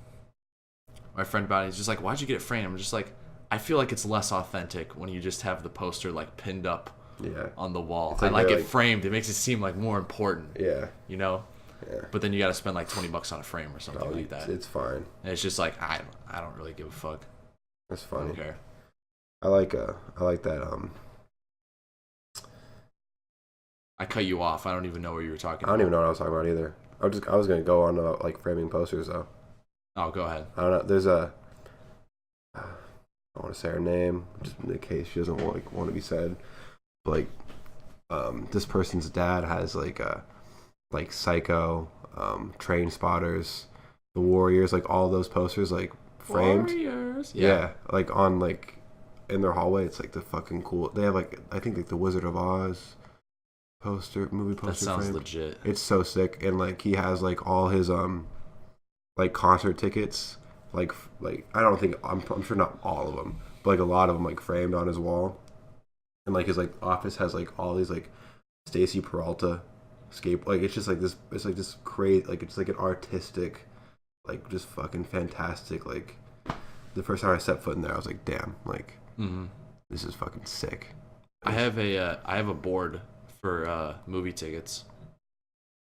my friend about it. He's just like, "Why'd you get it framed?" I'm just like, I feel like it's less authentic when you just have the poster like pinned up on the wall. Like I like it framed. It makes it seem like more important. Yeah. You know. Yeah. But then you got to spend like $20 on a frame or something like that. It's fine. And it's just like I don't really give a fuck. That's funny. I don't care. I like that. I cut you off. I don't even know what you were talking about. I don't even know what I was talking about either. I was gonna go on about like framing posters though. Oh, go ahead. I don't know. There's I don't want to say her name just in case she doesn't want to be said. But, like, this person's dad has like Psycho, Train Spotters, The Warriors, like all those posters like framed. Warriors. Yeah, like on like in their hallway. It's like the fucking cool. They have like I think like the Wizard of Oz movie poster. That sounds framed. Legit. It's so sick, and like he has like all his like concert tickets. Like I don't think I'm sure not all of them, but like a lot of them like framed on his wall, and like his like office has like all these like Stacy Peralta like it's just like this. It's like this crazy like it's like an artistic, like just fucking fantastic. Like the first time I set foot in there, I was like, damn, like this is fucking sick. I have a board for movie tickets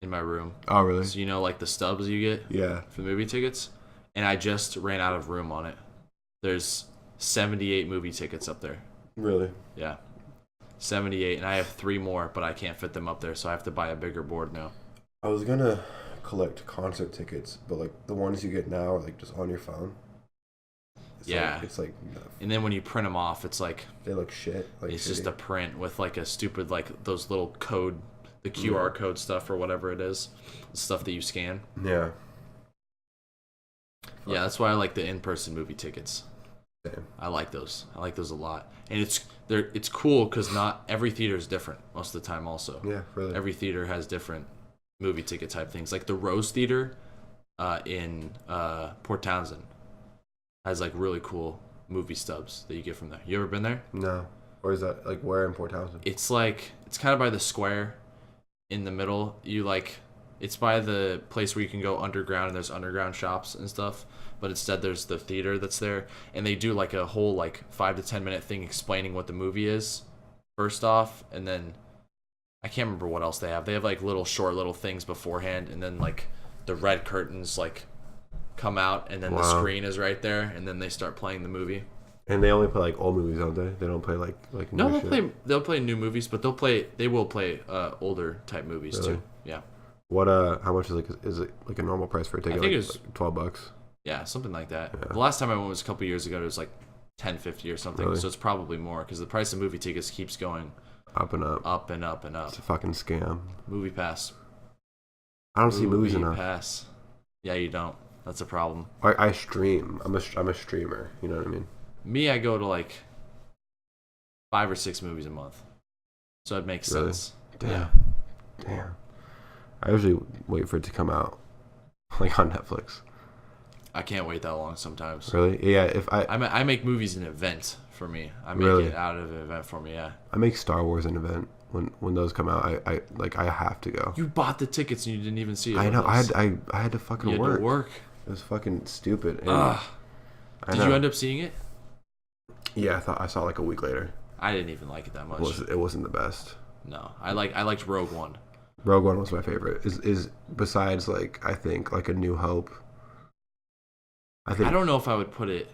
in my room. Oh really? So you know like the stubs you get for movie tickets. And I just ran out of room on it. There's 78 movie tickets up there. Really? Yeah. 78. And I have 3 more, but I can't fit them up there, so I have to buy a bigger board now. I was going to collect concert tickets, but like the ones you get now are like just on your phone. It's like and then when you print them off, it's like they look shit. Like it's just a print with like a stupid like those little code the QR code stuff or whatever it is, the stuff that you scan. Yeah. Yeah, that's why I like the in-person movie tickets. Same. I like those. I like those a lot, and it's cool because not every theater is different most of the time. Also, Yeah, really. Every theater has different movie ticket type things. Like the Rose Theater in Port Townsend has like really cool movie stubs that you get from there. You ever been there? No. Or is that like where in Port Townsend? It's kind of by the square in the middle. It's by the place where you can go underground and there's underground shops and stuff. But instead there's the theater that's there, and they do like a whole like 5 to 10 minute thing explaining what the movie is first off, and then I can't remember what else they have. They have like short little things beforehand, and then like the red curtains like come out, and then the screen is right there, and then they start playing the movie. And they only play like old movies, don't they? They don't play like new shit. They'll play new movies, but they will play older type movies too. Yeah. What how much is it like a normal price for a ticket? I think it was like $12. Yeah, something like that. Yeah. The last time I went was a couple years ago. It was like $10.50 or something. Really? So it's probably more because the price of movie tickets keeps going up and up. Up and up and up. It's a fucking scam. Movie Pass. I don't see movies enough. Movie Pass. Yeah, you don't. That's a problem. I stream. I'm a streamer. You know what I mean? Me, I go to like 5 or 6 movies a month. So it makes sense. Damn. I usually wait for it to come out, like on Netflix. I can't wait that long sometimes. Really? Yeah. If I make movies an event for me. I make it out of an event for me. Yeah. I make Star Wars an event when those come out. I have to go. You bought the tickets and you didn't even see it. I know. I had to fucking work. You had to work. It was fucking stupid. Did you end up seeing it? Yeah, I saw it like a week later. I didn't even like it that much. It wasn't the best. No, I liked Rogue One. Rogue One was my favorite. Is besides like I think like A New Hope. I don't know if I would put it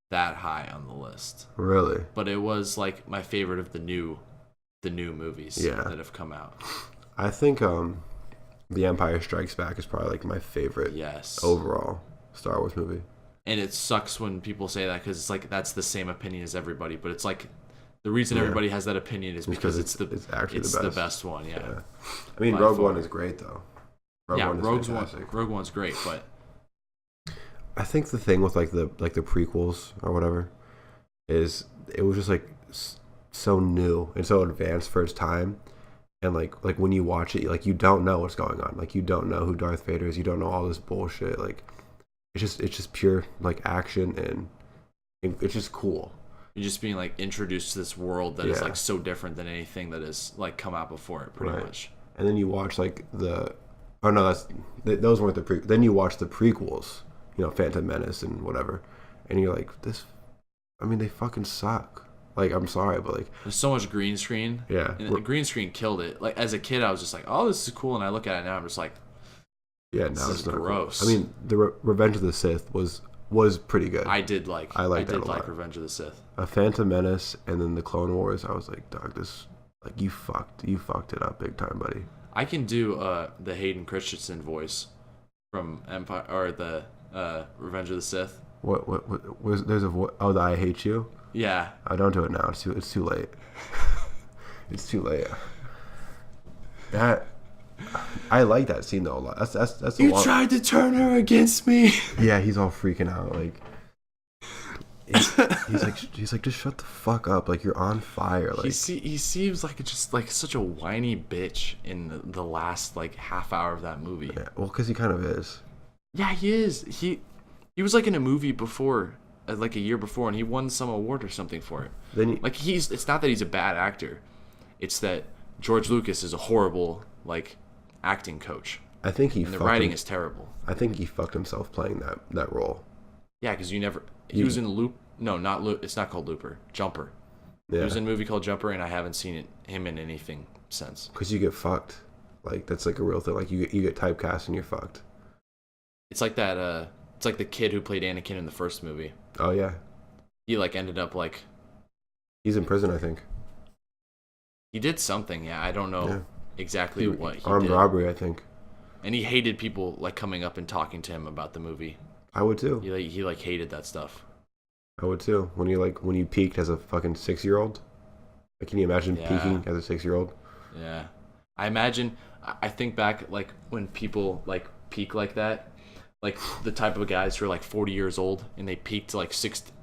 that high on the list. Really? But it was like my favorite of the new movies that have come out. I think The Empire Strikes Back is probably like my favorite overall Star Wars movie. And it sucks when people say that because it's like that's the same opinion as everybody, but it's like the reason everybody has that opinion is because it's actually the best one. Yeah. I mean, Rogue One is great though. Rogue One's great, but I think the thing with like the prequels or whatever is it was just like so new and so advanced for its time, and like when you watch it, like you don't know what's going on, like you don't know who Darth Vader is, you don't know all this bullshit, like it's just pure like action and it's just cool. You're just being like introduced to this world that is like so different than anything that has like come out before it, pretty much. And then you watch like those weren't the then you watch the prequels. You know, Phantom Menace and whatever, and you're like, they fucking suck. Like, I'm sorry, but like, there's so much green screen. Yeah, and the green screen killed it. Like as a kid, I was just like, oh, this is cool, and I look at it now, I'm just like, this is gross. Cool. I mean, the Revenge of the Sith was pretty good. I did like Revenge of the Sith. A Phantom Menace, and then the Clone Wars. I was like, dog, this like you fucked it up big time, buddy. I can do the Hayden Christensen voice from Empire or the Revenge of the Sith. What was there's a the I Hate You? Yeah. I don't do it now. It's too late. It's too late. That I like that scene though a lot. That's you tried to turn her against me. Yeah, he's all freaking out like. He's like just shut the fuck up, like you're on fire. Like he seems like just like such a whiny bitch in the last like half hour of that movie. Yeah, well, because he kind of is. Yeah, he is. He was like in a movie before, like a year before, and he won some award or something for it. It's not that he's a bad actor, it's that George Lucas is a horrible like acting coach. I think the writing is terrible. I think he fucked himself playing that role. Yeah, because he was in Loop. No, not Loop. It's not called Looper. Jumper. Yeah. He was in a movie called Jumper, and I haven't seen him in anything since. Because you get fucked. Like that's like a real thing. Like you get typecast and you're fucked. It's like that. It's like the kid who played Anakin in the first movie. Oh yeah. He like ended up like. He's in prison, I think. He did something. Yeah, I don't know exactly what he did. Armed robbery, I think. And he hated people like coming up and talking to him about the movie. I would too. He hated that stuff. I would too. When you peaked as a fucking 6-year-old. Like, can you imagine peaking as a 6-year-old? Yeah. I imagine, I think back like when people like peak like that, like the type of guys who are like 40 years old and they peaked like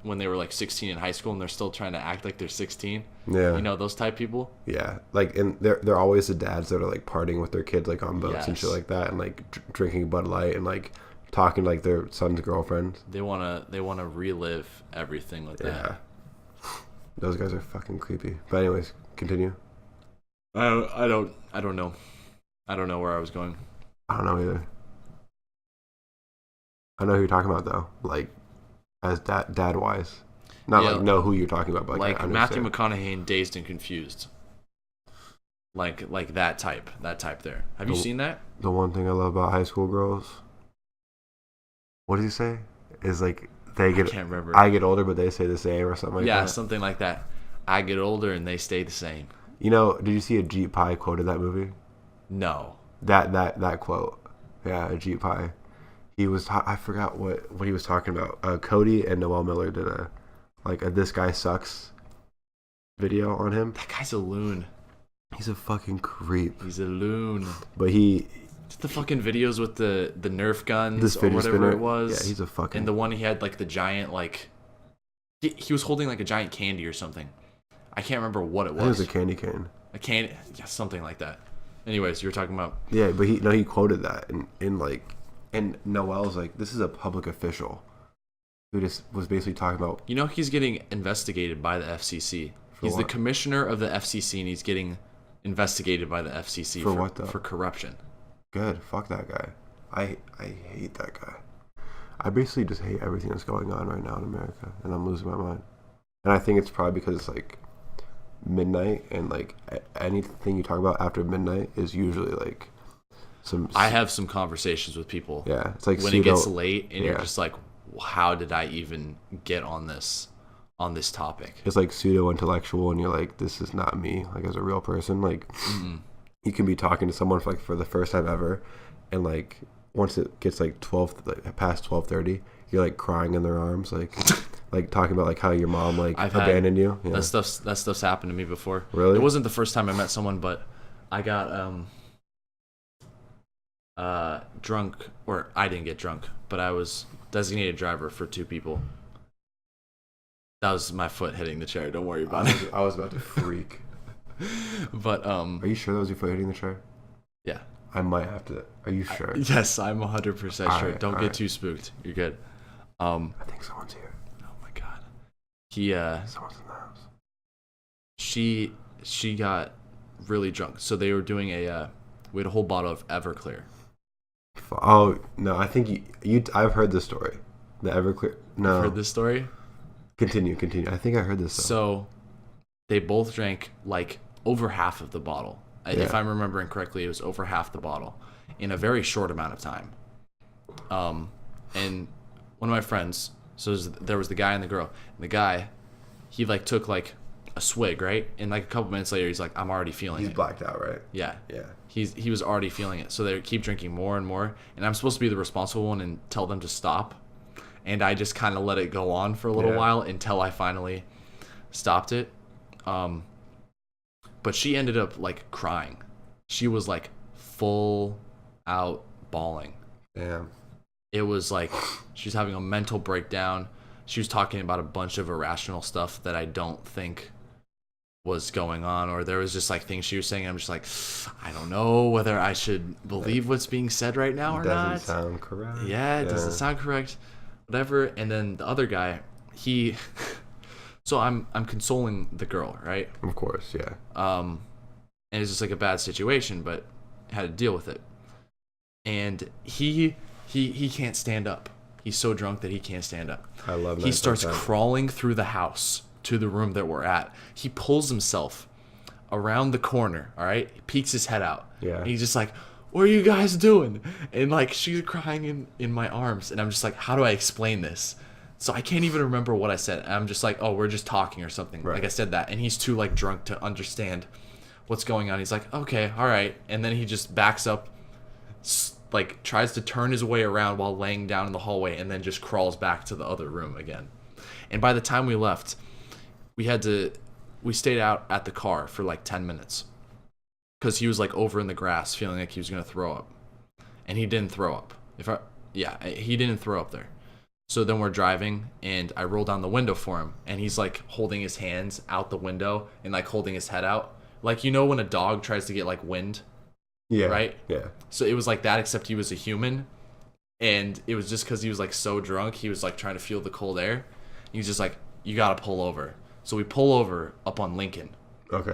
when they were like 16 in high school and they're still trying to act like they're 16. Yeah. You know, those type people. Yeah, like, and they're always the dads that are like partying with their kids like on boats and shit Yes. like that, and like drinking Bud Light and like talking to like their son's girlfriend. They wanna relive everything like that. Yeah, those guys are fucking creepy. But anyways, continue. I don't know. I don't know where I was going. I don't know either. I know who you're talking about though, like as dad wise. Not Yeah. like know who you're talking about, but like, Like I Matthew understand. McConaughey in Dazed and Confused. Like that type there. Have you seen that? The one thing I love about high school girls, what does he say? Is like they get Can't remember. I get older, but they stay the same or something like Yeah, that. something like that. I get older and they stay the same. You know, did you see a Jeep Pie quote in that movie? No. That quote. Yeah, a Jeep Pie. He was I forgot what he was talking about. Cody and Noel Miller did a This Guy Sucks video on him. That guy's a loon. He's a fucking creep. He's a loon. But he The fucking videos with the Nerf guns this or fidget whatever spinner. it was. Yeah, he's a fucking. And the one he had like the giant like he was holding like a giant candy or something. I can't remember what it I think it was. was a candy cane. A candy, yeah, something like that. Anyways, you were talking about. Yeah, but he quoted that in like, and Noel's like, this is a public official who just was basically talking about. You know, he's getting investigated by the FCC. He's the what? commissioner of the FCC, and he's getting investigated by the FCC For what, though? For corruption. Good, fuck that guy. I hate that guy. I basically just hate everything that's going on right now in America, and I'm losing my mind. And I think it's probably because it's like midnight, and like anything you talk about after midnight is usually like some. I have some conversations with people. Yeah, it's like when pseudo, it gets late, and you're yeah. just like, how did I even get on this topic? It's like pseudo intellectual, and you're like, this is not me. Like as a real person, like you can be talking to someone for the first time ever, and like once it gets like past 12:30, you're like crying in their arms, like like talking about like how your mom like abandoned you. Yeah. That stuff's happened to me before. Really? It wasn't the first time I met someone, but I got drunk, or I didn't get drunk, but I was designated driver for two people. That was my foot hitting the chair. Don't worry about it. I was about to freak. But Are you sure that was your foot hitting the chair? yeah. I might have to. Are you sure? Yes, I'm 100% sure. Alright, Don't get alright. too spooked. You're good. I think someone's here. Oh my god. He Someone's in the house. she got really drunk. So they were doing we had a whole bottle of Everclear. Oh no! I think you. I've heard this story. The Everclear. No. Heard this story? Continue. I think I heard this. So they both drank like over half of the bottle. If I'm remembering correctly, it was over half the bottle in a very short amount of time. And one of my friends, so there was the guy and the girl. And the guy, he like took like a swig, right? And like a couple minutes later, he's like, I'm already feeling it. He's blacked out, right? Yeah. Yeah. He was already feeling it. So they keep drinking more and more. And I'm supposed to be the responsible one and tell them to stop. And I just kind of let it go on for a little while until I finally stopped it. But she ended up like crying. She was like full out bawling. Damn. It was like she was having a mental breakdown. She was talking about a bunch of irrational stuff that I don't think was going on, or there was just like things she was saying. I'm just like, I don't know whether I should believe what's being said right now or not. Doesn't sound correct. Yeah, it doesn't sound correct. Whatever. And then the other guy, he so I'm consoling the girl, right? Of course, yeah. And it's just like a bad situation, but I had to deal with it. And he can't stand up. He's so drunk that he can't stand up. I love that. He starts crawling through the house to the room that we're at. He pulls himself around the corner, all right? He peeks his head out. Yeah. And he's just like, what are you guys doing? And like she's crying in my arms. And I'm just like, how do I explain this? So I can't even remember what I said. I'm just like, oh, we're just talking or something. Right. Like I said that. And he's too like drunk to understand what's going on. He's like, okay, all right. And then he just backs up, like tries to turn his way around while laying down in the hallway, and then just crawls back to the other room again. And by the time we left, we stayed out at the car for like 10 minutes. because he was like over in the grass feeling like he was gonna throw up, and he didn't throw up. He didn't throw up there. So then we're driving, and I roll down the window for him, and he's like holding his hands out the window and like holding his head out, like when a dog tries to get like wind. Yeah. Right. Yeah. So it was like that, except he was a human, and it was just because he was like so drunk, he was like trying to feel the cold air. He was just like, "You gotta pull over." So we pull over up on Lincoln. Okay.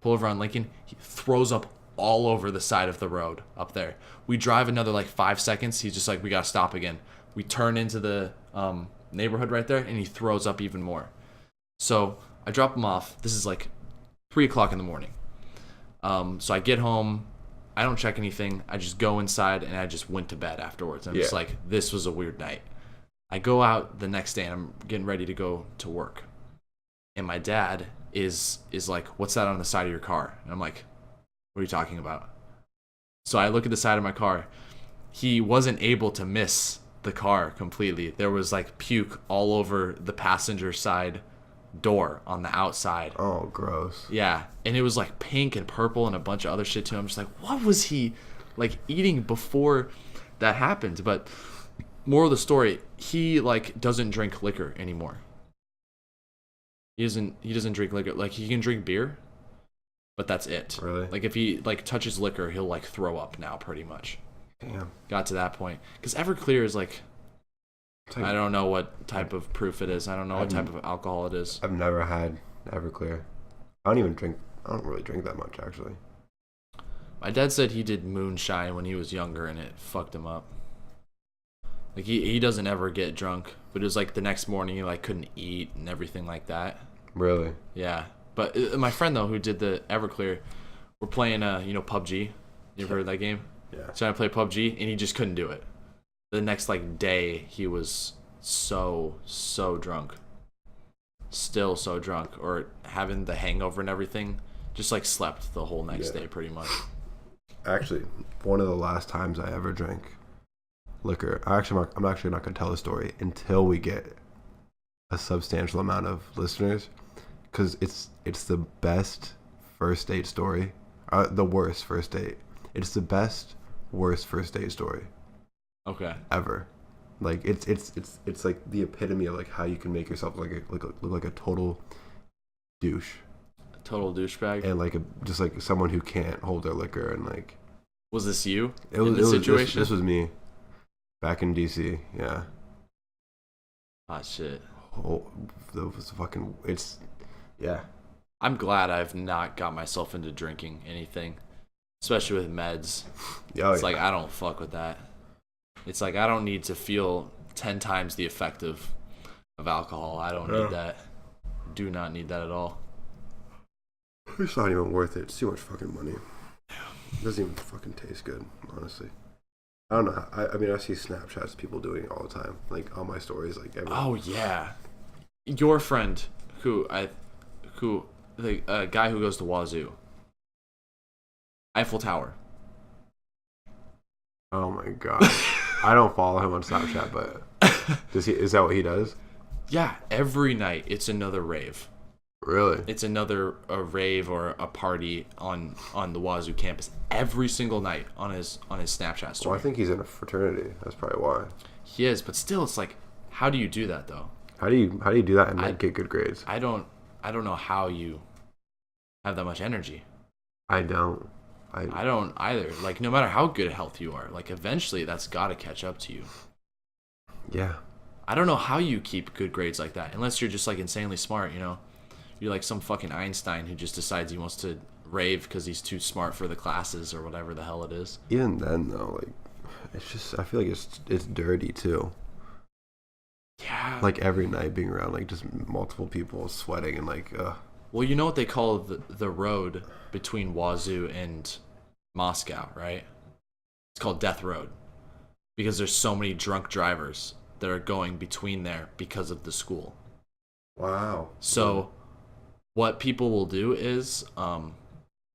Pull over on Lincoln. He throws up all over the side of the road up there. We drive another like 5 seconds. He's just like, "We gotta stop again." We turn into the neighborhood right there, and he throws up even more. So I drop him off. This is like 3:00 in the morning. So I get home. I don't check anything. I just go inside, and I just went to bed afterwards. I'm just like, this was a weird night. I go out the next day, and I'm getting ready to go to work. And my dad is like, "What's that on the side of your car?" And I'm like, "What are you talking about?" So I look at the side of my car. He wasn't able to miss the car completely. There was like puke all over the passenger side door on the outside. Oh, gross. Yeah, and it was like pink and purple and a bunch of other shit too. I'm just like, what was he like eating before that happened? But moral of the story, he like doesn't drink liquor anymore. He doesn't drink liquor. Like, he can drink beer, but that's it. Really? Like, if he like touches liquor, he'll like throw up now, pretty much. Damn. Got to that point. Because Everclear is like, I don't know what type of proof it is. I don't know what type of alcohol it is. I've never had Everclear. I don't really drink that much, actually. My dad said he did moonshine when he was younger, and it fucked him up. Like, he doesn't ever get drunk, but it was like the next morning he like couldn't eat and everything like that. Really? Yeah. But my friend though, who did the Everclear, we're playing PUBG. You ever heard of that game? Yeah. So I play PUBG, and he just couldn't do it. The next like day, he was so drunk. Still so drunk, or having the hangover and everything. Just like slept the whole next day, pretty much. Actually, one of the last times I ever drank liquor. I'm actually not going to tell the story until we get a substantial amount of listeners, because it's the best first date story. The worst first date. It's the best worst first date story. Okay. Ever. Like, it's like the epitome of like how you can make yourself look like a total douche. A total douchebag. And like just like someone who can't hold their liquor, and like. Was this you? Situation? This was me. Back in DC, yeah. Ah, shit. Oh, that was fucking. Yeah. I'm glad I've not got myself into drinking anything, especially with meds. It's like, I don't fuck with that. It's like, I don't need to feel 10 times the effect of alcohol. I don't need that. Do not need that at all. It's not even worth it. It's too much fucking money. It doesn't even fucking taste good, honestly. I don't know. I mean, I see Snapchats people doing it all the time, like on my stories, like everyone. Oh yeah, your friend the guy who goes to Wazoo, Eiffel Tower. Oh my god, I don't follow him on Snapchat, but is that what he does? Yeah, every night it's another rave. Really? It's another rave or a party on the Wazoo campus every single night on his Snapchat story. Well, I think he's in a fraternity. That's probably why. He is, but still, it's like, how do you do that though? How do you do that and not get good grades? I don't know how you have that much energy. I don't either. Like, no matter how good at health you are, like, eventually that's got to catch up to you. Yeah. I don't know how you keep good grades like that, unless you're just like insanely smart, You're like some fucking Einstein who just decides he wants to rave because he's too smart for the classes or whatever the hell it is. Even then, though, like, it's just, I feel like it's dirty too. Yeah. Like every night being around like just multiple people sweating and like. Well, you know what they call the road between Wazoo and Moscow, right? It's called Death Road, because there's so many drunk drivers that are going between there because of the school. Wow. So what people will do is, or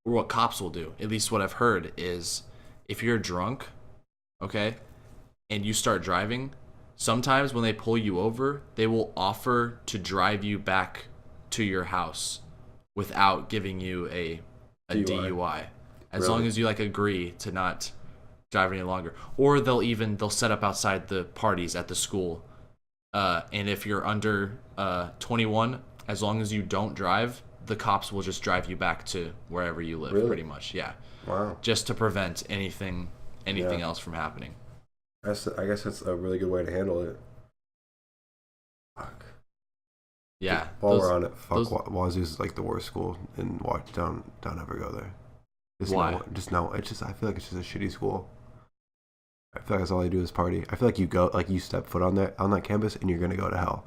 what cops will do, at least what I've heard, is if you're drunk, okay, and you start driving, sometimes when they pull you over, they will offer to drive you back to your house without giving you a a DUI. As Really? long as you like agree to not drive any longer. Or they'll set up outside the parties at the school. And if you're under 21, as long as you don't drive, the cops will just drive you back to wherever you live, Really? pretty much. Yeah. Wow. Just to prevent anything else from happening. I guess that's a really good way to handle it. Fuck. Yeah. While we're on it, Wazoo's is like the worst school in Washington. Don't ever go there. Why? I feel like it's just a shitty school. I feel like that's all they do is party. I feel like you step foot on that campus and you're gonna go to hell.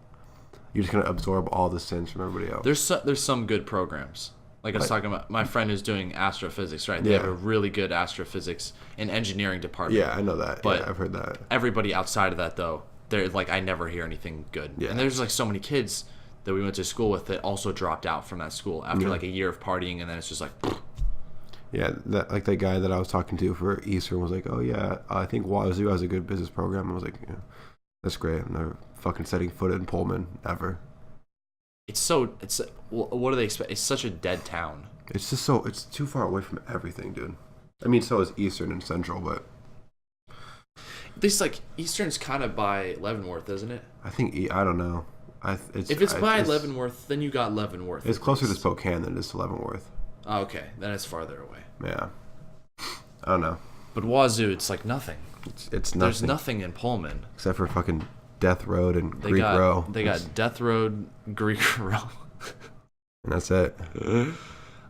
You're just gonna absorb all the sins from everybody else. There's some good programs. Like I was talking about, my friend who's doing astrophysics, right? They Yeah. have a really good astrophysics and engineering department. Yeah, I know that. But yeah, I've heard that. Everybody outside of that, though, they're like, I never hear anything good. Yeah. And there's like so many kids that we went to school with that also dropped out from that school after like a year of partying, and then it's just like. Yeah, that guy that I was talking to for Eastern was like, oh yeah, I think Wazoo has a good business program. I was like, yeah, that's great. I'm never fucking setting foot in Pullman ever. What do they expect? It's such a dead town. It's just it's too far away from everything, dude. I mean, so is Eastern and Central, but This like Eastern's kind of by Leavenworth, isn't it? I think I don't know. If it's by Leavenworth, then you got Leavenworth. It's closer to Spokane than it is to Leavenworth. Oh, okay, then it's farther away. Yeah, I don't know. But Wazoo, it's like nothing. It's nothing. There's nothing in Pullman except for fucking Death Road and Greek Row. They got Death Road, Greek Row, and that's it.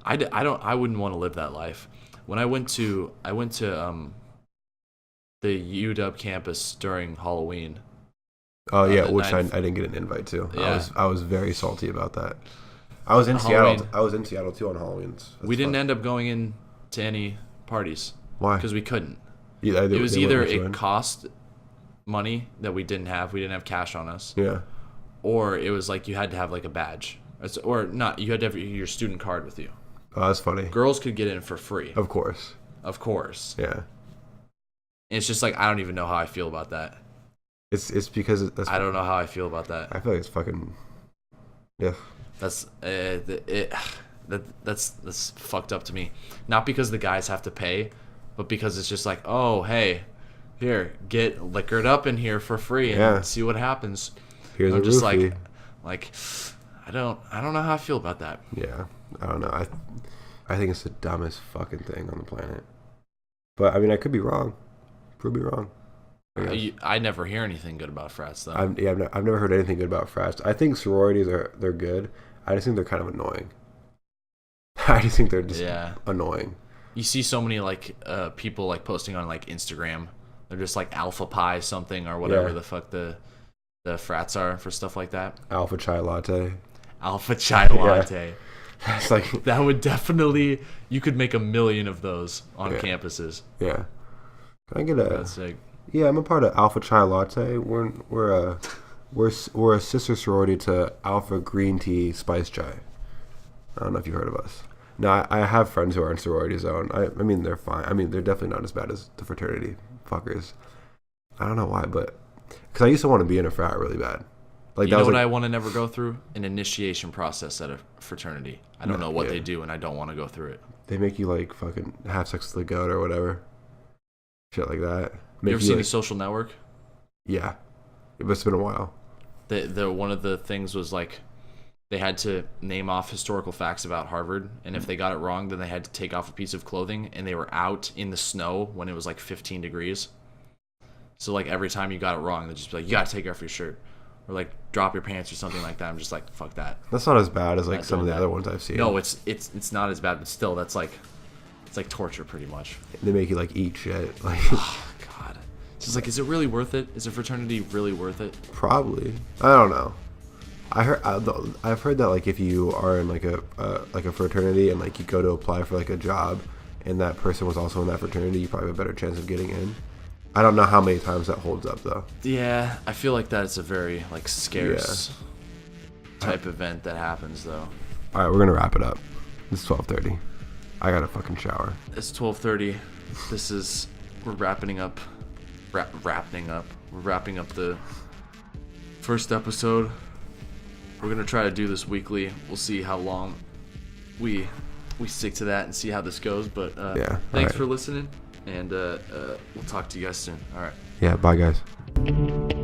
I wouldn't want to live that life. When I went to the UW campus during Halloween. Oh yeah, which I didn't get an invite to. Yeah. I was very salty about that. I was in Seattle. I was in Seattle too on Halloween. We didn't end up going in to any parties. Why? Because we couldn't. Yeah, it was either it cost money that we didn't have cash on us. Yeah. Or it was like you had to have like a badge. Or not, you had to have your student card with you. Oh, that's funny. Girls could get in for free. Of course. Yeah. And it's just like, I don't even know how I feel about that. It's because I don't know how I feel about that. I feel like it's fucking. Yeah. That's fucked up to me. Not because the guys have to pay, but because it's just like, oh hey, here, get liquored up in here for free and see what happens. Here's I'm a just roofie. like I don't know how I feel about that. Yeah, I don't know. I think it's the dumbest fucking thing on the planet. But I mean, I could be wrong. Prove me wrong. I never hear anything good about frats though. I've never heard anything good about frats. I think sororities they're good. I just think they're kind of annoying. I just think they're just annoying. You see so many like people like posting on like Instagram. They're just like alpha pie something or whatever the fuck the frats are for stuff like that. Alpha chai latte. Alpha chai latte. It's like that would definitely, you could make 1 million of those on campuses. Yeah. Can I get a? That's sick. Yeah, I'm a part of Alpha Chai Latte. We're a sister sorority to Alpha Green Tea Spice Chai. I don't know if you've heard of us. No, I have friends who are in sororities though, and I mean they're fine. I mean they're definitely not as bad as the fraternity fuckers. I don't know why, but because I used to want to be in a frat really bad. Like, you know what I want to never go through? An initiation process at a fraternity. I don't know what they do, and I don't want to go through it. They make you like fucking have sex with the goat or whatever. Shit like that. You ever seen The Social Network? Yeah, it's been a while. The one of the things was like they had to name off historical facts about Harvard, and if they got it wrong, then they had to take off a piece of clothing, and they were out in the snow when it was like 15 degrees. So like every time you got it wrong, they'd just be like, you gotta take off your shirt. Or like drop your pants or something like that. I'm just like, fuck that. That's not as bad as like some of the other ones I've seen. No, it's not as bad, but still, it's like torture pretty much. They make you like eat shit. Like, oh, God. It's just like, is it really worth it? Is a fraternity really worth it? Probably. I don't know. I've heard that like if you are in like a fraternity and like you go to apply for like a job and that person was also in that fraternity, you probably have a better chance of getting in. I don't know how many times that holds up though. Yeah, I feel like that's a very like scarce type event that happens though. All right, we're gonna wrap it up. It's 12:30. I gotta fucking shower. It's 12:30. We're wrapping up. We're wrapping up the first episode. We're gonna try to do this weekly. We'll see how long we we stick to that and see how this goes. But Yeah, thanks alright. for listening, and we'll talk to you guys soon. All right. Yeah, bye guys.